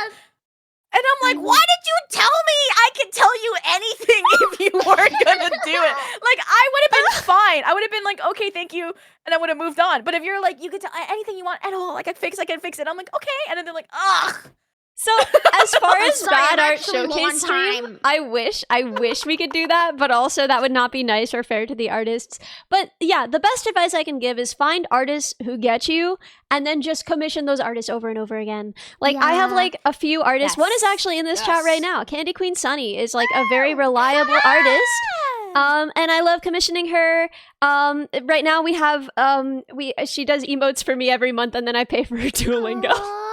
And I'm like, "Why did you tell me I could tell you anything if you weren't gonna do it?" Like, I would have been fine. I would have been like, "Okay, thank you," and I would have moved on. But if you're like, "You could tell anything you want at all, I can fix it," I'm like, "Okay," and then they're like, "Ugh." So as far as Sorry, bad I'm art actually low showcase on stream, time. I wish we could do that, but also that would not be nice or fair to the artists. But yeah, the best advice I can give is find artists who get you, and then just commission those artists over and over again. Like I have Yeah. like a few artists. One is Yes. actually in this chat right Yes. now. Candy Queen Sunny is like a very reliable artist. And I love commissioning her. Right now we have she does emotes for me every month, and then I pay for her Duolingo. Aw.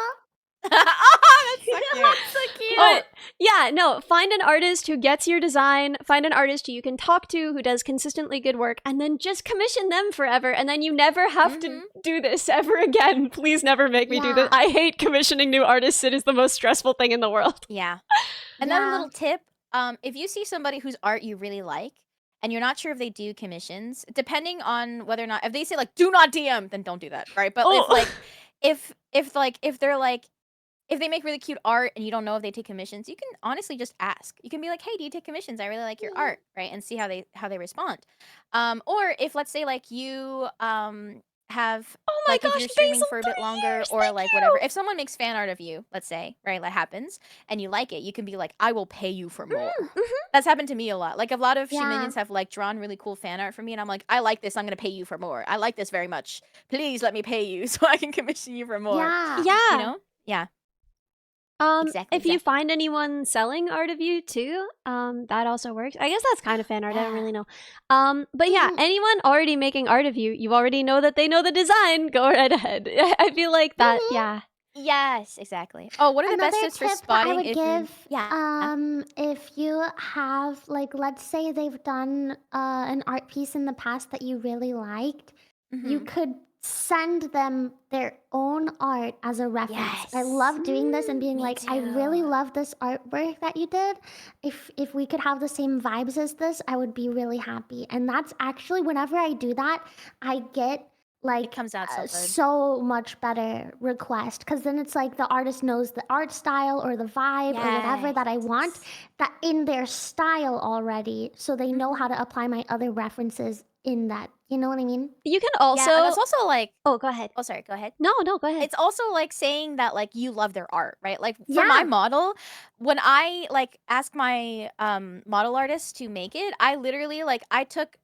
Oh, that's so cute. That's so cute. But yeah, no, find an artist who gets your design, find an artist who you can talk to, who does consistently good work, and then just commission them forever. And then you never have to do this ever again. Please never make me do this. Yeah. I hate commissioning new artists. It is the most stressful thing in the world. Yeah. Another Yeah. little tip, if you see somebody whose art you really like and you're not sure if they do commissions, depending on whether or not if they say like do not DM, then don't do that, right? But Oh. if like if they're like if they make really cute art and you don't know if they take commissions, you can honestly just ask. You can be like, "Hey, do you take commissions? I really like your art," right? And see how they respond. Or if let's say like you have Oh my like if gosh, you're streaming Basil, for a bit 3 longer years, or thank like you. whatever, if someone makes fan art of you, let's say, right, that happens, and you like it, you can be like, "I will pay you for more." That's happened to me a lot. Like a lot of Yeah. minions have like drawn really cool fan art for me, and I'm like, "I like this. I'm gonna pay you for more. I like this very much. Please let me pay you so I can commission you for more." Yeah. Yeah. You know? Yeah. Exactly, If you exactly. find anyone selling art of you too, that also works. I guess that's kind of fan art. I don't Yeah. really know. But yeah, Mhm. anyone already making art of you, you already know that they know the design. Go right ahead. I feel like that. Mhm. Yeah. Yes, exactly. Oh, what are the best Another tips for tip that spotting I would if give, yeah. if you have, like, let's say they've done an art piece in the past that you really liked, you Mhm. could send them their own art as a reference. I love doing this and being me like, I really too. love this artwork that you did. If we could have the same vibes as this, I would be really happy. And that's actually whenever I do that, I get like comes out so good. so much better request, because then it's like the artist knows the art style or the vibe or whatever that I want, that in their style already, so they know how to apply my other references in that. You know what I mean? You can Yeah, and it's also. also like, Oh, go ahead. oh, sorry, go ahead. No, go ahead. It's also like saying that like you love their art, right? Like for Yeah. my model, when I like ask my model artist to make it, I literally like I took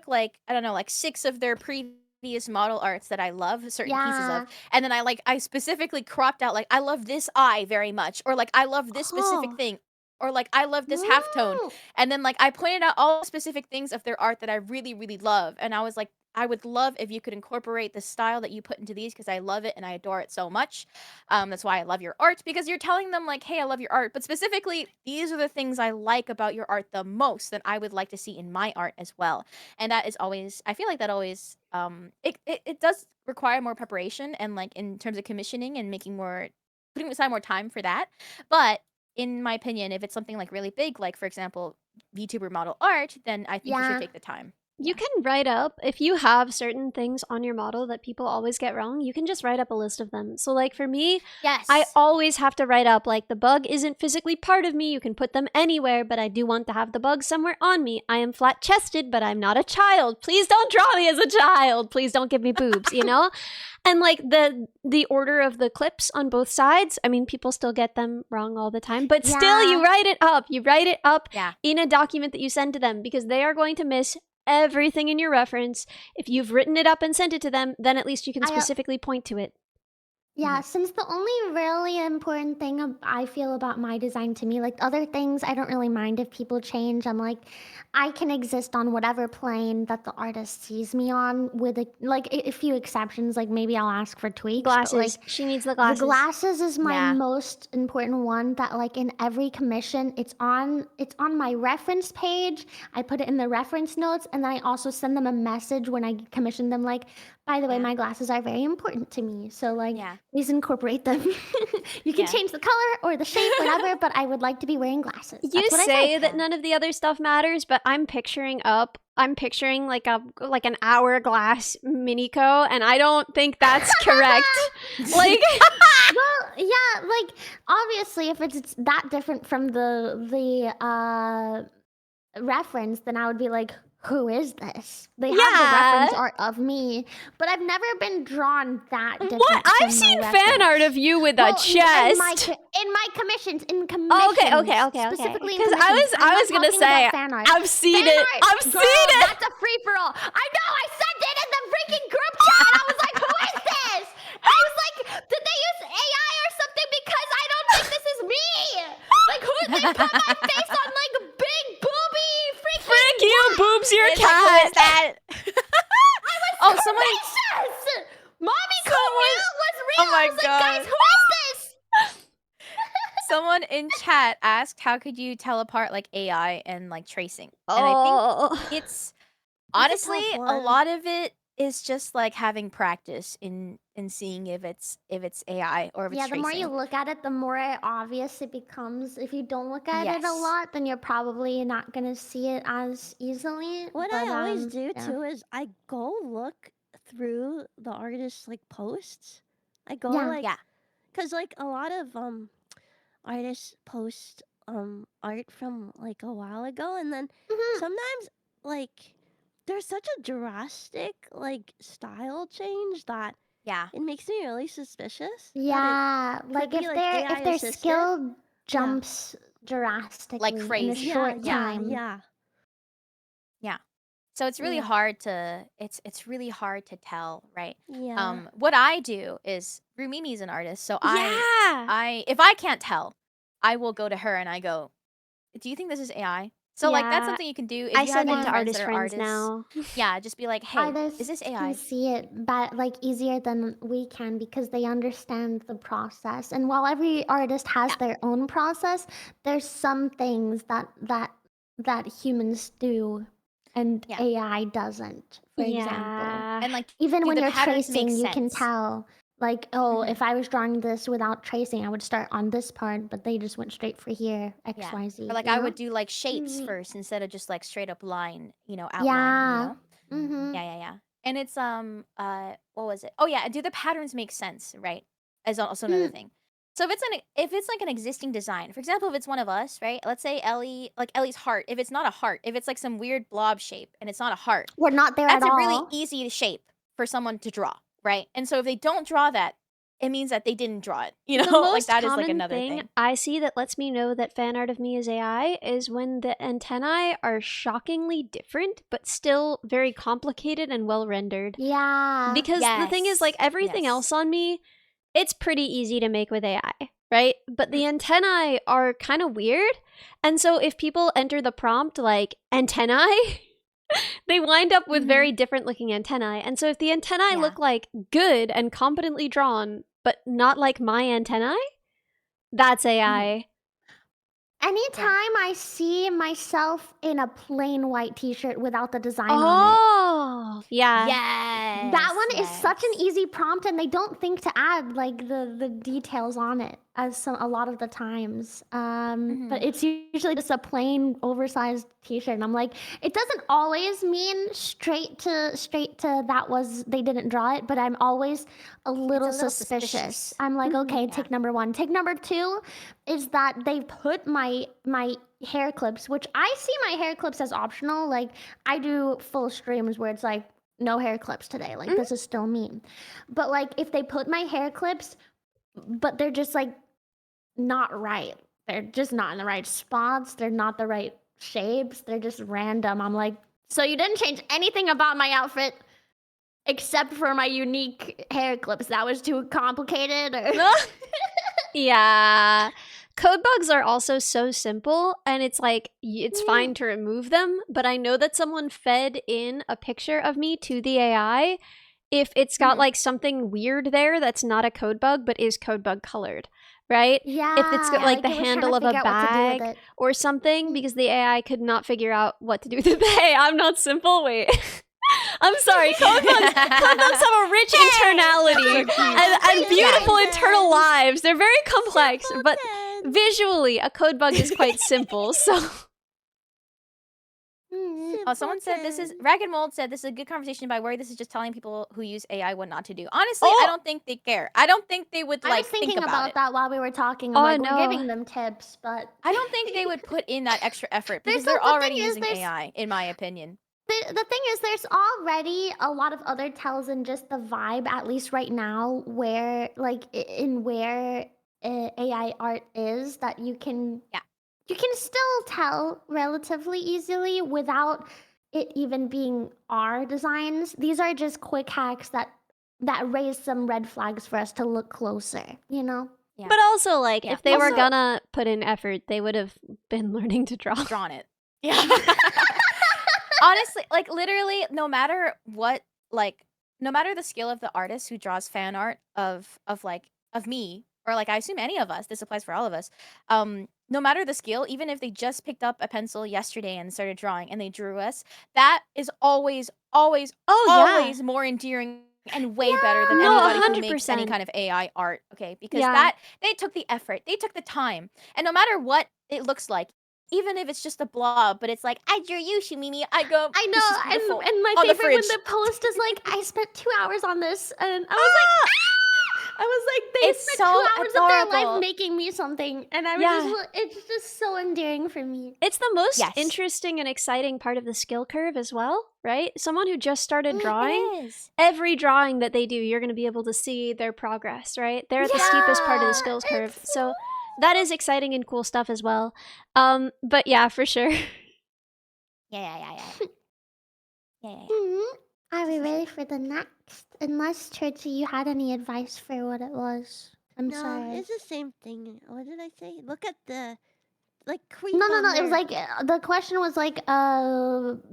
like I don't know like 6 of their previous model arts that I love certain pieces of, Yeah. and then I specifically cropped out like I love this eye very much, or like I love this specific Oh. thing, or like I love this halftone, Mm. and then like I pointed out all the specific things of their art that I really really love, and I was like, I would love if you could incorporate the style that you put into these because I love it and I adore it so much. That's why I love your art, because you're telling them like, hey, I love your art, but specifically, these are the things I like about your art the most that I would like to see in my art as well. And that is always, I feel like that always, it does require more preparation and like in terms of commissioning and putting aside more time for that. But in my opinion, if it's something like really big, like for example, VTuber model art, then I think you should Yeah. take the time. You can write up, if you have certain things on your model that people always get wrong, you can just write up a list of them. So, like for me, Yes. I always have to write up, like, the bug isn't physically part of me. You can put them anywhere, but I do want to have the bug somewhere on me. I am flat chested, but I'm not a child. Please don't draw me as a child. Please don't give me boobs, you know? And like the order of the clips on both sides, I mean, people still get them wrong all the time, but still you Yeah. write it up. You write it up Yeah. in a document that you send to them because they are going to miss everything in your reference. If you've written it up and sent it to them, then at least you can I, specifically point to it. Yeah, since the only really important thing I feel about my design to me, like other things, I don't really mind if people change. I'm like, I can exist on whatever plane that the artist sees me on, with a few exceptions. Like maybe I'll ask for tweaks, Glasses. but like She needs the the glasses. glasses is my Yeah. most important one. That like in every commission, it's on my reference page. I put it in the reference notes, and then I also send them a message when I commission them. Like, by the way, Yeah. my glasses are very important to me. So like, Yeah. please incorporate them. You can Yeah. change the color or the shape, whatever, but I would like to be wearing glasses. You That's what I say that Yeah. none of the other stuff matters, but I'm picturing like an hourglass Minico, and I don't think that's correct. Like, Well, yeah, like obviously, if it's that different from the reference, then I would be like, who is this? They have the reference yeah. art of me, but I've never been drawn that different. What? from I've my seen fan reference. art of you with a Well, chest. in my commissions, Okay. specifically in Because commissions. I was gonna say fan art. I've seen Fan it. art, I've girl, seen it. That's a free for all. I know. I sent it in the freaking group chat. I was like, who is this? I was like, did they use AI or something? Because I don't think this is me. Like, who they put my face on like big booby freaking. Frick you, boobs your It's like, who cat. is that? I was Oh, someone- gracious. Mommy called me out was real. Oh my I was like, guys, God. who is this? Someone in chat asked, how could you tell apart like AI and like tracing? And I Oh. think it's a honestly tough a one. lot of it is just like having practice in seeing if it's AI or if Yeah, it's the more you tracing. look at it, the more obvious it becomes. If you don't look at it a Yes. lot, then you're probably not gonna see it as easily. What but, I always do yeah. too is I go look through the artist's like posts. I go Yeah. like, Yeah. cause like a lot of artists post art from like a while ago, and then Mhm. sometimes like there's such a drastic like style change that Yeah. it makes me really suspicious. that Yeah, like be, if like, their AI their assisted. skill jumps drastically in a crazy. yeah, short yeah, time. yeah. So it's really Yeah. hard to it's really hard to tell, right? Yeah. What I do is Rumimi's an artist, so Yeah. if I can't tell, I will go to her and I go, "Do you think this is AI?" So like that's Yeah. something you can do if I you have send it any to friends artist that are friends artists. now. Yeah, just be like, "Hey, Artists is this can AI?" see it but like easier than we can because they understand the process. And while every artist has their own process, there's some things that humans do and Yeah. AI doesn't. For example, Yeah. And like even do when the you're patterns make tracing, you can sense? tell. Like, oh, Mhm. if I was drawing this without tracing, I would start on this part, but they just went straight for here, X, Yeah. Y, Z. Or like you I know? would do like shapes Mhm. first instead of just like straight up line, outlining, Yeah. Mm-hmm. Yeah. And it's what was it? Oh yeah, do the patterns make sense, right? As also another thing. So if it's like an existing design, for example, if it's one of us, right? Let's say Ellie's heart. If it's not a heart, if it's like some weird blob shape and it's not a heart, We're not there that's at a really all. easy shape for someone to draw, right? And so if they don't draw that, it means that they didn't draw it. You The know, like most that is like common another thing thing. I see that lets me know that fan art of me is AI is when the antennae are shockingly different, but still very complicated and well rendered. Yeah. Because the thing is, like, Yes. everything Yes. else on me, it's pretty easy to make with AI, right? But the antennae are kind of weird. And so if people enter the prompt like antennae, they wind up with very different looking antennae. And so if the antennae Yeah. look like good and competently drawn, but not like my antennae, that's AI. Anytime I see myself in a plain white t-shirt without the design on Oh, yeah. Yes. that one is such an yes. easy prompt, and they don't think to add like the details on it as a lot of the times. But it's usually just a plain oversized t-shirt, and I'm like, it doesn't always mean straight to that was they didn't draw it, but I'm always a little suspicious. I'm like, okay, Yeah. take number one. Take number two is that they put my hair clips, which I see my hair clips as optional. Like I do full streams where it's like no hair clips today. Like this is still me. But like if they put my hair clips, but they're just like not right. They're just not in the right spots. They're not the right shapes. They're just random. I'm like, so you didn't change anything about my outfit except for my unique hair clips. That was too complicated. Or... Yeah. Code bugs are also so simple, and it's like, it's fine to remove them, but I know that someone fed in a picture of me to the AI if it's got like something weird there that's not a code bug, but is code bug colored, right? Yeah. If it's got like the it was trying handle to of a figure out what to do with bag it. or something, because the AI could not figure out what to do with it. Hey, I'm not simple. Wait. I'm sorry. Code bugs have a rich internality and beautiful internal lives. They're very complex, but visually, a code bug is quite simple. So, Oh, someone said this is Ragged Mold said this is a good conversation by worry this is just telling people who use AI what not to do. Honestly, I don't think they care. I don't think they would I like was thinking think about it. that while we were talking. Oh, I'm like, no. we're giving them tips, but I don't think they would put in that extra effort because There's they're the thing already is using there's- AI, in my opinion. the thing is, there's already a lot of other tells in just the vibe, at least right now, where like in where AI art is that you can still tell relatively easily without it even being our designs. These are just quick hacks that raise some red flags for us to look closer, you know? Yeah. but also, like, Yeah. if they were Also- gonna put in effort, they would have been learning to draw. Drawn it. Yeah. Honestly, like literally, no matter the skill of the artist who draws fan art of me, or like I assume any of us, this applies for all of us. No matter the skill, even if they just picked up a pencil yesterday and started drawing and they drew us, that is always always more endearing and way better than No, anybody who makes any 100%. kind of AI art. Okay, because Yeah. that they took the effort, they took the time, and no matter what it looks like, even if it's just a blob, but it's like I drew you, Shumimi. I go. I This is know, beautiful." and my On the favorite when fridge. the post is like, I spent 2 hours on this, and I was like, I was like, they It's spent so 2 hours of their adorable. life making me something, and I was Yeah. just, it's just so endearing for me. It's the most Yes. interesting and exciting part of the skill curve as well, right? Someone who just started drawing, It is. every drawing that they do, you're going to be able to see their progress, right? They're at the steepest part of the Yeah, skills it's curve. So that is exciting and cool stuff as well. But yeah, for sure. Yeah. Are we ready for the next? Unless, Churchy, you had any advice for what it was. I'm sorry. it's the same thing. What did I say? Look at the like creep. No. on It was their- like the question was like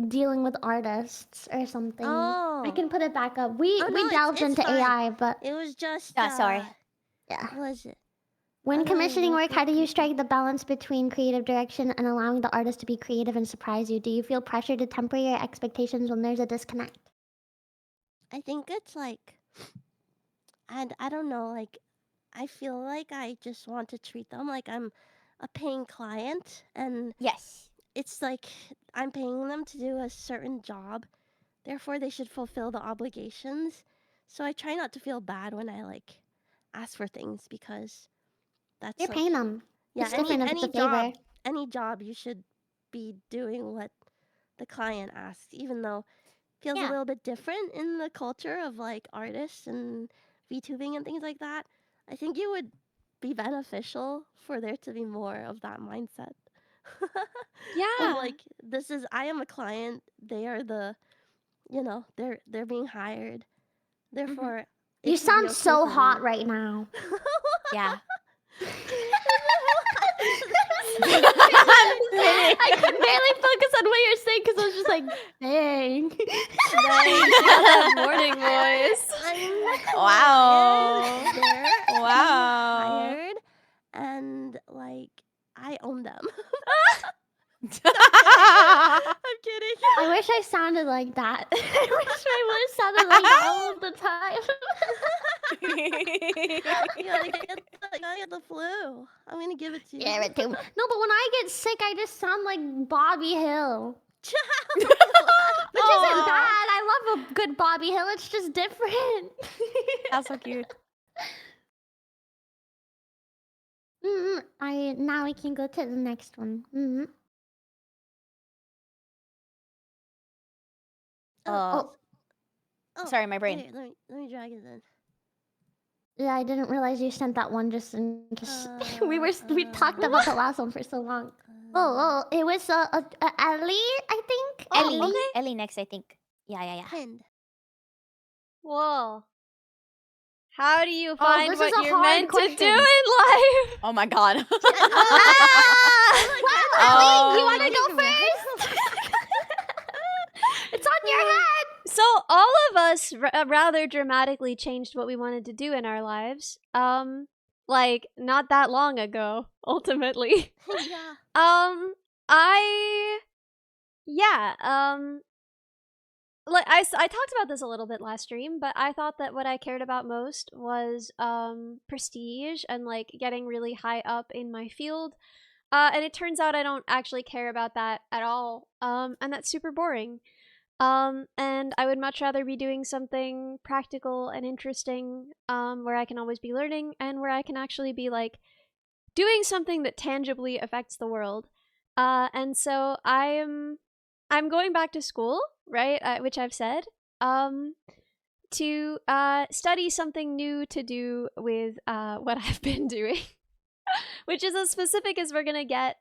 dealing with artists or something. I Oh. can put it back up. We Oh, no, it's- delved it's into fine. AI, but It was just. Sorry. yeah. What was it? When Oh, no, commissioning that's work, how do you okay. strike the balance between creative direction and allowing the artist to be creative and surprise you? Do you feel pressure to temper your expectations when there's a disconnect? I think it's like, and I don't know, like, I feel like I just want to treat them like I'm a paying client, and Yes. it's like I'm paying them to do a certain job, therefore they should fulfill the obligations. So I try not to feel bad when I like ask for things because That's You're like, paying them. yeah, It's different if it's a favor. any job you should be doing what the client asks, even though it feels a Yeah. little bit different in the culture of like artists and VTubing and things like that. I think it would be beneficial for there to be more of that mindset. Of Yeah. like, I am a client, they are they're being hired. Therefore, it You should be sound okay so for hot me. right now. Yeah. I could barely focus on what you're saying because I was just like, dang. Dang, she got that morning voice. I'm the Wow. client. They're Wow. being hired, and like I own them. I'm kidding. I wish I sounded like that. I wish my voice sounded like that all of the time. You gotta get the flu. I'm gonna give it to you. Yeah, it too. No, but when I get sick, I just sound like Bobby Hill. Which isn't bad. I love a good Bobby Hill. It's just different. That's so cute. Now we can go to the next one. Oh, sorry, my brain. Wait, let me drag it in. Yeah, I didn't realize you sent that one just in case. we talked about the last one for so long. It was Ellie, I think. Ellie. okay. Ellie next, I think. Yeah. Pinned. Whoa. How do you find this is what a you're hard meant to do question. in life? Oh my god. Ellie, you want to Oh. go first? It's on your head. So all of us rather dramatically changed what we wanted to do in our lives. Like not that long ago, ultimately. Yeah. Like I talked about this a little bit last stream, but I thought that what I cared about most was prestige and like getting really high up in my field. And it turns out I don't actually care about that at all. And that's super boring. And I would much rather be doing something practical and interesting, where I can always be learning and where I can actually be like doing something that tangibly affects the world. And so I'm going back to school, right? Which I've said, to study something new to do with what I've been doing, which is as specific as we're gonna get,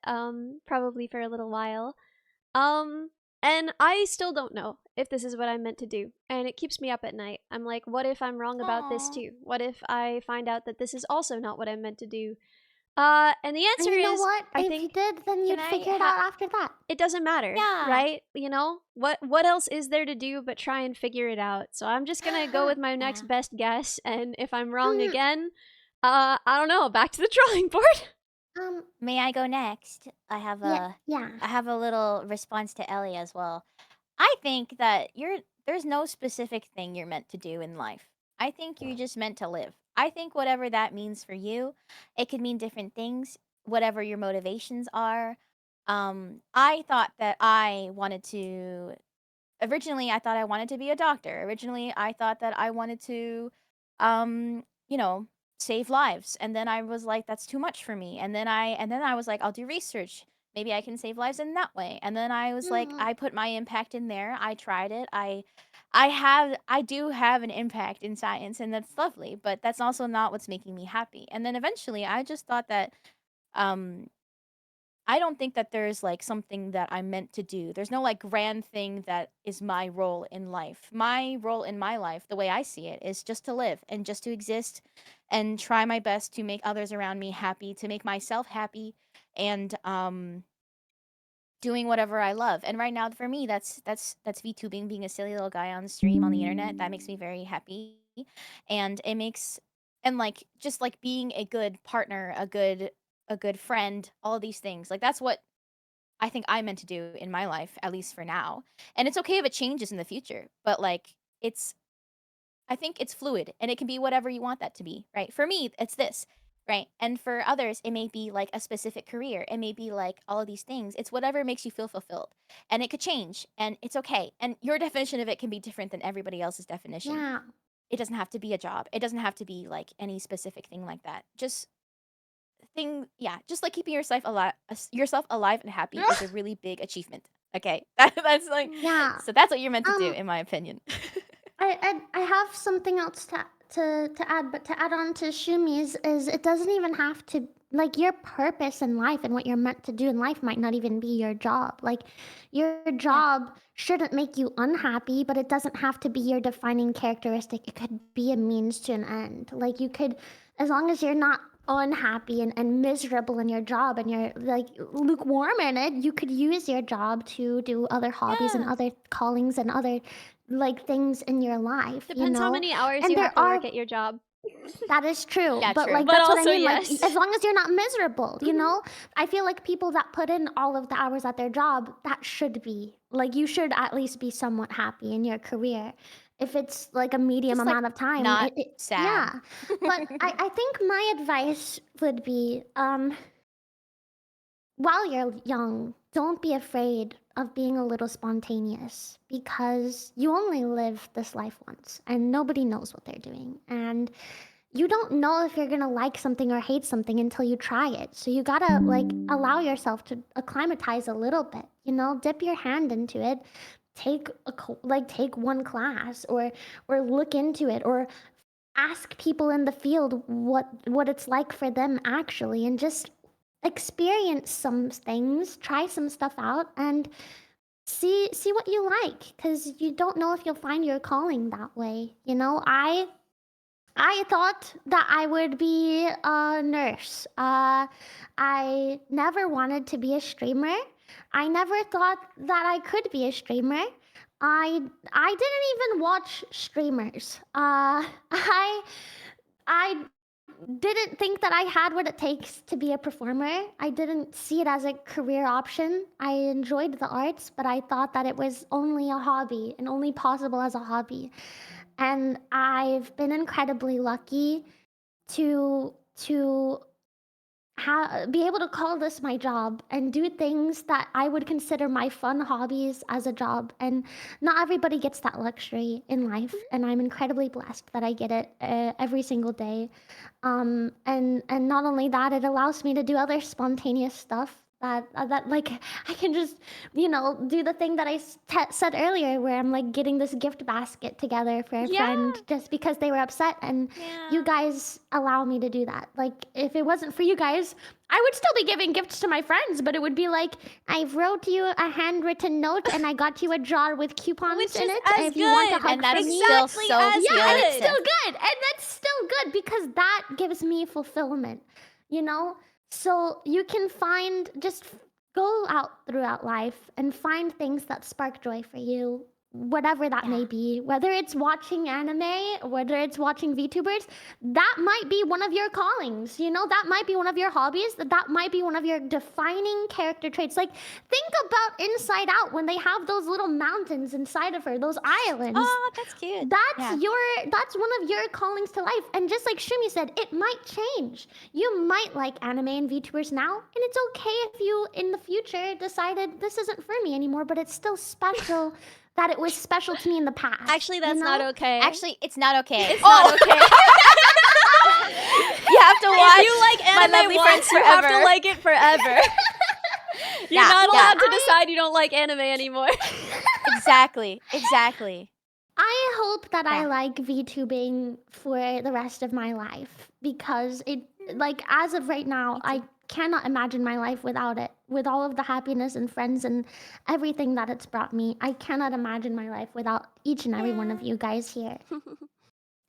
probably for a little while. And I still don't know if this is what I'm meant to do, and it keeps me up at night. I'm like, what if I'm wrong about this Aw. too? What if I find out that this is also not what I'm meant to do? And the answer And you know is, what? I If think you did, then you'd I figure it out after that. it doesn't matter, Yeah. right? You know, what else is there to do but try and figure it out? So I'm just gonna go with my next Yeah. best guess, and if I'm wrong Mhm. again, I don't know, back to the drawing board. May I go next? I have Yeah. a little response to Ellie as well. I think that there's no specific thing you're meant to do in life. I think you're just meant to live. I think whatever that means for you, it could mean different things, whatever your motivations are. I thought that originally I thought I wanted to be a doctor. Originally I thought that I wanted to you know, save lives. And then I was like that's too much for me. And then I was like I'll do research. Maybe I can save lives in that way. And then I was like I put my impact in there. I tried it. I do have an impact in science and that's lovely, but that's also not what's making me happy. And then eventually I just thought that um I don't think that there's like something that I'm meant to do. There's no like grand thing that is my role in life. My role in my life, the way I see it, is just to live and just to exist and try my best to make others around me happy, to make myself happy, and doing whatever I love. And right now for me that's VTubing, being a silly little guy on the stream on the internet. That makes me very happy. And it makes and like just like being a good partner, a good friend, all these things. Like that's what I think I'm meant to do in my life, at least for now. And it's okay if it changes in the future, but like I think it's fluid and it can be whatever you want that to be, right? For me, it's this, right? And for others, it may be like a specific career. It may be like all of these things. It's whatever makes you feel fulfilled. And it could change and it's okay. And your definition of it can be different than everybody else's definition. Yeah. It doesn't have to be a job. It doesn't have to be like any specific thing like that. Just just like keeping yourself alive and happy is a really big achievement. Okay, that's like, Yeah. so that's what you're meant to do, Um, in my opinion. I have something else to add, but to add on to Shumi's is it doesn't even have to, like, your purpose in life and what you're meant to do in life might not even be your job. Like, your job shouldn't make you unhappy, but it doesn't have to be your defining characteristic. It could be a means to an end. Like, you could, as long as you're not unhappy and miserable in your job and you're like lukewarm in it, you could use your job to do other hobbies and Yeah. other callings and other like things in your life. Depends how many hours And you there have to are work at your job. that is true. Yeah, but true. like But that's what I also, mean. yes. Like as long as you're not miserable, you know? I feel like people that put in all of the hours at their job, that should be like you should at least be somewhat happy in your career. If it's like a medium Just, like, amount of time, not sad. yeah. But I think my advice would be while you're young, don't be afraid of being a little spontaneous because you only live this life once and nobody knows what they're doing. And you don't know if you're gonna like something or hate something until you try it. So you gotta like allow yourself to acclimatize a little bit, you know, dip your hand into it, take take one class or look into it or ask people in the field what it's like for them actually and just experience some things, try some stuff out and see what you like cuz you don't know if you'll find your calling that way. You know, I thought that I would be a nurse. I never wanted to be a streamer. I never thought that I could be a streamer. I didn't even watch streamers. I didn't think that I had what it takes to be a performer. I didn't see it as a career option. I enjoyed the arts, but I thought that it was only a hobby and only possible as a hobby. And I've been incredibly lucky to be able to call this my job and do things that I would consider my fun hobbies as a job. And not everybody gets that luxury in life, and I'm incredibly blessed that I get it every single day. And not only that, it allows me to do other spontaneous stuff that like I can just do the thing that I said earlier, where I'm like getting this gift basket together for a friend just because they were upset, and you guys allow me to do that. Like if it wasn't for you guys, I would still be giving gifts to my friends, but it would be like I wrote you a handwritten note and I got you a jar with coupons Which in is it. as If you want a good. hug And that's from me, still Exactly so as good. yeah, and it's good. still good, and that's still good because that gives me fulfillment, you know. So you can just go out throughout life and find things that spark joy for you, whatever that may be, whether it's watching anime, whether it's watching VTubers. That might be one of your callings, you know, that might be one of your hobbies, that might be one of your defining character traits. Like think about Inside Out when they have those little mountains inside of her, those islands. Oh, that's cute. That's one of your callings to life. And just like Shumi said, it might change. You might like anime and VTubers now, and it's okay if you in the future decided this isn't for me anymore, but it's still special that it was special to me in the past. Actually, that's you not know? okay. Actually, it's not okay. It's not okay. You have to watch If you like My anime Lovely Friends once, you have to Forever. like it forever. You're Yeah, not yeah. allowed to decide you don't like anime anymore. Exactly. I hope that I Yeah. like VTubing for the rest of my life because it, like, as of right now, I cannot imagine my life without it. With all of the happiness and friends and everything that it's brought me, I cannot imagine my life without each and every one of you guys here.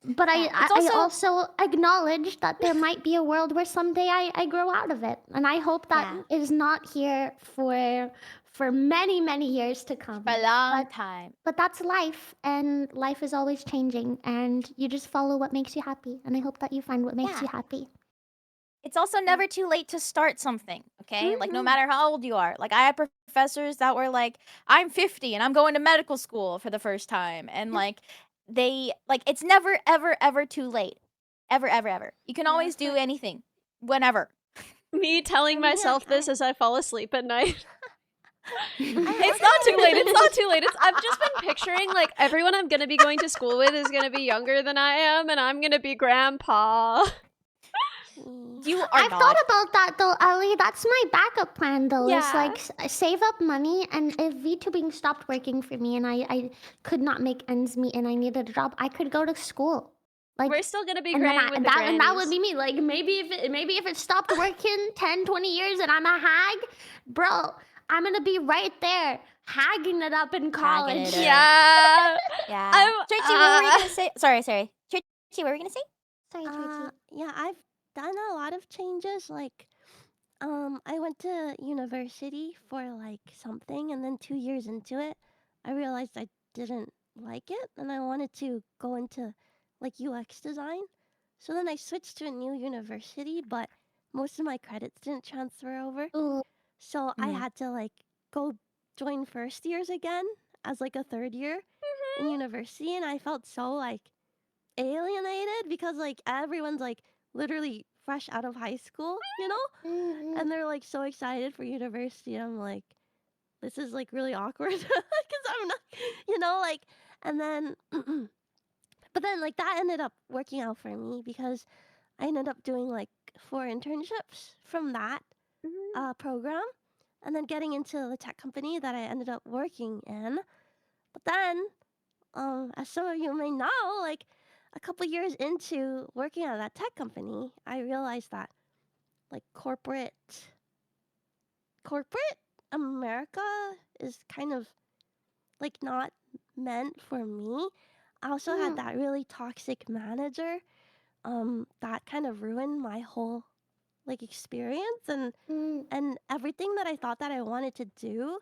But Yeah, I it's also acknowledge that there might be a world where someday I grow out of it. And I hope that is not here for many, many years to come. For a long time. But that's life, and life is always changing, and you just follow what makes you happy. And I hope that you find what makes Yeah. you happy. It's also never too late to start something, okay? Like, no matter how old you are. Like, I had professors that were like, I'm 50 and I'm going to medical school for the first time. And, like, it's never, ever, ever too late. Ever, ever, ever. You can always do anything. Whenever. Me telling myself this as I fall asleep at night. It's not too late. It's not too late. I've just been picturing like everyone I'm gonna be going to school with is gonna be younger than I am, and I'm gonna be grandpa. You are I've not. thought about that though, Ali. That's my backup plan though. It's Yeah. like save up money, and if VTubing stopped working for me and I could not make ends meet and I needed a job, I could go to school. Like, We're still gonna be and then graying with the and that would grannies. be me. Like maybe if it stopped working 10, 20 years and I'm a hag, bro, I'm gonna be right there hagging it up in college. it up. Yeah. Yeah. I'm, Trixie, what were you gonna say? Sorry. Trixie, what were you gonna say? Sorry, Tracy. Yeah, I've done a lot of changes. Like, I went to university for like something, and then 2 years into it, I realized I didn't like it, and I wanted to go into like UX design. So then I switched to a new university, but most of my credits didn't transfer over. Ooh. So I Mhm. had to like go join first years again as like a third year in university, and I felt so like alienated because like everyone's like literally fresh out of high school, Mhm. and they're like so excited for university. I'm like, this is like really awkward because I'm not, like, and then, but then like that ended up working out for me because I ended up doing like 4 internships from that program, and then getting into the tech company that I ended up working in. But then, as some of you may know, like a couple years into working at that tech company, I realized that like corporate America is kind of like not meant for me. I also had that really toxic manager that kind of ruined my whole like experience, and everything that I thought that I wanted to do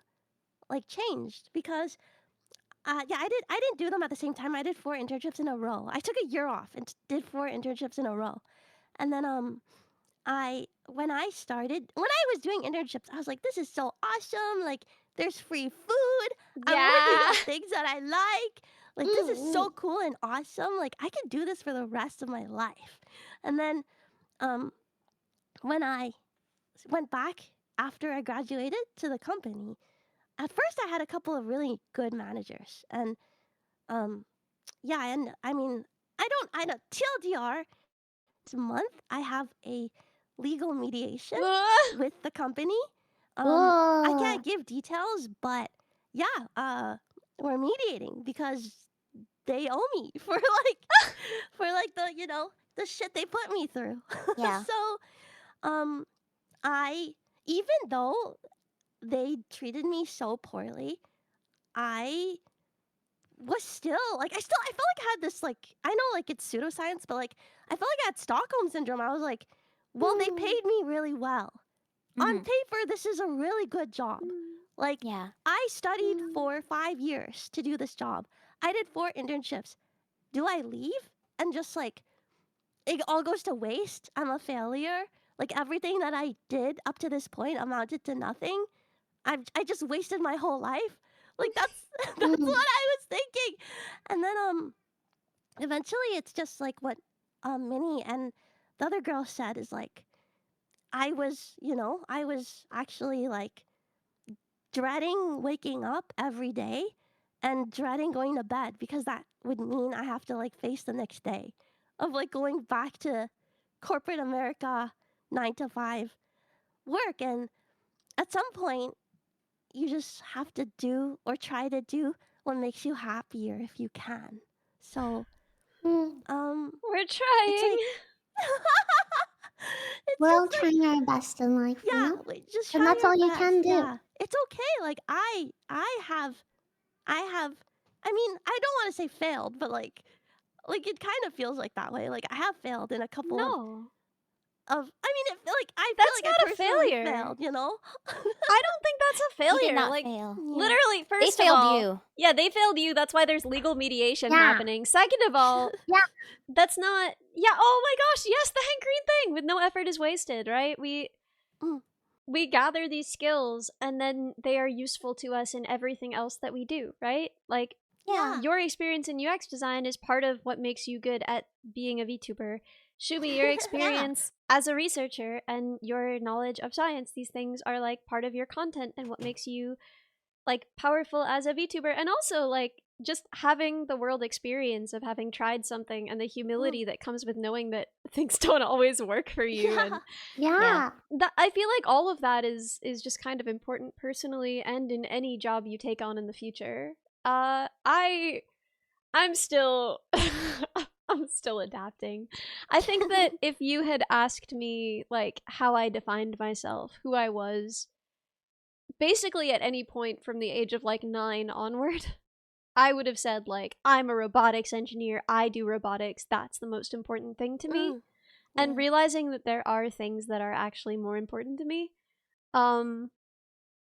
like changed because yeah, I didn't do them at the same time. I did 4 internships in a row. I took a year off and did 4 internships in a row. And then when I was doing internships, I was like, this is so awesome. Like there's free food. I'm working yeah. on things that I like. Like this is so cool and awesome. Like I could do this for the rest of my life. And then when I went back after I graduated to the company, at first I had a couple of really good managers, and yeah, and I mean, I don't TLDR. This month I have a legal mediation with the company. I Whoa. can't give details, but yeah, we're mediating because they owe me for like the shit they put me through. Yeah. So I even though they treated me so poorly, I was still like I felt like I had this like I know like it's pseudoscience, but like I felt like I had Stockholm syndrome. I was like, well, they paid me really well. On Mhm. paper, this is a really good job. Like Yeah. I studied for 5 years to do this job. I did 4 internships. Do I leave and just like it all goes to waste? I'm a failure. Like everything that I did up to this point amounted to nothing. I just wasted my whole life. Like that's that's what I was thinking. And then eventually it's just like what Minnie and the other girl said is like I was actually like dreading waking up every day and dreading going to bed because that would mean I have to like face the next day of like going back to corporate America 9 to 5 work. And at some point you just have to do or try to do what makes you happier if you can. So, We're it's trying. like it's We're all just like trying our best in life, you yeah, know? just And try that's your all you best. can do. Yeah, it's okay. Like I have. I mean, I don't want to say failed, but like it kind of feels like that way. Like I have failed in a couple No. of. I mean, I feel That's like I not a personally failure. failed. I don't think that's a You failure. did not Like fail. literally, They first of failed all, you. yeah, they failed you. That's why there's legal mediation Yeah. happening. Second of all, Yeah. that's not. Yeah. Oh my gosh. Yes, the hand green thing. With no effort is wasted. Right. Mm. We gather these skills, and then they are useful to us in everything else that we do. Right. Like Yeah. your experience in UX design is part of what makes you good at being a VTuber. Shumi, your experience as a researcher and your knowledge of science, these things are like part of your content and what makes you like powerful as a VTuber. And also like just having the world experience of having tried something and the Mm. humility that comes with knowing that things don't always work for you, and Yeah. that I feel like all of that is just kind of important personally and in any job you take on in the future. I'm still I'm still adapting. I think that if you had asked me like how I defined myself, who I was, basically at any point from the age of like 9 onward, I would have said like I'm a robotics engineer, I do robotics, that's the most important thing to me. Mm. And Yeah. realizing that there are things that are actually more important to me.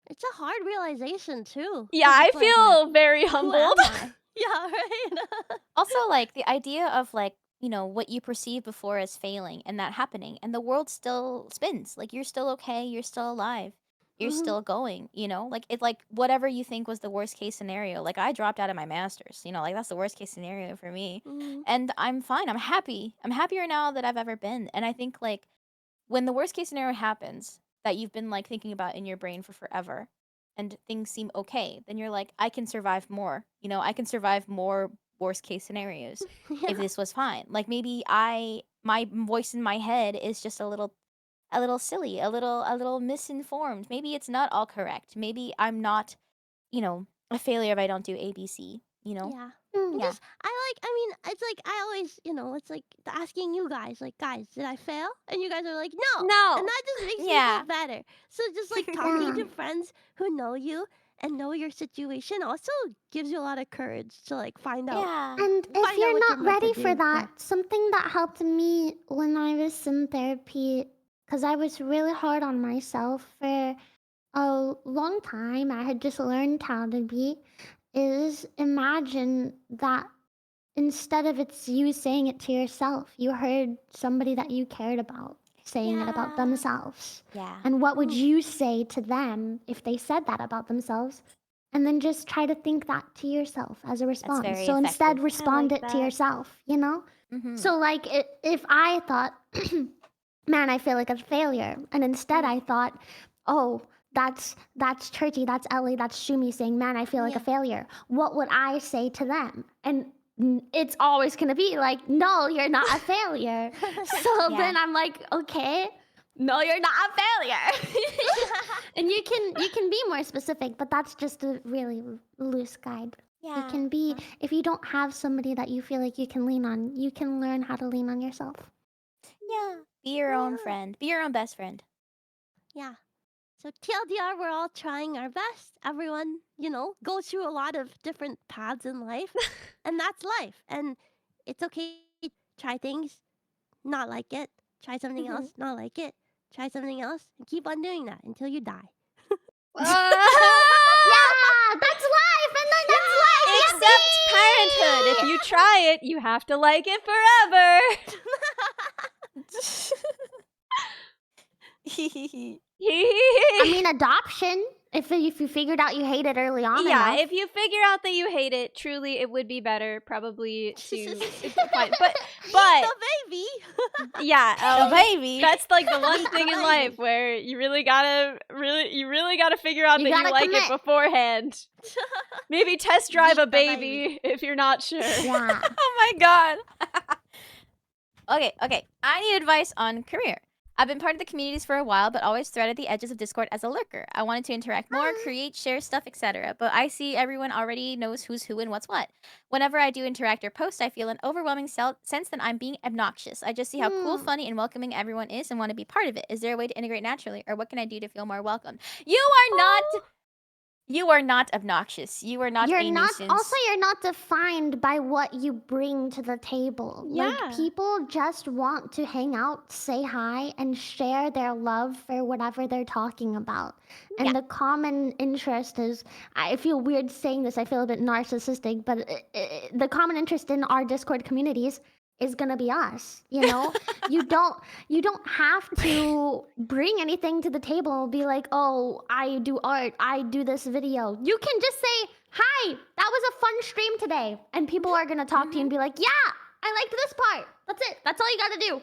It's a hard realization too. Yeah, 'Cause I it's like, feel very who humbled. am I? Yeah, right. Also, like the idea of like, you know, what you perceive before as failing and that happening, and the world still spins. Like you're still okay, you're still alive, you're Mhm. still going, you know? Like it's like whatever you think was the worst case scenario. Like I dropped out of my masters, you know, like that's the worst case scenario for me. Mhm. And I'm fine. I'm happy. I'm happier now that I've ever been. And I think like when the worst case scenario happens that you've been like thinking about in your brain for forever and things seem okay, then you're like, I can survive more. You know, I can survive more worst case scenarios if Yeah. this was fine. Like maybe my voice in my head is just a little silly, a little misinformed. Maybe it's not all correct. Maybe I'm not, you know, a failure if I don't do ABC, you know? Yeah. Mm. Yeah. Just I mean, it's like I always, it's like asking you guys, like, guys, did I fail? And you guys are like, no. And No. that just makes me Yeah. feel better. So just like talking Yeah. to friends who know you and know your situation also gives you a lot of courage to like find out Yeah. And if find out you're what you're not meant to ready for do. that, something that helped me when I was in therapy, because I was really hard on myself for a long time, I had just learned how to be, is imagine that instead of it's you saying it to yourself, you heard somebody that you cared about saying it about Yeah. themselves. Yeah. And what would Mm. you say to them if they said that about themselves? And then just try to think that to yourself as a response. very So instead, effective. respond like it to that. yourself, you know? Mhm. So, like, if I thought, man, I feel like a failure, and instead I thought, oh, that's Churchy, that's Ellie, that's Shumi saying, man, I feel like a Yeah. failure. What would I say to them? And it's always gonna be like, no, you're not a failure. So Yeah. then I'm like, okay, no, you're not a failure. And you can be more specific, but that's just a really loose guide. You Yeah. can be, if you don't have somebody that you feel like you can lean on, you can learn how to lean on yourself. Yeah. Be your own Yeah. friend. Be your own best friend. Yeah. So TLDR, we're all trying our best. Everyone, goes through a lot of different paths in life, and that's life. And it's okay to try things, not like it, try something else, not like it, try something else, and keep on doing that until you die. Yeah, that's life, and then that's life. Except parenthood. If you try it, you have to like it forever. I mean, adoption. If you figured out you hate it early on Yeah, enough. if you figure out that you hate it, truly it would be better probably to find but The baby. yeah, The baby. that's like the one Meet thing the in baby. life where you really gotta figure out You that you gotta like it commit. beforehand. Maybe test drive Meet a the baby. baby if you're not sure. Yeah. Oh my god. Okay. I need advice on career. I've been part of the communities for a while, but always threaded the edges of Discord as a lurker. I wanted to interact more, create, share stuff, etc. But I see everyone already knows who's who and what's what. Whenever I do interact or post, I feel an overwhelming sense that I'm being obnoxious. I just see how cool, funny, and welcoming everyone is and want to be part of it. Is there a way to integrate naturally, or what can I do to feel more welcome? You are not obnoxious. You are not You're a not. nuisance. Also, you're not defined by what you bring to the table. Yeah. Like, people just want to hang out, say hi, and share their love for whatever they're talking about. And the common interest is, I feel weird saying this, I feel a bit narcissistic, but the common interest in our Discord communities is gonna be us. You know, you don't have to bring anything to the table and be like, oh, I do art, I do this video. You can just say, hi, that was a fun stream today, and people are gonna talk to you and be like, yeah, I liked this part. That's it. That's all you gotta do.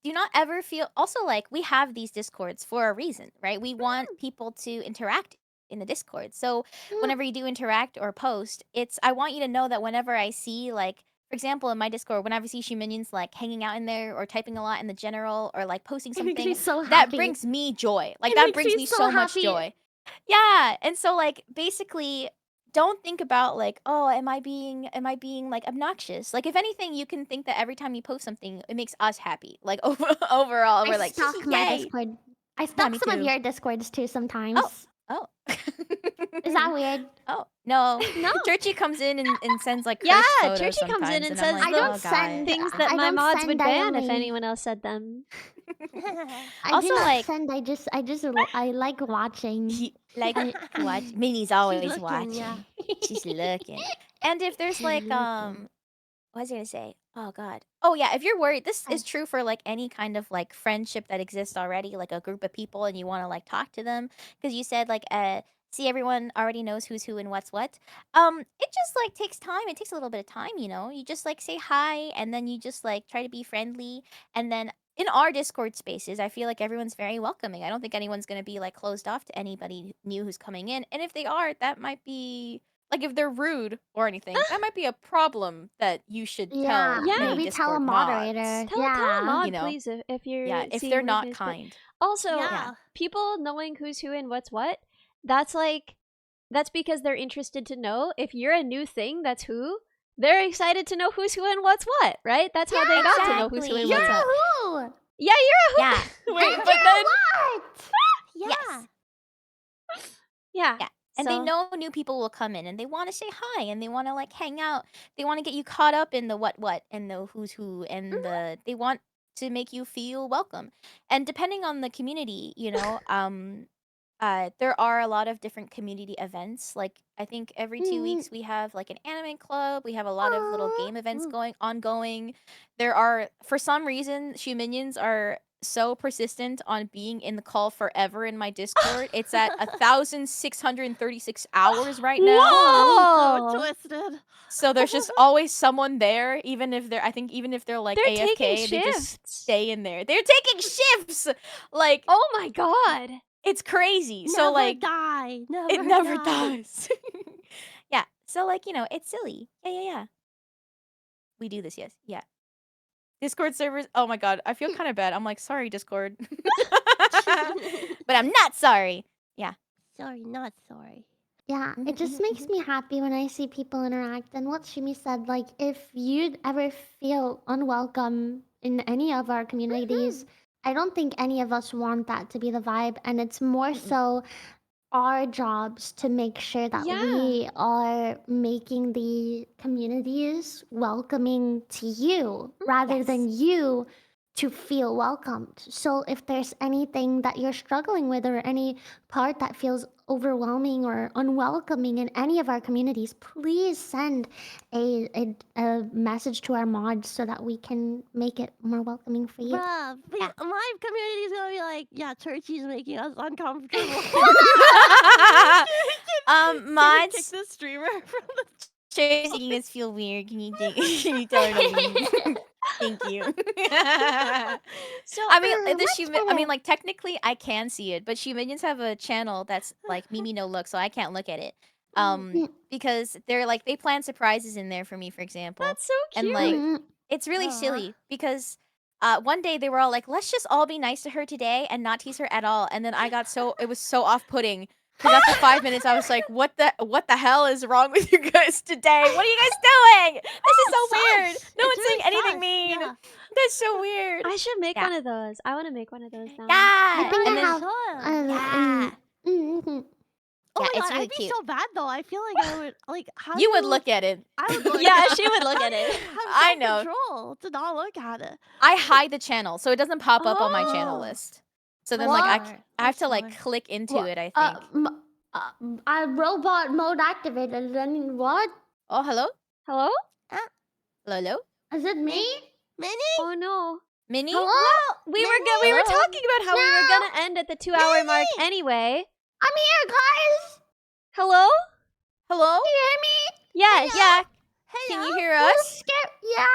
Do not ever feel also like we have these discords for a reason, right? We want people to interact in the Discord. So Mm. whenever you do interact or post, I want you to know that whenever I see like, for example, in my Discord, whenever I see she minions like hanging out in there or typing a lot in the general or like posting It makes me something, so that happy. brings me joy. Like It that makes brings me me so so much happy. joy. Yeah. And so like basically don't think about like, oh, am I being like obnoxious? Like if anything, you can think that every time you post something, it makes us happy. Like overall, I we're like, stalk my yay. Discord. I Yeah, stalk me some of too. your Discords too sometimes. Oh. Is that weird? Oh, no. No. Churchy comes in and sends like Yeah, cursed photos Churchy comes in sometimes, and and I'm says like, I the don't oh send god. things that I my don't mods send, would I ban if only anyone else said them. I Also, do not like, send. I like watching. like I- watch. Minnie's She's always looking, watching. yeah. She's looking. And if there's She's like looking. what was I gonna say? Oh god. Oh yeah, if you're worried, this I- is true for like any kind of like friendship that exists already, like a group of people and you want to like talk to them. Because you said like see everyone already knows who's who and what's what. It just like takes time. It takes a little bit of time, you know. You just like say hi and then you just like try to be friendly. And then in our Discord spaces, I feel like everyone's very welcoming. I don't think anyone's gonna be like closed off to anybody new who's coming in. And if they are, that might be like if they're rude or anything, that might be a problem that you should yeah, tell Yeah. any maybe tell a Discord mods. moderator. Tell a Yeah. mod, You know? please, if you're Yeah, if seeing they're not weakness. But kind. also, Yeah. people knowing who's who and what's what, that's because they're interested to know. If you're a new thing that's who, they're excited to know who's who and what's what, right? That's how they got to know who's who and Exactly. what's You're what. who? Yeah, you're a Yeah. who. Wait, And but you're then what? Yeah. yes. Yeah. Yeah. And they So- know new people will come in and they want to say hi and they want to like hang out. They want to get you caught up in the what and the who's who and they want to make you feel welcome. And depending on the community, you know, there are a lot of different community events. Like I think every 2 weeks we have like an anime club. We have a lot of little game events ongoing. There are for some reason minions are so persistent on being in the call forever in my Discord. It's at 1,636 hours right now. Whoa! So twisted. So there's just always someone there, even if they're like They're AFK, taking they just shifts. stay in there. They're taking shifts. Like Oh my god. it's crazy. Never So like die. Never it never die. does. Yeah. So like, you know, it's silly. Yeah. We do this, yes. Yeah. Discord servers. Oh my god, I feel kind of bad. I'm like, sorry, Discord. But I'm not sorry. Yeah. Sorry, not sorry. Yeah, it just makes me happy when I see people interact. And what Shimi said, like, if you'd ever feel unwelcome in any of our communities, I don't think any of us want that to be the vibe. And it's more so our jobs to make sure that Yeah. we are making the communities welcoming to you rather than you to feel welcomed. So if there's anything that you're struggling with or any part that feels overwhelming or unwelcoming in any of our communities, please send a message to our mods so that we can make it more welcoming for you. Bruh, Yeah. my community's gonna be like, yeah, Churchy's making us uncomfortable. Can you Mods, kick the streamer from the Sherry's making us feel weird. Can you tell her to leave? Thank you. So I mean, much better. like technically I can see it, but minions have a channel that's like Mimi no look, so I can't look at it. Because they're like they plan surprises in there for me, for example. that's so cute. And like Mm, it's really Aw. silly because one day they were all like, let's just all be nice to her today and not tease her at all. And then it was so off-putting because after 5 minutes I was like, what the hell is wrong with you guys today? What are you guys doing? This is so weird. No one's saying anything mean. Yeah. That's so weird. I should make Yeah. one of those. I want to make one of those now. Yeah. I think And I then have. Yeah. Mm. Oh Yeah, my it's god, really I'd be cute. so bad though. I feel like I would like. How You do would look at it. I would look. Yeah, she would look at it. Have I know. self-control to not look at it. I hide the channel so it doesn't pop up on my channel Oh. list. So then like Smart. I have to That's like smart. click into What? it, I think. I robot mode activated. Then what? Oh, hello? Hello? Hello? Is it me? Minnie? Oh no. Minnie? Hello? We were Hello? talking about how we were gonna end at the 2-hour mark anyway. I'm here, guys. Hello? Hello? Can you hear me? Yes. Yeah. Hey, Can you y'all. hear That was us? Yeah.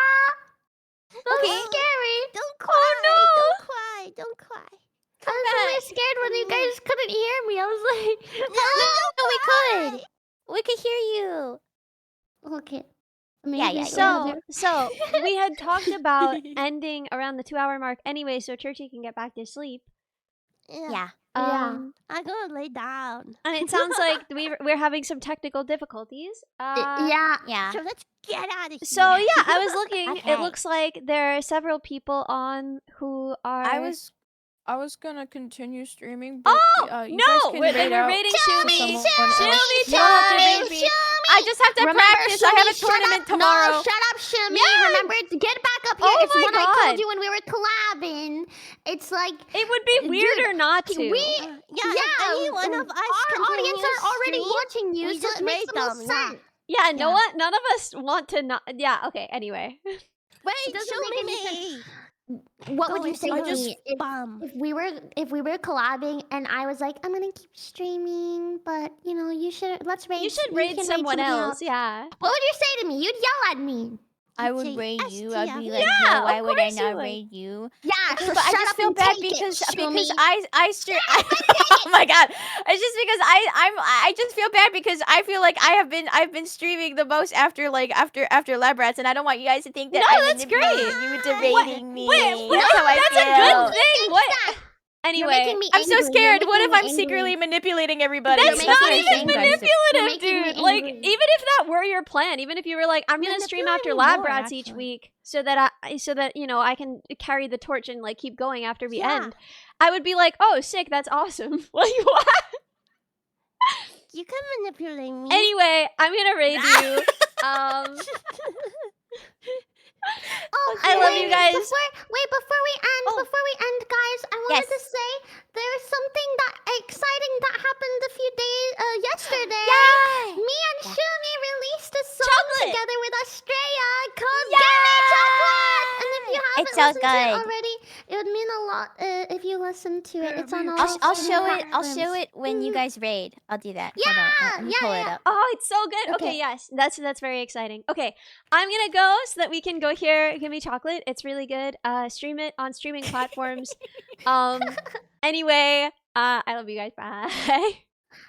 That was Okay. scary. Don't cry. no. Don't cry. Don't cry. That was really scared when you guys couldn't hear me. I was like, No, we could. We could hear you. okay. Yeah. So we had talked about ending around the 2-hour mark anyway, so Churchy can get back to sleep. Yeah. Um, I'm gonna lay down. and it sounds like we're having some technical difficulties. Yeah. So let's get out of here. So yeah, I was looking. Okay. It looks like there are several people on who are. I was gonna continue streaming, Oh you no! guys can We're raid out raiding to Shumi. someone Shumi, else. You don't have to raid me. I just have to practice. I have a tournament tomorrow. No, shut up, Shumi. Yeah. Remember to get back up here. Oh It's my what I God. told you when we were collabing. It's like It would be weirder not to. If any one of us our audience are already stream, watching you, we so just it makes raid the most them, yeah. sense. Yeah, no Yeah. one. None of us want to not. Yeah. Okay. Anyway. Wait, doesn't show make me any me. What would you say to just me bum. if we were collabing and I was like, I'm gonna keep streaming, but let's raid. You should we raid can someone somebody else. Yeah. What would you say to me? You'd yell at me. I would Say raid you. I'd be STF. like, Yeah, no, why of would I course you not would. raid you? Yeah, Okay, so but I shut just up feel and bad take because it, Shumi. I stream. Oh my god! It's just because I just feel bad because I feel like I've been streaming the most after Lab Rats, and I don't want you guys to think that No, I'm that's manipulating great. you into raiding me. Wait, That's how I that's feel. a good thing. Fix What? that. You're Anyway, making me I'm so angry. scared. You're What if making I'm me secretly angry. manipulating everybody? that's You're not making me even angry. manipulative, You're making me dude. Like, angry. even if that were your plan, even if you were like, I'm gonna stream after Manipulating Lab more, Rats each actually. week, so that I can carry the torch and like keep going after we Yeah. end. I would be like, oh, sick, that's awesome. Like what? You can manipulate me. Anyway, I'm gonna raid you. Oh, I love you guys. Before we end, guys, I wanted Yes. to say there's something that exciting that happened a few days yesterday. Yeah. Me and Yeah. Shumi released a song Chocolate. together with Australia called Yeah. "Give Me Chocolate." And if you haven't so listened to it good. already, it would mean a lot if you listen to it. It's on all I'll show streaming it. I'll show platforms. it when you guys raid. I'll do that. Yeah, Hold on. Let me pull it yeah. up. Oh, it's so good. Okay, Okay. yes, that's very exciting. Okay, I'm gonna go so that we can go hear "Give Me Chocolate." It's really good. Stream it on streaming platforms. Anyway, I love you guys. Bye.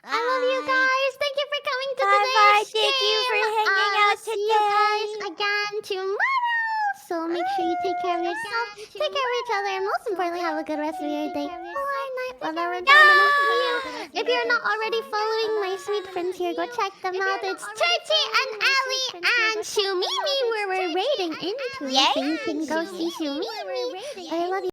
I love you guys. Thank you for coming to Bye, today's bye. stream. Thank you for hanging out See you guys today. again tomorrow. So make sure you take care of yourself, take care of each other, and most importantly, have a good rest of your day or night, whatever time it is. If you're not already following my sweet friends here, go check them out. It's Churchy and Ellie and Shumimi, where we're raiding into. So you can go see Shumimi. I love you.